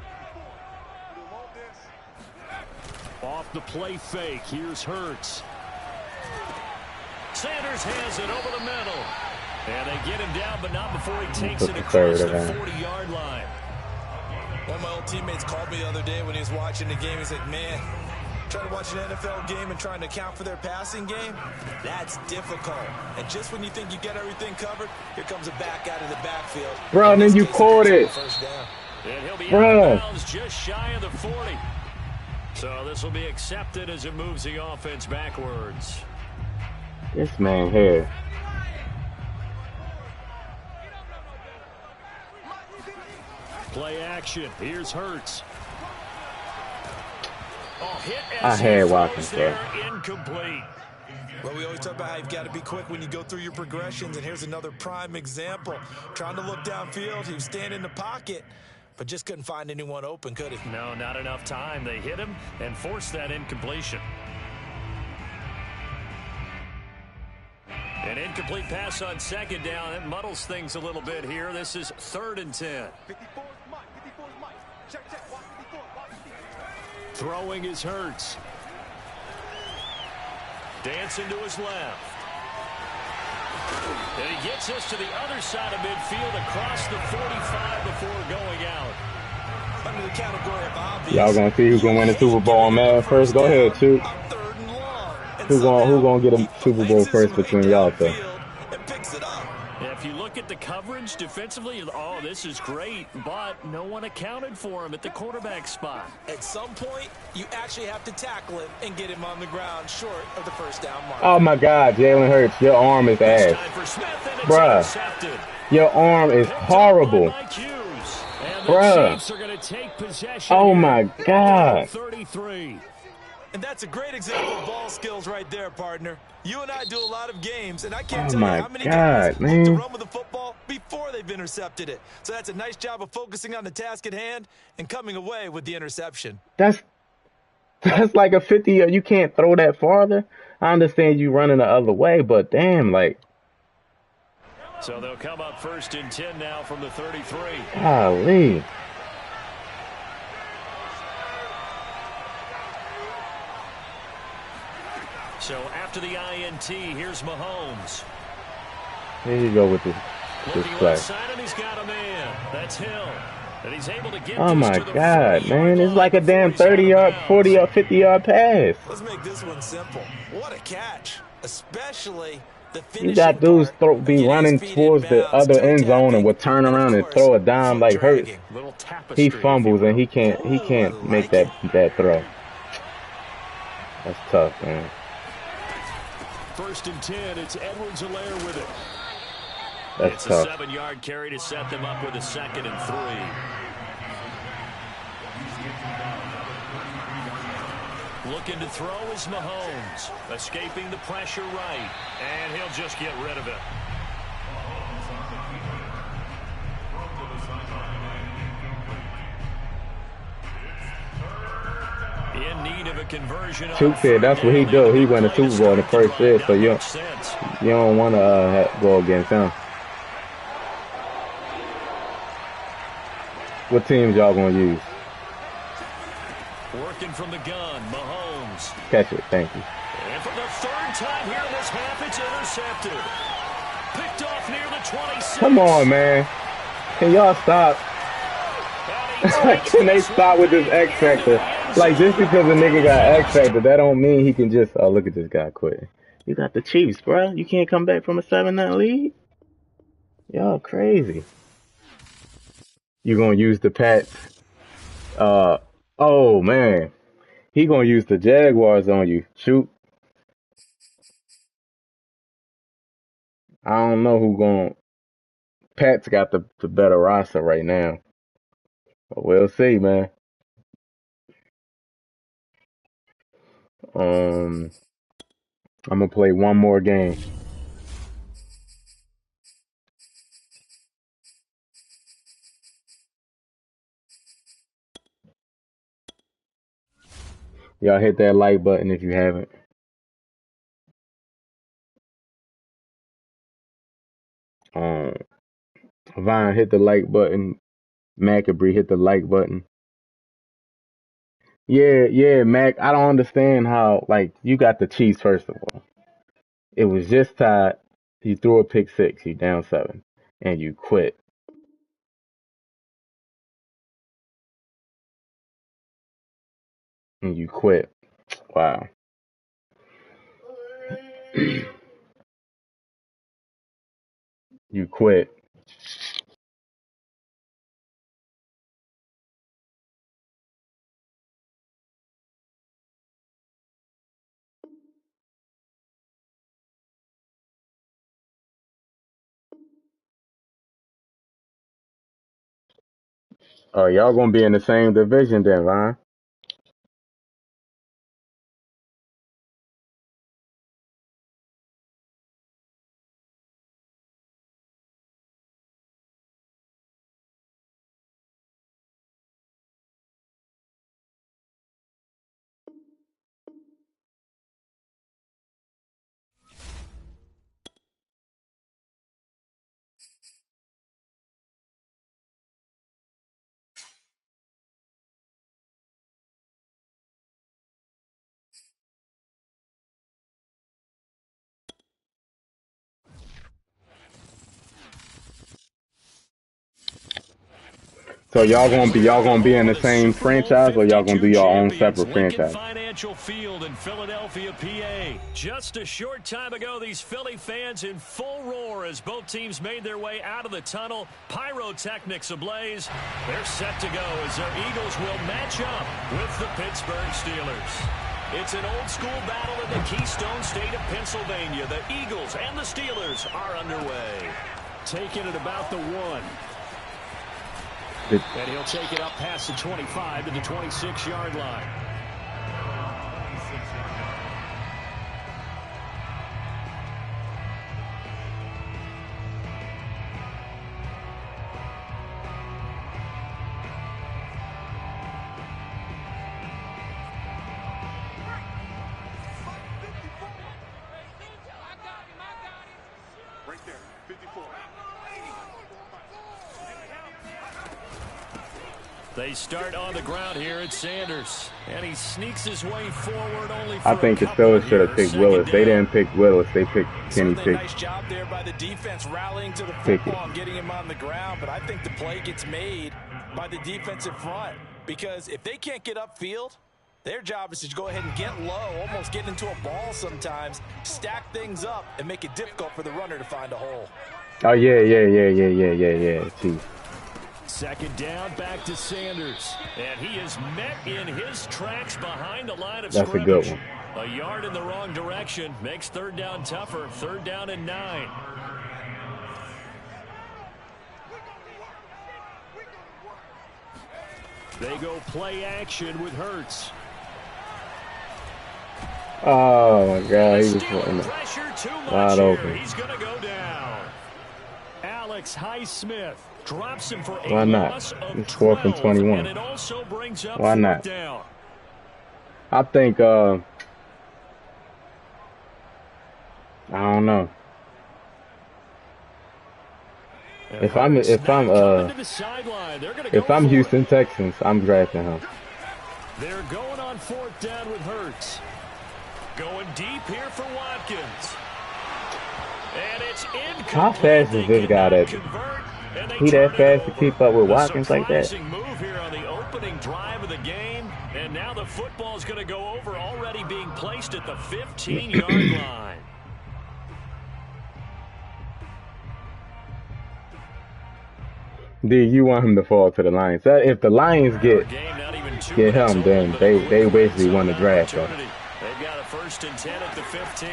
Off the play fake, here's Hurts. Sanders has it over the middle. And they get him down, but not before he takes it across the 40-yard line. One of my old teammates called me the other day when he was watching the game. He's like, man, trying to watch an NFL game and trying to account for their passing game, that's difficult. And just when you think you get everything covered, here comes a back out of the backfield. Bro, and then you caught it. And he'll be out of bounds just shy of the 40. So this will be accepted as it moves the offense backwards. This man here. Play action. Here's Hurts. Oh, hit I had Watkins there. Incomplete. Well, we always talk about how you've got to be quick when you go through your progressions, and here's another prime example. Trying to look downfield, he was standing in the pocket, but just couldn't find anyone open, could he? No, not enough time. They hit him and forced that incompletion. An incomplete pass on 2nd down. It muddles things a little bit here. This is 3rd and 10. Throwing is Hurts. Dancing to his left. And he gets us to the other side of midfield across the 45 before going out. Under the category of obvious. Y'all gonna see who's gonna win the Super Bowl on Madden first? Go ahead, shoot. Who's gonna get a Super Bowl first between y'all two? If you look at the coverage defensively, oh, this is great, but no one accounted for him at the quarterback spot. At some point, you actually have to tackle him and get him on the ground short of the first down mark. Oh my God, Jalen Hurts, your arm is ass. Bruh, your arm is horrible. Bruh. Oh my God. 33. And that's a great example of ball skills right there, partner. You and I do a lot of games, and I can't tell you how many guys look to run with the football before they've intercepted it. So that's a nice job of focusing on the task at hand and coming away with the interception. That's like a 50. You can't throw that farther. I understand you running the other way, but damn, like. So they'll come up 1st and 10 now from the 33. Golly. So after the INT, here's Mahomes. Here you go with this play. Side, and he's got a man. That's Hill. And he's able to get oh my God, man. It's like a damn 30-yard, 40-yard, 50-yard pass. Let's make this one simple. What a catch, especially The You finishing got dudes part of be getting his running feet in towards the bounds, other toe end zone and tapping, will turn and of around and course, throw a dime foot like Hurts. dragging. Little He tapestry, if you fumbles and will. he Oh, I can't make like it. that throw. That's tough, man. 1st and 10. It's Edwards-Helaire with it. That's It's tough. a 7-yard carry to set them up with a 2nd and 3. Looking to throw is Mahomes. Escaping the pressure right. And he'll just get rid of it. In need of a conversion. Shoot said that's what he do. He win a Super Bowl in the first year, so you don't want to go against him. What teams y'all gonna use? Working from the gun, Mahomes. Catch it, thank you. And for the 3rd time here in this half, it's intercepted. Picked off near the 26. Come on, man. Can y'all stop? Can they stop with this X Factor? Like, just because a nigga got X Factor, that don't mean he can just, oh, look at this guy quitting. You got the Chiefs, bro. You can't come back from a 7-0 lead? Y'all crazy. You gonna use the Pats? Oh, man. He gonna use the Jaguars on you. Shoot. I don't know who gonna... Pats got the better roster right now. But we'll see, man. I'm gonna play one more game. Y'all hit that like button if you haven't. Vine, hit the like button. Macabre, hit the like button. Yeah, Mac. I don't understand how, like, you got the Chiefs, first of all. It was just tied. You threw a pick 6. You down 7. And you quit. Wow. You quit. Oh, y'all gonna be in the same division then, Vine. So y'all gonna be in the same franchise, or y'all gonna do your own separate Lincoln franchise? Financial Field in Philadelphia, PA. Just a short time ago, these Philly fans in full roar as both teams made their way out of the tunnel. Pyrotechnics ablaze. They're set to go as their Eagles will match up with the Pittsburgh Steelers. It's an old-school battle in the Keystone State of Pennsylvania. The Eagles and the Steelers are underway. Taking it about the 1. And he'll take it up past the 25 to the 26-yard line. Right there, 54. They start on the ground here at Sanders. And he sneaks his way forward only for I think the a couple Steelers should have here. picked Willis. They Down. didn't pick Willis. They picked Kenny Certainly a Pickett. nice job there by the defense rallying to the Pickett. football and getting him on the ground, but I think the play gets made by the defensive front because if they can't get upfield, Their job is to go ahead and get low, almost get into a ball sometimes, stack things up, and make it difficult for the runner to find a hole. Oh, yeah. Chief. Second down, back to Sanders. And he is met in his tracks behind the line of That's scrimmage. a good one. A yard in the wrong direction makes third down tougher. Third down and 9. They go play action with Hurts. Oh my God, he was wide open. He's going to go down. Alex Highsmith drops him for a Why not? loss of It's 4th and 21. And it also brings up Why not? down. I think I don't know. If I'm Houston Texans, I'm drafting him. They're going on 4th down with Hurts. Going deep here for Watkins. And it's incomplete. How fast is this guy that he that fast to keep up with Watkins like that? Move here on the opening drive of the game, and now the football is going to go over, already being placed at the 15-yard line. D, you want him to fall to the Lions? If the Lions get him, then they basically won the draft. Though. They've got a 1st and 10 at the 15.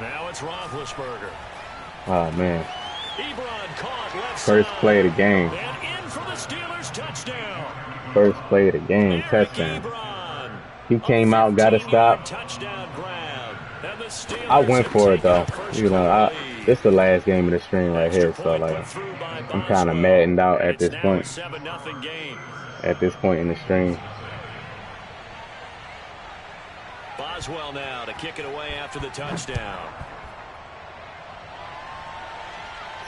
Now it's Roethlisberger. Oh man! Ebron caught left First play of the game. And in for the Steelers touchdown. First play of the game, touchdown. He came out, got a stop. I went for it though. You know, this is the last game of the stream right here, so like I'm kind of maddened out at this point. At this point in the stream. Boswell now to kick it away after the touchdown.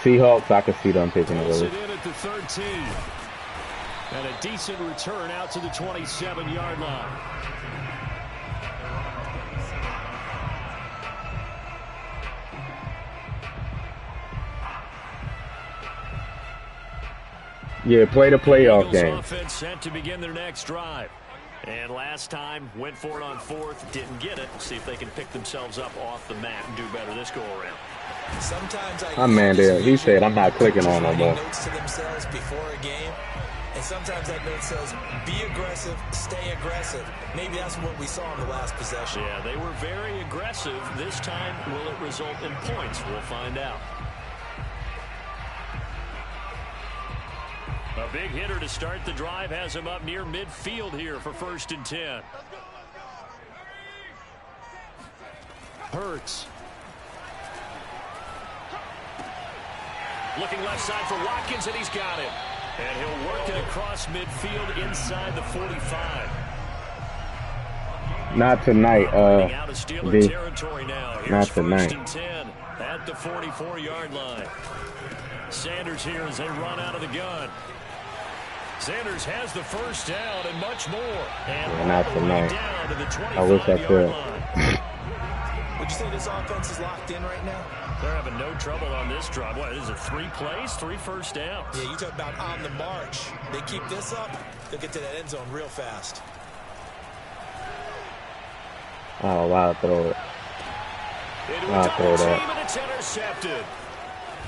Seahawks, I can see them picking it It up. in at the 13. And a decent return out to the 27-yard line. Yeah, play the playoff game. Offense set to begin their next drive. And last time, went for it on 4th, didn't get it. See if they can pick themselves up off the mat and do better this go-around. Sometimes he said, I'm not clicking on no more. Notes to themselves before a game, and sometimes that note says, be aggressive, stay aggressive. Maybe that's what we saw in the last possession. Yeah, they were very aggressive. This time, will it result in points? We'll find out. A big hitter to start the drive has him up near midfield here for 1st and 10. Hurts. Looking left side for Watkins, and he's got it. And he'll work it across midfield inside the 45. Not tonight, Out of Steeler territory now. Here's not tonight. 1st and 10 at the 44-yard line. Sanders here as they run out of the gun. Sanders has the first down and much more. And not tonight. Down to the I wish I could. Would you say this offense is locked in right now? They're having no trouble on this drive. What is it, 3 plays, 3 first downs? Yeah, you talk about on the march. They keep this up, they'll get to that end zone real fast. Oh, wow, throw it. I'll throw that. And it's intercepted.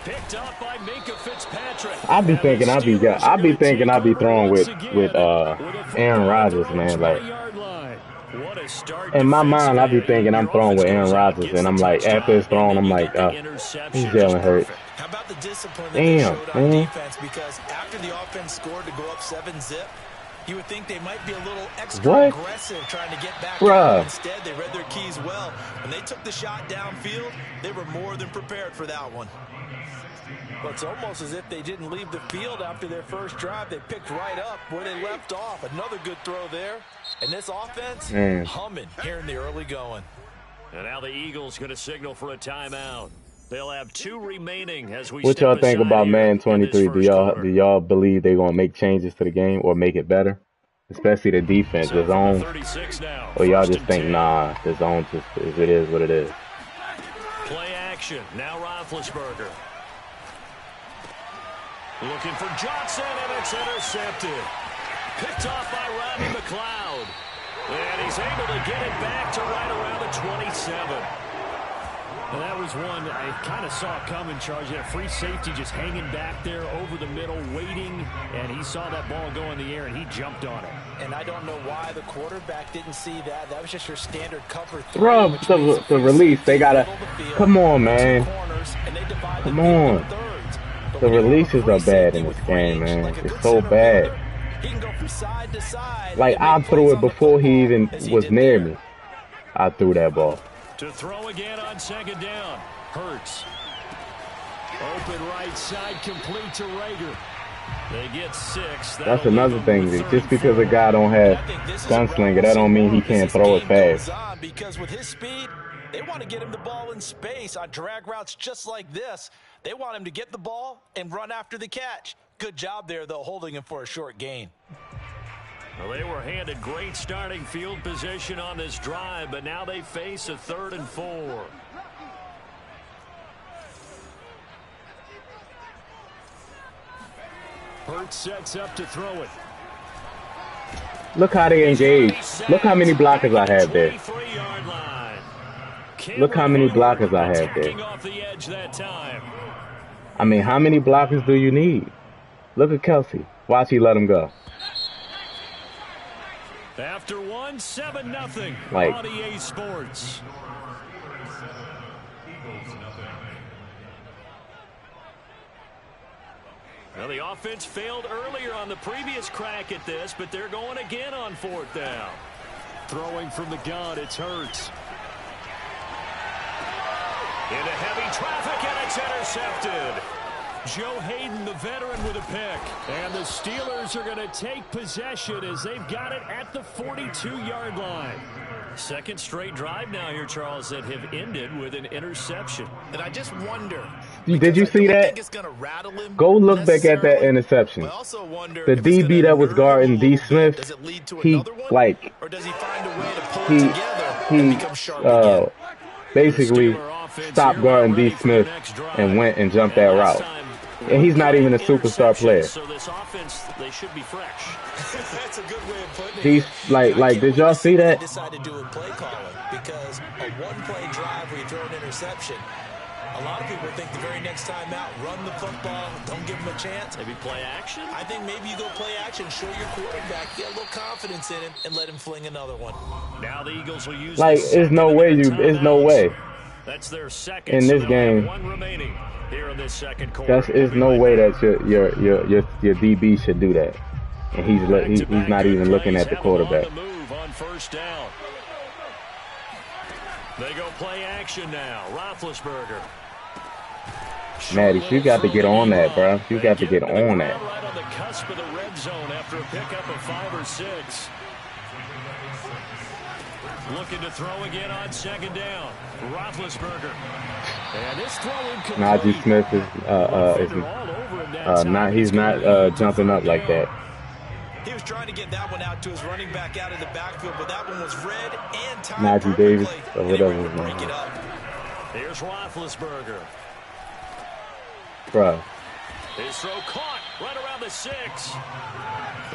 Picked up by Minka Fitzpatrick. I be thinking I be throwing with Aaron Rodgers, man. Like in my mind, I be thinking I'm throwing with Aaron Rodgers, and I'm like, after it's thrown, I'm like, he's Jalen Hurts. How about the discipline that they showed on defense? Because after the offense scored to go up 7-zip, you would think they might be a little extra aggressive trying to get back. Instead, they read their keys well. When they took the shot downfield, they were more than prepared for that one. Well, it's almost as if they didn't leave the field after their first drive. They picked right up where they left off. Another good throw there. And this offense, humming here in the early going. And now the Eagles going to signal for a timeout. They'll have 2 remaining as we. What y'all think about Madden 23? Do y'all believe they're gonna make changes to the game or make it better, especially the defense, the zone? Or y'all just think, nah, the zone just it is what it is. Play action now. Roethlisberger looking for Johnson, and it's intercepted. Picked off by Rodney McLeod. And he's able to get it back to right around the 27. And that was one I kind of saw coming, Charles. He had a free safety just hanging back there over the middle, waiting, and he saw that ball go in the air, and he jumped on it. And I don't know why the quarterback didn't see that. That was just your standard cover three. Throw the release. They gotta. Come on, man. Come on. The releases are bad in this game, man. It's so bad. Like, I threw it before he even was near me. I threw that ball. To throw again on second down. Hurts. Open right side, complete to Rager. They get 6. That's another thing. Just because a guy don't have gunslinger, that don't mean he can't throw it fast. Because with his speed, they want to get him the ball in space on drag routes just like this. They want him to get the ball and run after the catch. Good job there, though, holding him for a short gain. Well, they were handed great starting field position on this drive, but now they face a 3rd and 4. Hurts sets up to throw it. Look how they engage. Look how many blockers I have there. Look how many blockers I have there. I mean, how many blockers do you need? Look at Kelsey. Watch he let him go. After 1, 7-0 like, on EA Sports. Well, the offense failed earlier on the previous crack at this, but they're going again on 4th down. Throwing from the gun, it's Hurts. Into heavy traffic, and it's intercepted. Joe Hayden, the veteran, with a pick. And the Steelers are going to take possession as they've got it at the 42-yard line. Second straight drive now here, Charles, that have ended with an interception. And I just wonder. Did you see that? Go look back at that interception. The DB that was guarding D. Smith, he, like, he basically stopped guarding D. Smith and went and jumped that route. And he's not even a superstar player. So this offense, they should be fresh. That's a good way of putting it. He's like, did y'all see that? Decided to do with play calling because a one-play drive where you throw an interception. A lot of people think the very next time out, run the football, don't give him a chance. Maybe play action? I think maybe you go play action, show your quarterback, get a little confidence in him, and let him fling another one. Now the Eagles will use like, there's no way there's no way. That's their second in this game. One remaining here in this second quarter. There's no way that your DB should do that, and he's not even looking at the quarterback. Move on 1st down. They go play action now. Roethlisberger. Maddie, you got to get on that, bro. You got to get on that. Right on the cusp of the red zone after a pickup of 5 or 6. Looking to throw again on 2nd down. Roethlisberger. And this throw incomplete. Najee Smith he's not jumping up like that. He was trying to get that one out to his running back out of the backfield, but that one was read and timed. Najee Davis or whatever his name is. Here's Roethlisberger. Bro. His throw caught right around the 6.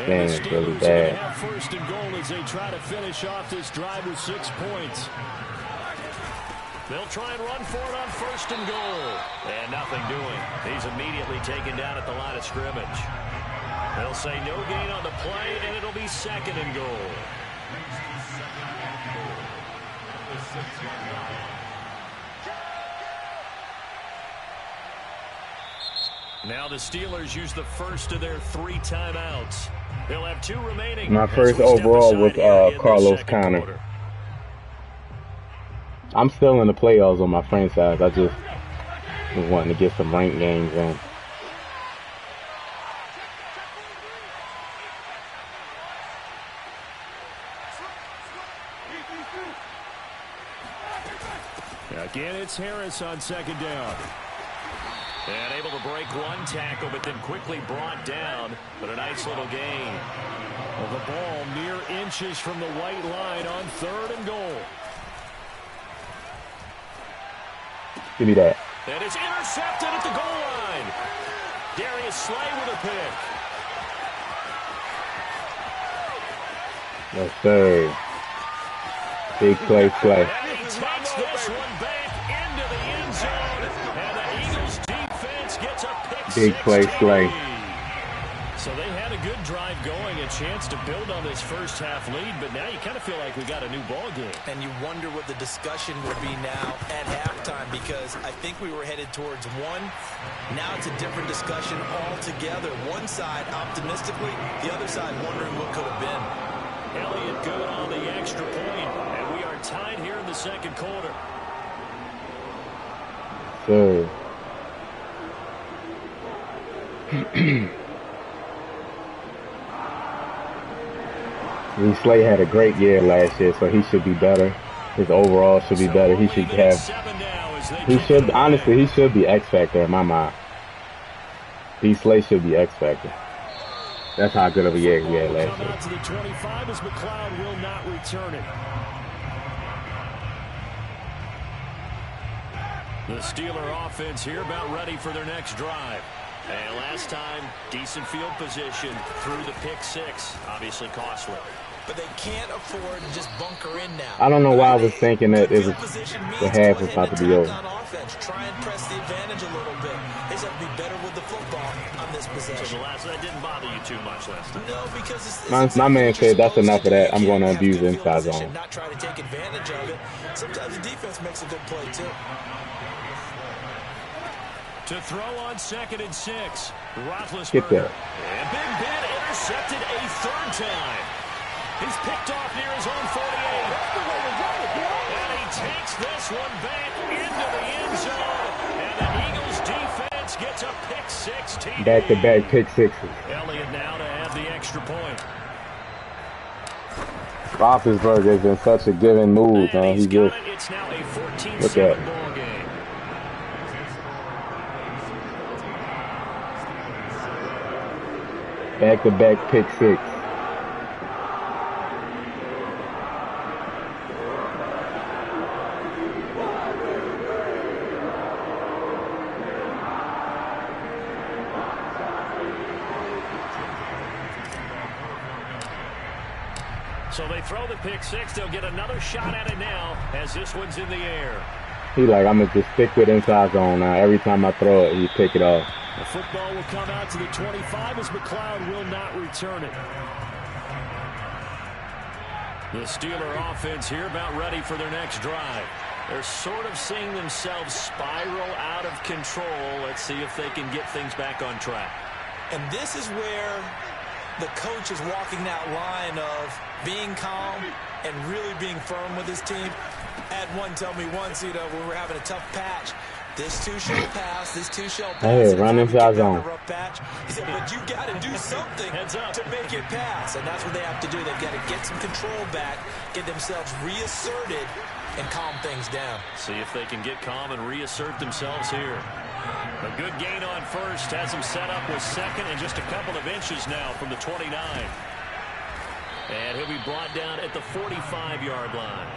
Man, it's really bad. Have 1st and goal as they try to finish off this drive with 6 points. They'll try and run for it on 1st and goal. And nothing doing. He's immediately taken down at the line of scrimmage. They'll say no gain on the play, and it'll be 2nd and goal. Now the Steelers use the first of their 3 timeouts. They'll have 2 remaining. My first overall was Carlos Conner. I'm still in the playoffs on my franchise. I just was wanting to get some ranked games in. Again, it's Harris on 2nd down. And able to break 1 tackle, but then quickly brought down. But a nice little gain. Well, the ball mere inches from the white line on 3rd and goal. Give me that. And it's intercepted at the goal line. Darius Slay with a pick. Yes, sir. Big play, Slay. And he takes this one back into the end zone. And the Eagles defense gets a pick Big play, 16. Slay. So they had a good drive going, a chance to build on this first half lead, but now you kind of feel like we got a new ball game. And you wonder what the discussion will be now at halftime, because I think we were headed towards one. Now it's a different discussion altogether. One side optimistically, the other side wondering what could have been. Elliott good on the extra point, and we are tied here in the second quarter. So. Slay had a great year last year, so he should be better. His overall should be better. He should have. He should honestly. He should be X Factor in my mind. Slay should be X Factor. That's how good of a year he had last year. To the 25 as McLeod will not return it. The Steeler offense here about ready for their next drive. And last time, decent field position through the pick six. Obviously costly. But they can't afford to just bunker in now. I don't know why I was thinking that it was the half was about to be over. Try and press the advantage a little bit. They just have to be better with the football on this possession. So the last that didn't bother you too much last time. No, because my man said that's enough of that. I'm going to abuse the inside zone. Not try to take advantage of it. Sometimes the defense makes a good play too. To throw on 2nd and 6. Roethlisberger. Get there. And Big Ben intercepted a third time. He's picked off near his own 48. And he takes this one back into the end zone. And the Eagles defense gets a pick 16. Back-to-back pick sixes. Elliott now to add the extra point. Roethlisberger is in such a giving mood, man. He just It's now a 14-7 look at ball game. back-to-back pick six. So they throw the pick six. They'll get another shot at it now as this one's in the air. He like, I'm going to just stick with inside zone now. Every time I throw it, he pick it off. The football will come out to the 25 as McLeod will not return it. The Steeler offense here about ready for their next drive. They're sort of seeing themselves spiral out of control. Let's see if they can get things back on track. And this is where the coach is walking that line of being calm and really being firm with his team. I had one tell me once, when we were having a tough patch, this too shall pass, this too shall pass. Hey, run inside zone. He said, but you got to do something to make it pass. And that's what they have to do. They've got to get some control back, get themselves reasserted, and calm things down. See if they can get calm and reassert themselves here. A good gain on first has them set up with second and just a couple of inches now from the 29. And he'll be brought down at the 45-yard line.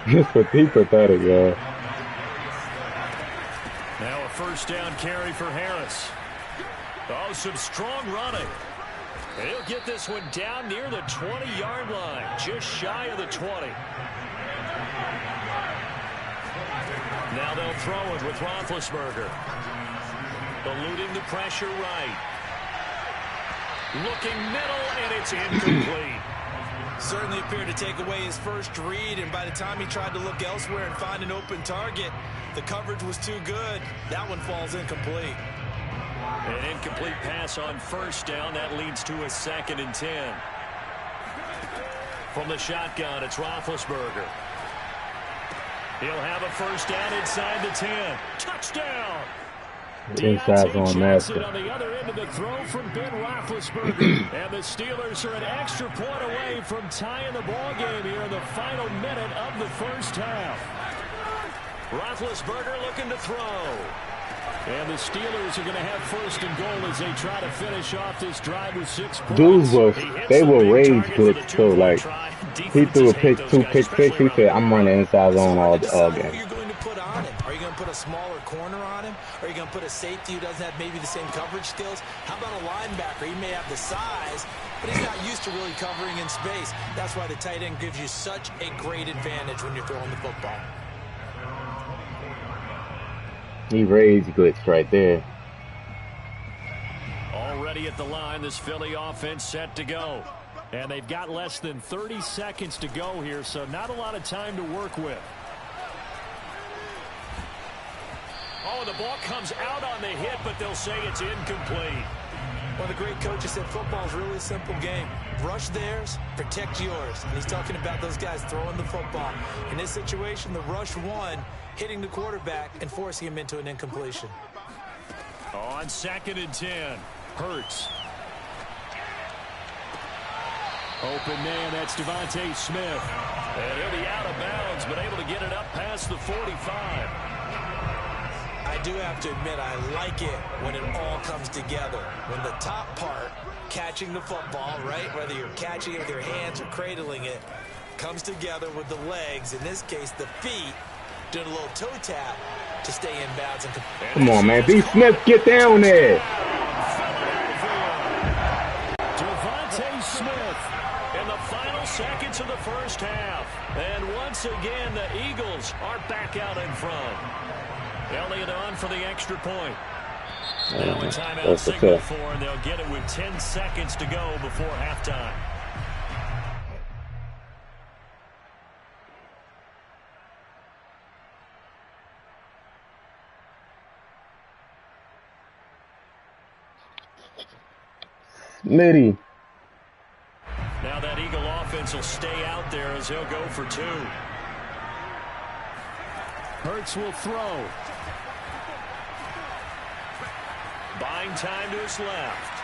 He's pathetic, yo. Now a first down carry for Harris. Oh, some strong running. And he'll get this one down near the 20-yard line, just shy of the 20. Now they'll throw it with Roethlisberger. Eluding the pressure right. Looking middle, and it's incomplete. Certainly appeared to take away his first read, and by the time he tried to look elsewhere and find an open target, the coverage was too good. That one falls incomplete. An incomplete pass on first down. That leads to a 2nd and 10. From the shotgun, it's Roethlisberger. He'll have a first down inside the 10. Touchdown! Inside zone master. On the other end of the throw from Ben Roethlisberger. And the Steelers are an extra point away from tying the ball game here in the final minute of the first half. Roethlisberger looking to throw. And the Steelers are going to have first and goal as they try to finish off this drive with 6 points. Dudes they will rage blitz too. Like, he threw a two pick six. He said, I'm running inside zone all game. Are you going to put on him? Are you going to to put a smaller corner on him? Or are you going to put a safety who doesn't have maybe the same coverage skills? How about a linebacker? He may have the size, but he's not used to really covering in space. That's why the tight end gives you such a great advantage when you're throwing the football. He raised glitch right there. Already at the line, this Philly offense set to go. And they've got less than 30 seconds to go here, so not a lot of time to work with. Oh, the ball comes out on the hit, but they'll say it's incomplete. Well, the great coach has said football is really a simple game. Rush theirs, protect yours. And he's talking about those guys throwing the football. In this situation, the rush won, hitting the quarterback and forcing him into an incompletion. On 2nd and 10, Hurts. Open man, that's Devontae Smith. And he'll be out of bounds, but able to get it up past the 45. I do have to admit, I like it when it all comes together. When the top part, catching the football, right, whether you're catching it with your hands or cradling it, comes together with the legs, in this case the feet, doing a little toe tap to stay in bounds. Come on, man. B. Smith, get down there. Devontae Smith in the final seconds of the first half. And once again, the Eagles are back out in front. Elliott on for the extra point. Now a timeout signal for, and they'll get it with 10 seconds to go before halftime. Smitty. Now that Eagle offense will stay out there as he'll go for 2. Hurts will throw. Buying time to his left.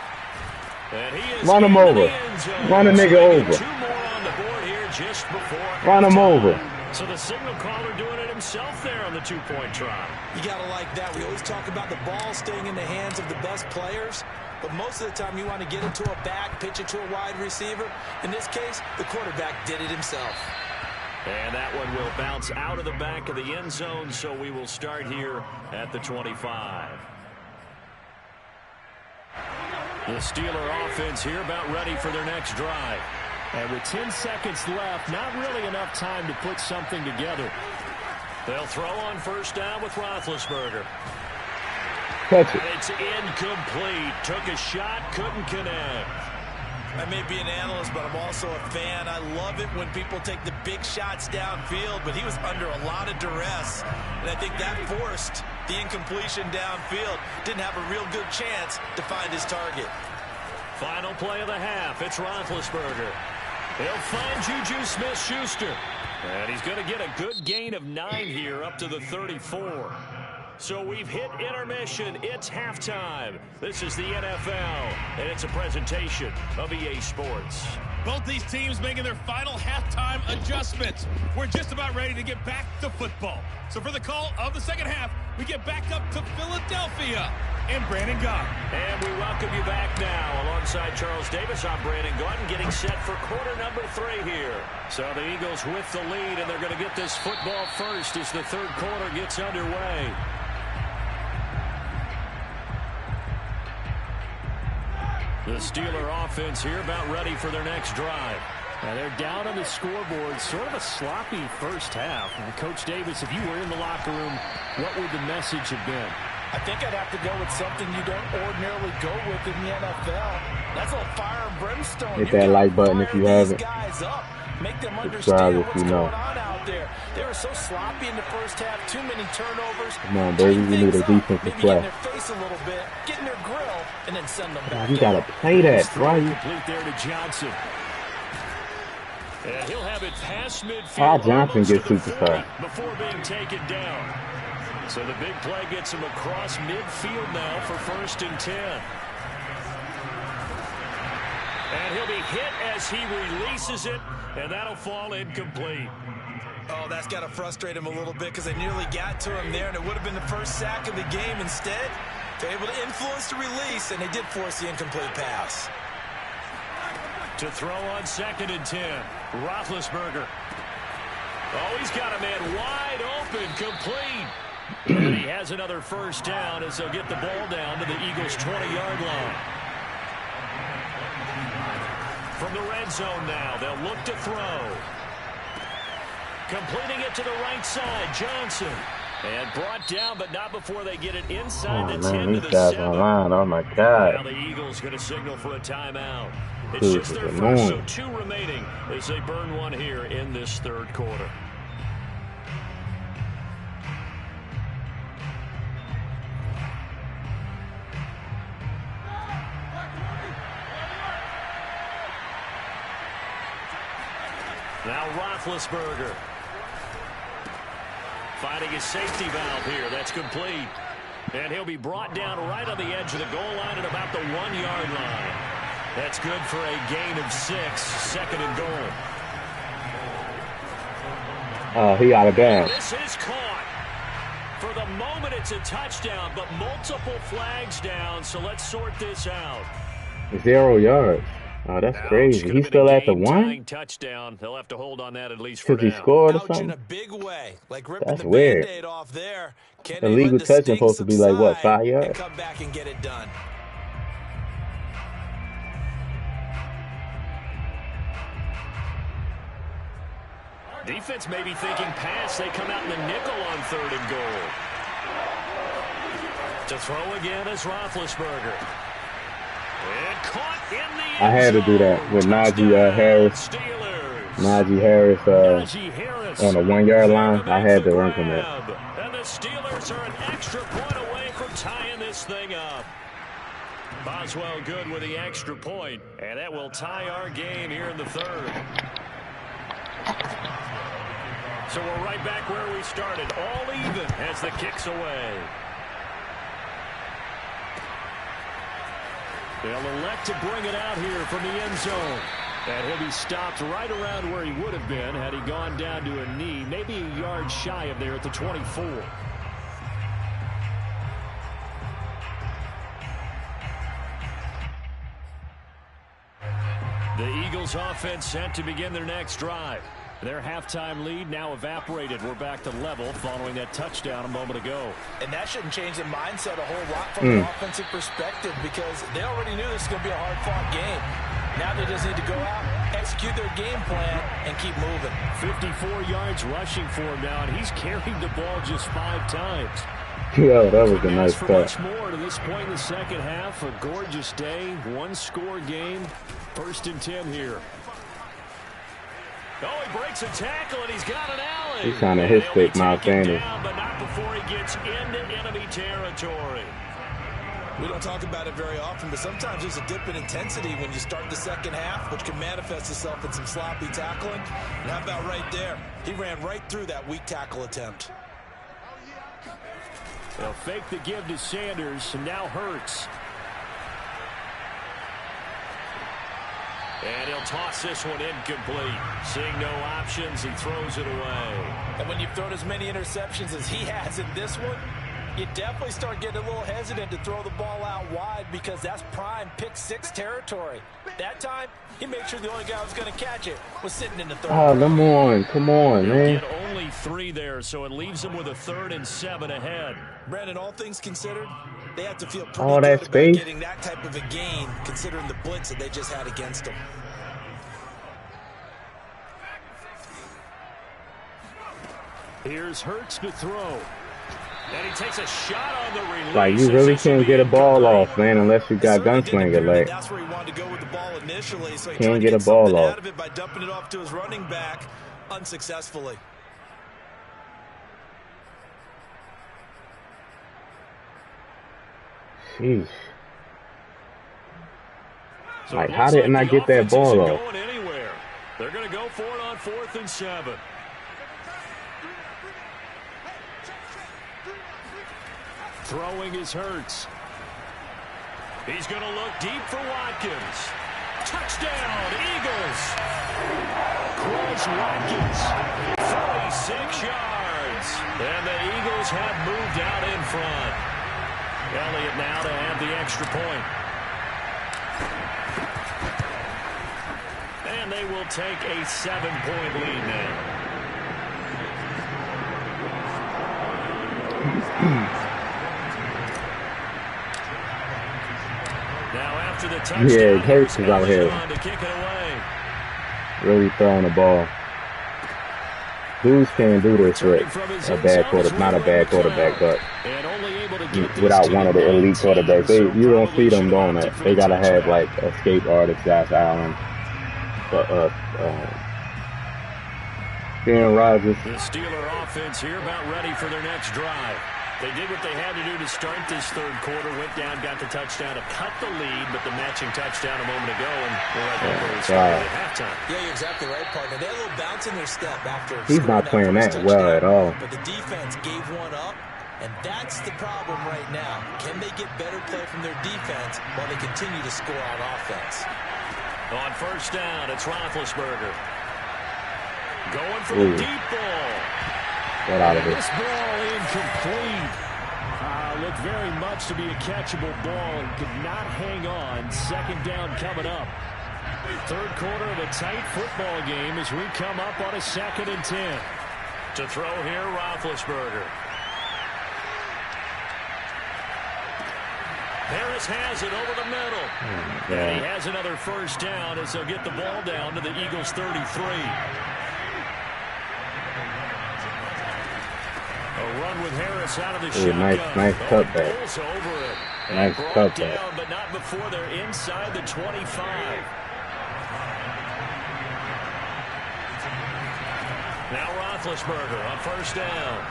And he is run him over. Run a nigga over. 2 more on the board here just before run him over. So the signal caller doing it himself there on the 2-point try. You got to like that. We always talk about the ball staying in the hands of the best players. But most of the time you want to get it to a back, pitch it to a wide receiver. In this case, the quarterback did it himself. And that one will bounce out of the back of the end zone, so we will start here at the 25. The Steeler offense here about ready for their next drive. And with 10 seconds left, not really enough time to put something together. They'll throw on first down with Roethlisberger. Catch it. It's incomplete. Took a shot, couldn't connect. I may be an analyst, but I'm also a fan. I love it when people take the big shots downfield, but he was under a lot of duress. And I think that forced the incompletion downfield. Didn't have a real good chance to find his target. Final play of the half. It's Roethlisberger. He'll find Juju Smith-Schuster. And he's going to get a good gain of 9 here up to the 34. So we've hit intermission. It's halftime. This is the NFL, and it's a presentation of EA Sports. Both these teams making their final halftime adjustments. We're just about ready to get back to football. So for the call of the second half, we get back up to Philadelphia and Brandon Gott. And we welcome you back now. Alongside Charles Davis, I'm Brandon Gott, getting set for quarter number 3 here. So the Eagles with the lead, and they're going to get this football first as the third quarter gets underway. The Steeler offense here about ready for their next drive. Now they're down on the scoreboard, sort of a sloppy first half. And Coach Davis, if you were in the locker room, what would the message have been? I think I'd have to go with something you don't ordinarily go with in the NFL. That's a little fire and brimstone. Hit that like button if you haven't. Guys up. Make them Subscribe understand if what's you know. going on out there. They were so sloppy in the first half. Too many turnovers. Come on, baby. We need a defensive Maybe play. in their face a little bit, get in their grill, and then send them back. You gotta play that, right? Complete there to Johnson. And he'll have it past midfield. How Johnson gets superstar before being taken down. So the big play gets him across midfield now for 1st and 10. And he'll be hit as he releases it, and that'll fall incomplete. Oh, that's got to frustrate him a little bit because they nearly got to him there, and it would have been the first sack of the game. Instead, they're able to influence the release, and they did force the incomplete pass. To throw on 2nd and 10, Roethlisberger. Oh, he's got a man wide open, complete. And he has another first down as they'll get the ball down to the Eagles' 20-yard line. From the red zone now, they'll look to throw. Completing it to the right side, Johnson. And brought down, but not before they get it inside the 10 to the 7. Online. Oh, my God. Now the Eagles going to signal for a timeout. It's just their first, so 2 remaining as they burn one here in this third quarter. Now Roethlisberger. Finding his safety valve here. That's complete. And he'll be brought down right on the edge of the goal line at about the 1-yard line. That's good for a gain of 6. Second and goal. Oh, he out of bounds. This is caught. For the moment, it's a touchdown, but multiple flags down, so let's sort this out. 0 yards. Oh, that's crazy. He's still at the 1? Touchdown. They'll have to hold on that at least for now. Because he scored or Ouch something? in a big way. Like ripping That's the weird. Band-Aid off there. Can The they legal let the touch is sting supposed to be like, what, 5 subside yards? and come back and get it done. Defense may be thinking pass. They come out in the nickel on 3rd and goal. To throw again is Roethlisberger. And caught in the end I had to do that with Najee Harris. Najee Harris on the 1-yard line. I had to run from it. And the Steelers are an extra point away from tying this thing up. Boswell good with the extra point, and that will tie our game here in the 3rd. So we're right back where we started, all even as the kick's away. They'll elect to bring it out here from the end zone. And he'll be stopped right around where he would have been had he gone down to a knee, maybe a yard shy of there at the 24. The Eagles offense set to begin their next drive. Their halftime lead now evaporated. We're back to level following that touchdown a moment ago. And that shouldn't change the mindset a whole lot from an offensive perspective because they already knew this was going to be a hard-fought game. Now they just need to go out, execute their game plan, and keep moving. 54 yards rushing for him now, and he's carried the ball just 5 times. Yo, that was a nice touch. Much more to this point in the second half. A gorgeous day, 1-score game. 1st and 10 here. Oh, he breaks a tackle, and he's got an alley. He's trying to hit stick Miles Sanders. But not before he gets into enemy territory. We don't talk about it very often, but sometimes there's a dip in intensity when you start the second half, which can manifest itself in some sloppy tackling. And how about right there? He ran right through that weak tackle attempt. They'll fake the give to Sanders, and now Hurts. And he'll toss this one incomplete. Seeing no options, he throws it away. And when you've thrown as many interceptions as he has in this one, you definitely start getting a little hesitant to throw the ball out wide because that's prime pick 6 territory. That time, he made sure the only guy who was going to catch it was sitting in the 3rd. Oh, come on, man. Get only 3 there, so it leaves him with a 3rd and 7 ahead. Brandon, all things considered, they have to feel pretty All good that about space. getting that type of a gain, considering the blitz that they just had against them. Here's Hurts to throw. And he takes a shot on the release. Like, you really can't get a ball off, man, unless you got gunslinger. Like, That's where he wanted to go with the ball initially, so he can't tried to get a ball something off. out of it by dumping it off to his running back unsuccessfully. sheesh. So Like, it how looks didn't I the get that offense ball isn't off? going anywhere. They're going to go for it on 4th and 7. Throwing is Hurts. He's going to look deep for Watkins. Touchdown, Eagles. Chris Watkins, 46 yards. And the Eagles have moved out in front. Elliott now to have the extra point. And they will take a 7-point lead now. Now after the touchdown, Yeah, Hurts is out here to kick it away. really throwing the ball. Dudes can't do this with a bad quarterback, not a bad quarterback, but without one of the elite quarterbacks. You don't see them doing that. They gotta have like escape artist, Josh Allen, Aaron Rodgers. The Steeler offense here about ready for their next drive. They did what they had to do to start this third quarter, went down, got the touchdown to cut the lead, but the matching touchdown a moment ago, and we're right there where we started at halftime. Yeah, you're exactly right, partner. They had a little bounce in their step after He's not playing that well at all. But the defense gave one up, and that's the problem right now. Can they get better play from their defense while they continue to score on offense? On first down, it's Roethlisberger. Going for the deep ball. Get out of it. This ball incomplete. Looked very much to be a catchable ball and could not hang on. Second down coming up. Third quarter of a tight football game as we come up on a 2nd and 10. To throw here, Roethlisberger. Harris has it over the middle. And he has another first down as they'll get the ball down to the Eagles' 33. A run with Harris out of the shotgun. Nice cutback. Nice cutback. Down, but not before they're inside the 25. Now Roethlisberger on first down.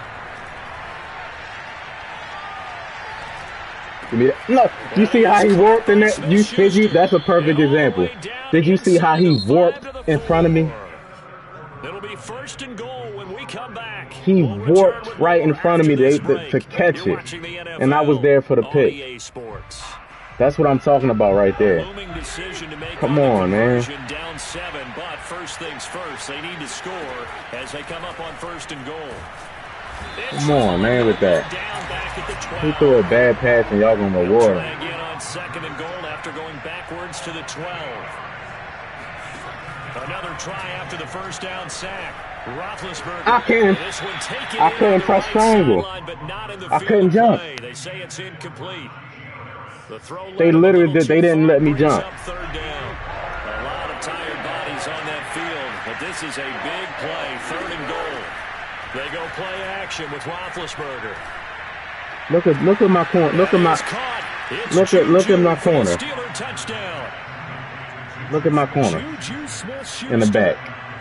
No, you see how he warped in that? That's a perfect example. Did you see how he warped in front of me? It'll be first and goal when we come back. He warped right in front of me to catch it, and I was there for the pick. That's what I'm talking about right there. Come on, man. Down 7, but first things first, they need to score as they come up on first and goal. Come on, man, with that. He threw a bad pass, and y'all gonna reward him. Again on 2nd and goal after going backwards to the 12. Another try after the first down sack. Roethlisberger. I couldn't press triangle. I couldn't jump. They say it's incomplete. They literally did. They didn't let me jump. Third down. A lot of tired bodies on that field, but this is a big play. 3rd and goal. They go play action with Roethlisberger. Look at my corner. Look at my corner. Look at my corner in the back.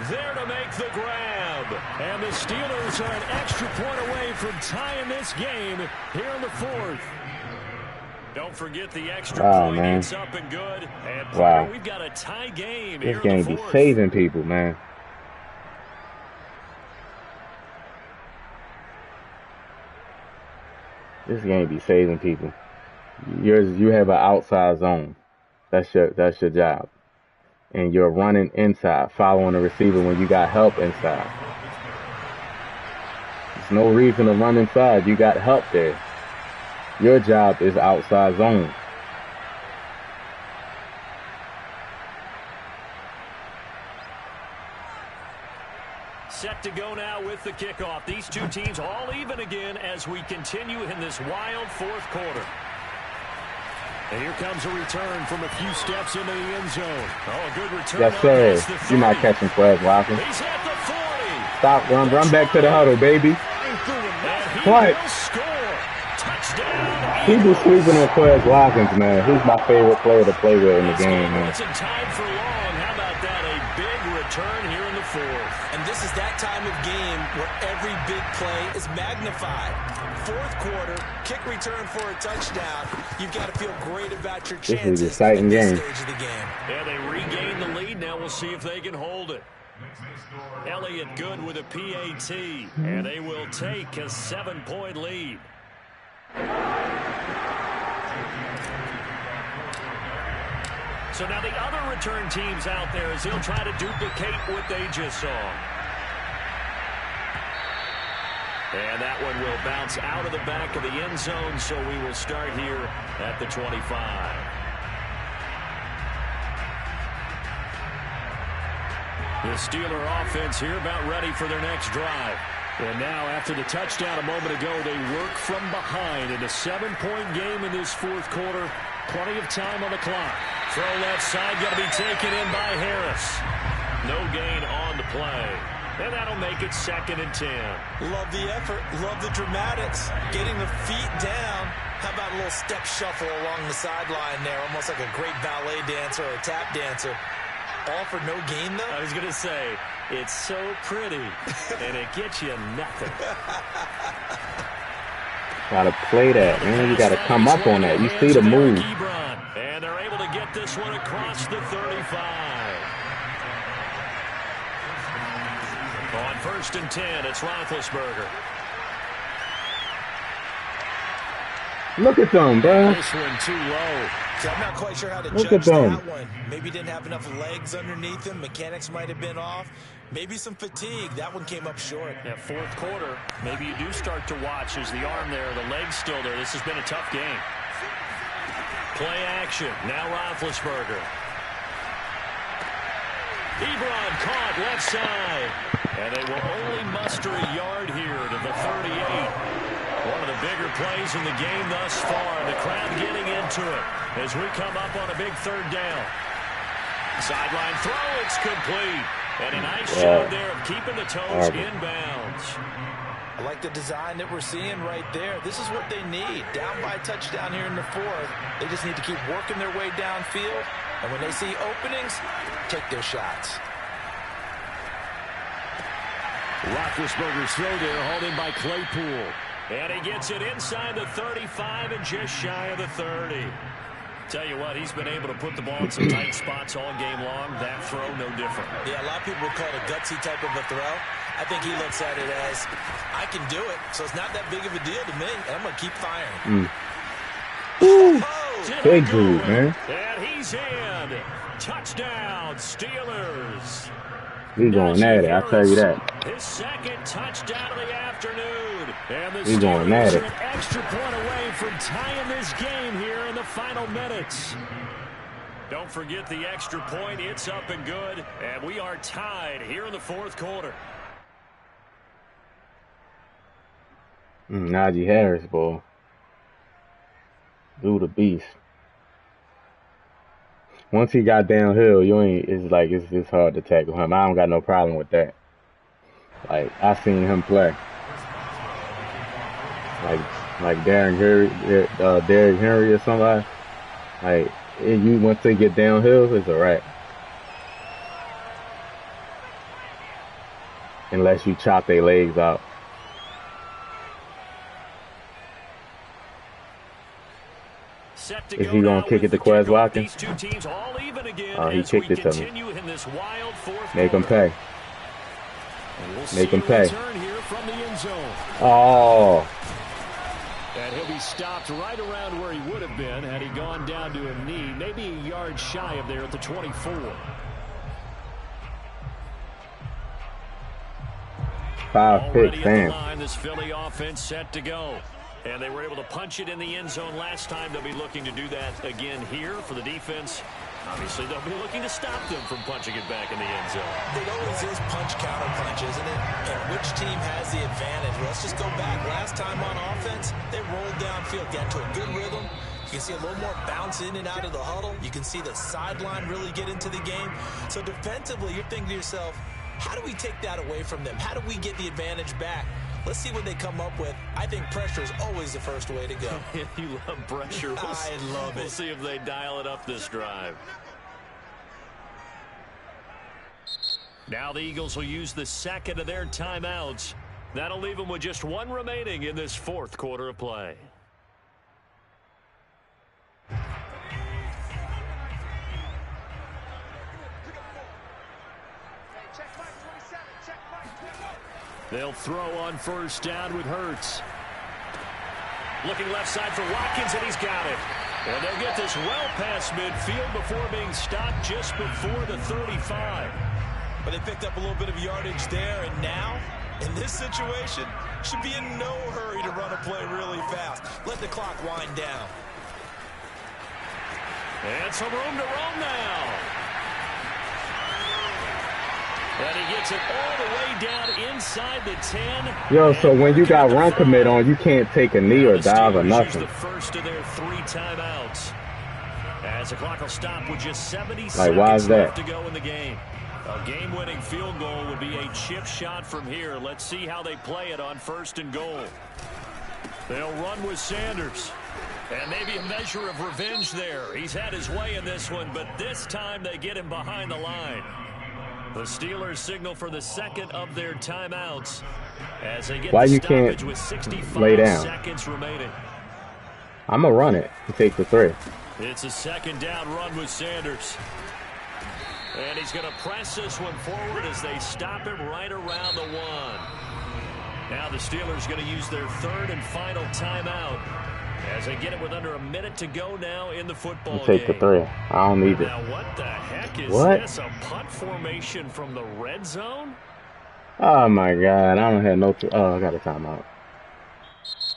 There to make the grab. And the Steelers are an extra point away from tying this game here in the 4th. Don't forget the extra point. Man. It's up and good. And we've got a tie game this here game in the 4th. Be saving people, man. This game be saving people. You have an outside zone. That's your job. And you're running inside, following the receiver when you got help inside. There's no reason to run inside. You got help there. Your job is outside zone. Set to go now with the kickoff. These two teams all even again as we continue in this wild 4th quarter. And here comes a return from a few steps into the end zone. Oh, a good return. Yes, sir. You're not catching Quez Watkins. He's at the 40. Stop, run back to the huddle, baby. What? Touchdown. People sleeping on Quez Watkins, man. He's my favorite player to play with in the game, man. It's in time for long. How about that? A big return here in the 4th. And this is that time of game where every big play is magnified. 4th quarter, kick return for a touchdown. You've got to feel great about your chances. This is an exciting game. Stage of the game. Yeah, they regain the lead. Now we'll see if they can hold it. Elliott good with a PAT, and they will take a 7-point lead. So now the other return teams out there as they'll try to duplicate what they just saw. And that one will bounce out of the back of the end zone, so we will start here at the 25. The Steeler offense here about ready for their next drive. And now, after the touchdown a moment ago, they work from behind in a 7-point game in this fourth quarter. Plenty of time on the clock. Throw left side, going to be taken in by Harris. No gain on the play. And that'll make it 2nd and 10. Love the effort. Love the dramatics. Getting the feet down. How about a little step shuffle along the sideline there? Almost like a great ballet dancer or a tap dancer. All for no gain, though? I was going to say, it's so pretty, and it gets you nothing. Gotta play that, man. You gotta come up on that. You see the move. And they're able to get this one across the 35. On 1st and 10, it's Roethlisberger. Look at them, bro. This one too low. See, I'm not quite sure how to Look judge at them. that one. Maybe didn't have enough legs underneath him. Mechanics might have been off. Maybe some fatigue. That one came up short. That fourth quarter, maybe you do start to watch as the arm there, the leg's still there. This has been a tough game. Play action. Now Roethlisberger. Ebron caught left side. And they will only muster a yard here to the 38. One of the bigger plays in the game thus far. The crowd getting into it as we come up on a big 3rd down. Sideline throw, it's complete. And a nice job there of keeping the toes inbounds. I like the design that we're seeing right there. This is what they need. Down by a touchdown here in the 4th. They just need to keep working their way downfield. And when they see openings, take their shots. Roethlisberger's throw there, holding by Claypool. And he gets it inside the 35 and just shy of the 30. Tell you what, he's been able to put the ball in some tight spots all game long. That throw, no different. Yeah, a lot of people would call it a gutsy type of a throw. I think he looks at it as, I can do it, so it's not that big of a deal to me, and I'm going to keep firing. Big dude, man. And he's in. Touchdown, Steelers. He's going at it, I'll tell you that. His 2nd touchdown of the afternoon. And the He's going at Steelers it. are an extra point away from tying this game here in the final minutes. Don't forget the extra point. It's up and good. And we are tied here in the 4th quarter. Najee Harris, boy. Dude, the beast. Once he got downhill, it's hard to tackle him. I don't got no problem with that. Like, I seen him play. Like Derrick Henry or somebody. Like, once they get downhill, it's a wrap. Unless you chop their legs out. Is he going to kick it to Quez Watkins? Oh, he kicked it to me. Make him pay. Make him pay. Oh. And he'll be stopped right around where he would have been had he gone down to a knee, maybe a yard shy of there at the 24. 5 picks, damn. This Philly offense set to go. And they were able to punch it in the end zone last time. They'll be looking to do that again here for the defense. Obviously, they'll be looking to stop them from punching it back in the end zone. It always is punch-counter-punch, isn't it? And which team has the advantage? Let's just go back. Last time on offense, they rolled downfield, got into a good rhythm. You can see a little more bounce in and out of the huddle. You can see the sideline really get into the game. So defensively, you're thinking to yourself, how do we take that away from them? How do we get the advantage back? Let's see what they come up with. I think pressure is always the first way to go. You love pressure. I love it. We'll see if they dial it up this drive. Now the Eagles will use the 2nd of their timeouts. That'll leave them with just 1 remaining in this 4th quarter of play. They'll throw on 1st down with Hurts. Looking left side for Watkins, and he's got it. And they'll get this well past midfield before being stopped just before the 35. But they picked up a little bit of yardage there, and now, in this situation, should be in no hurry to run a play really fast. Let the clock wind down. And some room to roam now. And he gets it all the way down inside the 10. Yo, so when you got run commit 5. on, you can't take a knee Now or the dive or Steelers use nothing. the first of their 3 timeouts. As the clock will stop with just 70 Like, why is seconds that? left to go in the game. A game-winning field goal would be a chip shot from here. Let's see how they play it on 1st and goal. They'll run with Sanders. And maybe a measure of revenge there. He's had his way in this one, but this time they get him behind the line. The Steelers signal for the second of their timeouts as they get Why the you stoppage can't with 65 lay down? seconds remaining. I'm going to run it and take the 3. It's a 2nd down run with Sanders. And he's going to press this one forward as they stop him right around the 1. Now the Steelers going to use their 3rd and final timeout as they get it with under a minute to go now in the football Take the game. 3. I don't need it. Now what the heck is What? this? A punt formation from the red zone? Oh my God! I don't have no. Oh, I got a timeout.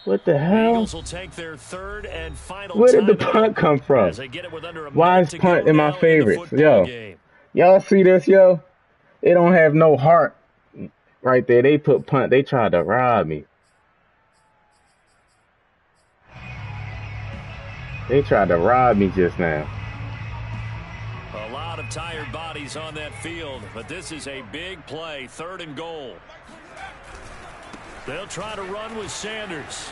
What the The hell? Eagles will take their 3rd and final Where did the timeout punt come from? as they get it with under a Why minute is to punt go in my now favorites? the football Yo, game. y'all see this, yo? It don't have no heart right there. They put punt. They tried to rob me. They tried to rob me just now. A lot of tired bodies on that field, but this is a big play, 3rd and goal. They'll try to run with Sanders.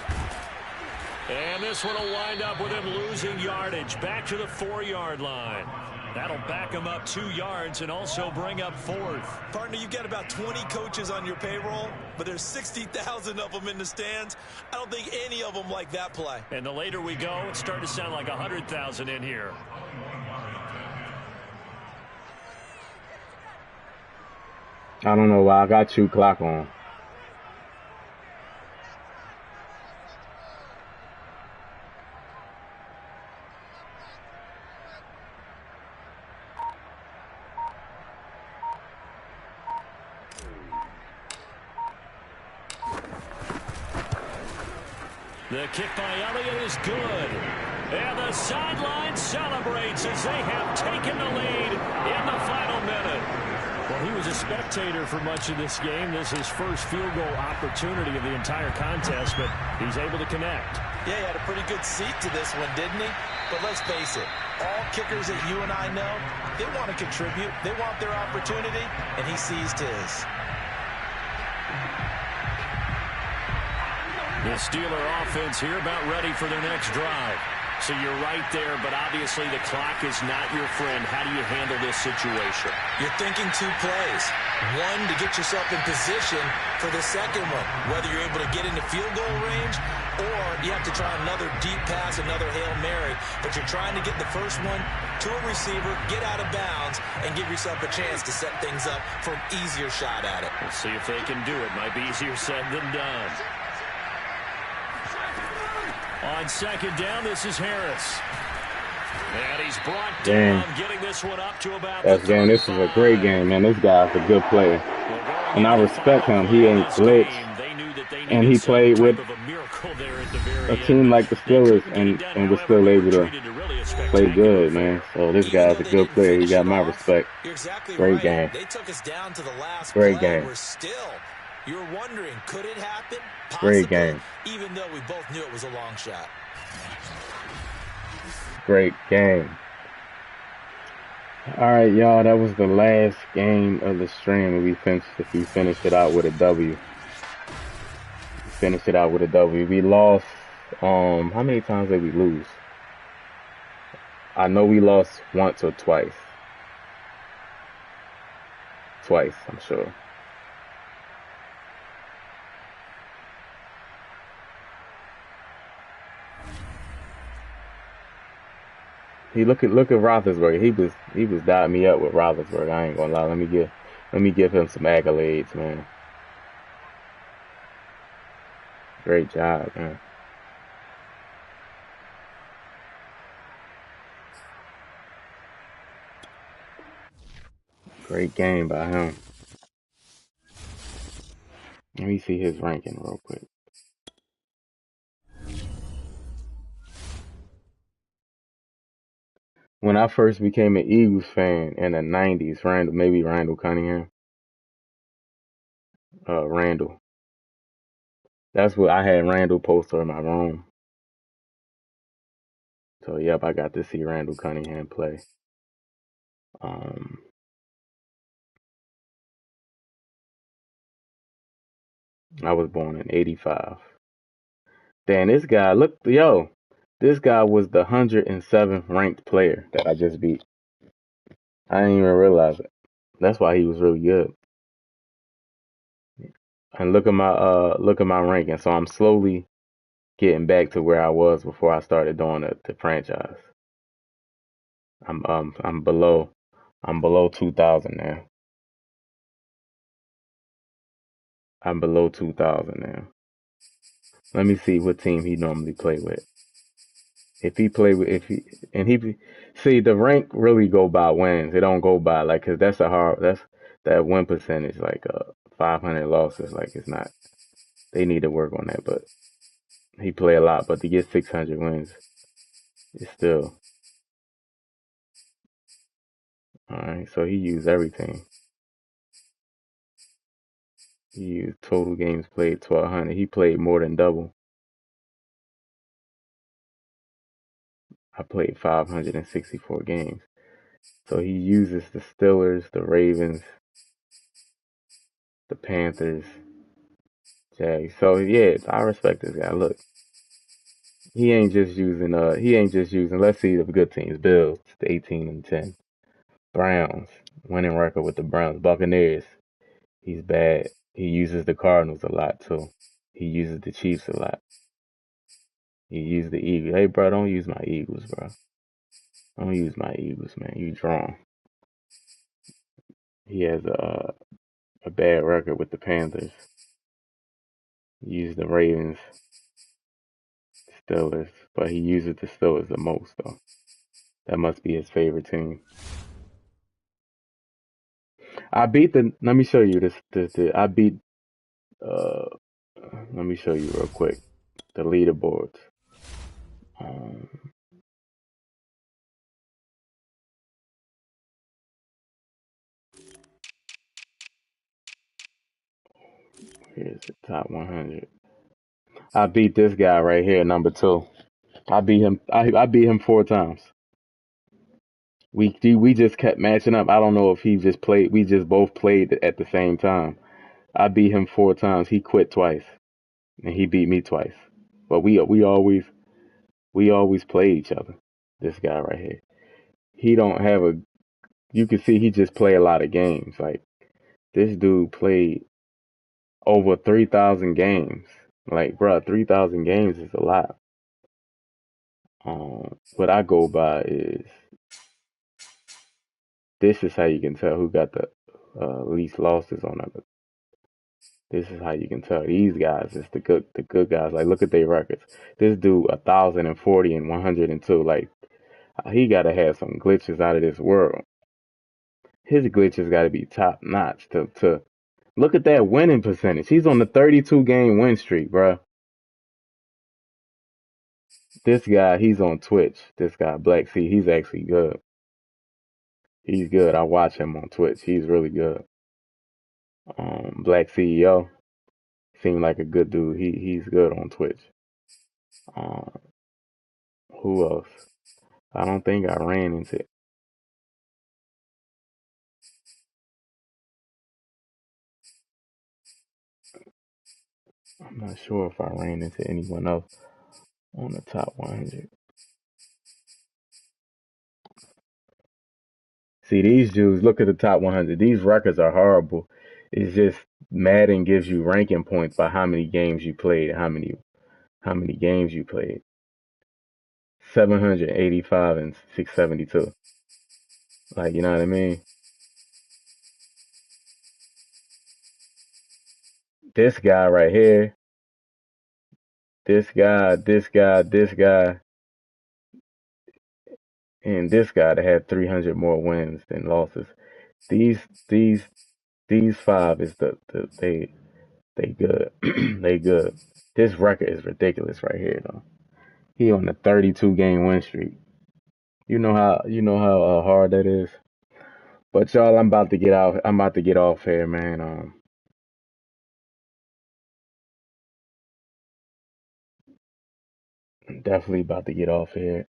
And this one will wind up with him losing yardage back to the 4-yard line. That'll back him up 2 yards and also bring up 4th. Partner, you've got about 20 coaches on your payroll, but there's 60,000 of them in the stands. I don't think any of them like that play. And the later we go, it's starting to sound like 100,000 in here. I don't know why I got 2 clock on. The kick by Elliott is good. And the sideline celebrates as they have taken the lead in the final minute. Well, he was a spectator for much of this game. This is his first field goal opportunity of the entire contest, but he's able to connect. Yeah, he had a pretty good seat to this one, didn't he? But let's face it, all kickers that you and I know, they want to contribute. They want their opportunity, and he seized his. The Steeler offense here about ready for their next drive. So you're right there, but obviously the clock is not your friend. How do you handle this situation? You're thinking 2 plays. One, to get yourself in position for the second one, whether you're able to get into field goal range or you have to try another deep pass, another Hail Mary. But you're trying to get the first one to a receiver, get out of bounds, and give yourself a chance to set things up for an easier shot at it. We'll see if they can do it. Might be easier said than done. On 2nd down, this is Harris. And he's brought down, getting this one up to about That's game. This is a great game, man. This guy's a good player. And I respect him. He ain't glitched. And he played with a team like the Steelers and was still able to play good, man. So this guy's a good player. He got my respect. Great game. They took us down to the last Great play. game. We're still, you're wondering, could it happen? Great Possibly, game. even though we both knew it was a long shot. Great game. All right, y'all. That was the last game of the stream. We finished it out with a W. Finished it out with a W. We lost. How many times did we lose? I know we lost once or twice. Twice, I'm sure. Look at Roethlisberger. He was dialing me up with Roethlisberger. I ain't gonna lie. Let me give him some accolades, man. Great job, man. Great game by him. Let me see his ranking real quick. When I first became an Eagles fan in the 90s, Randall Cunningham, Randall. That's what I had Randall poster in my room. So yep, I got to see Randall Cunningham play. Um, I was born in '85. Damn, this guy, look, yo, this guy was the 107th ranked player that I just beat. I didn't even realize it. That's why he was really good. And look at my ranking. So I'm slowly getting back to where I was before I started doing the franchise. I'm below 2,000 now. I'm below 2,000 now. Let me see what team he normally play with. If he play with if he and he see the rank really go by wins. It don't go by like because that's that win percentage like 500 losses. Like it's not. They need to work on that. But he play a lot. But to get 600 wins, it's still all right. So he used everything. He used total games played 1,200. He played more than double. I played 564 games. So he uses the Steelers, the Ravens, the Panthers, Jags. So yeah, I respect this guy. Look, he ain't just using let's see the good teams. Bills, 18-10. Browns, winning record with the Browns. Buccaneers, he's bad. He uses the Cardinals a lot too. He uses the Chiefs a lot. He used the Eagles. Hey bro, don't use my Eagles, bro. Don't use my Eagles, man. You drawn. He has a bad record with the Panthers. He used the Ravens, Steelers, but he uses the Steelers the most though. That must be his favorite team. I beat the. Let me show you this I beat. Uh, let me show you real quick the leaderboards. Um, here's the top 100. I beat this guy right here, number two. I beat him. I beat him 4 times. We just kept matching up. I don't know if he just played. We just both played at the same time. I beat him 4 times. He quit twice, and he beat me twice. But we always play each other. This guy right here. He don't have a. You can see he just play a lot of games. Like this dude played over 3,000 games. Like, bro, 3,000 games is a lot. What I go by is this is how you can tell who got the least losses on it. This is how you can tell these guys is the good guys. Like, look at their records. This dude 1,040 and 102. Like, he gotta have some glitches out of this world. His glitches gotta be top notch to look at that winning percentage. He's on the 32 game win streak, bro. This guy, he's on Twitch. This guy, Black Sea, he's actually good. He's good. I watch him on Twitch. He's really good. Black CEO seemed like a good dude. He's good on Twitch. Um, who else? I don't think I ran into. I'm not sure if I ran into anyone else on the top 100. See these Jews. Look at the top 100. These records are horrible. It's just Madden gives you ranking points by how many games you played, how many games you played. 785 and 672. Like you know what I mean? This guy right here, this guy, and this guy that had 300 more wins than losses. These these these five is they good. They good. This record is ridiculous right here though. He on the 32 game win streak. You know how hard that is. But y'all, I'm about to get out. I'm about to get off here, man. definitely about to get off here.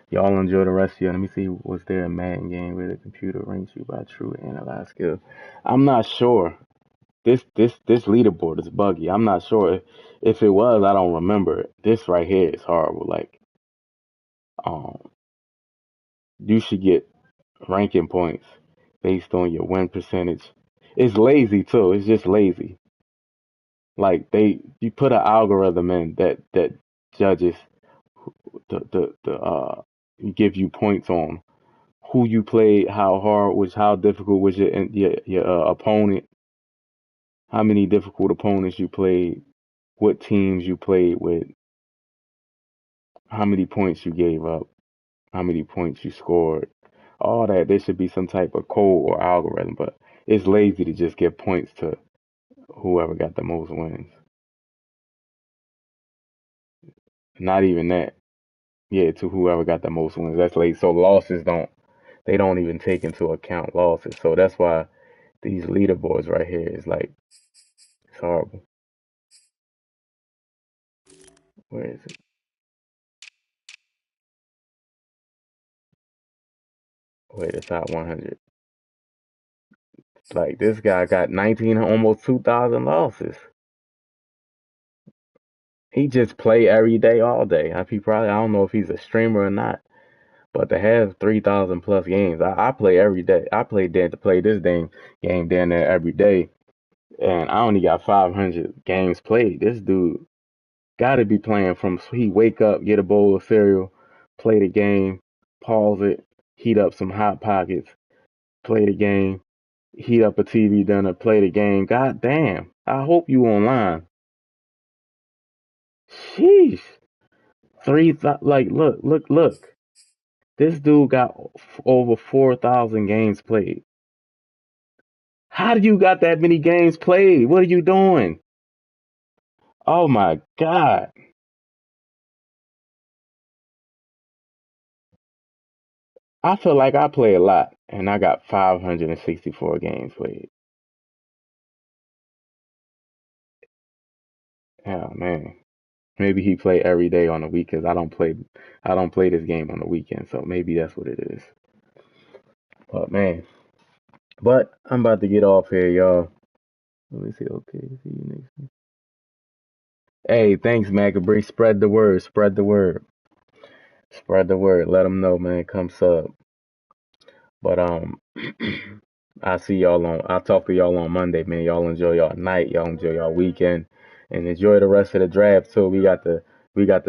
Y'all enjoy the rest of you. Let me see, was there a Madden game where the computer ranks you by true analyze skill? I'm not sure. This leaderboard is buggy. I'm not sure if it was. I don't remember it. This right here is horrible. Like, um, you should get ranking points based on your win percentage. It's lazy too. It's just lazy. Like you put an algorithm in that judges the give you points on who you played, how hard was, how difficult was your opponent, how many difficult opponents you played, what teams you played with, how many points you gave up, how many points you scored. All that, there should be some type of code or algorithm, but it's lazy to just give points to whoever got the most wins. Not even that. Yeah, to whoever got the most wins. That's late. So losses they don't even take into account losses. So that's why these leaderboards right here is like it's horrible. Where is it? Wait, the top 100. Like this guy got 19, almost 2,000 losses. He just play every day, all day. He probably, I don't know if he's a streamer or not, but to have 3,000 plus games, I play every day. I play to play this game down there every day, and I only got 500 games played. This dude got to be playing from he wake up, get a bowl of cereal, play the game, pause it, heat up some hot pockets, play the game, heat up a TV dinner, play the game. God damn! I hope you online. Sheesh. Like look. This dude got over 4,000 games played. How do you got that many games played? What are you doing? Oh my God. I feel like I play a lot and I got 564 games played. Oh man. Maybe he play every day on the weekends. I don't play this game on the weekend, so maybe that's what it is. But man. But I'm about to get off here, y'all. Let me see. Okay, see you next week. Hey, thanks, Macabri. Spread the word. Spread the word. Spread the word. Let them know, man. Come sub. But I'll talk to y'all on Monday, man. Y'all enjoy y'all night. Y'all enjoy y'all weekend, and enjoy the rest of the draft too. We got the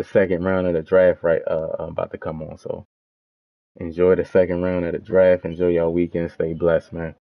second round of the draft right about to come on. So enjoy the second round of the draft. Enjoy y'all weekend. Stay blessed, man.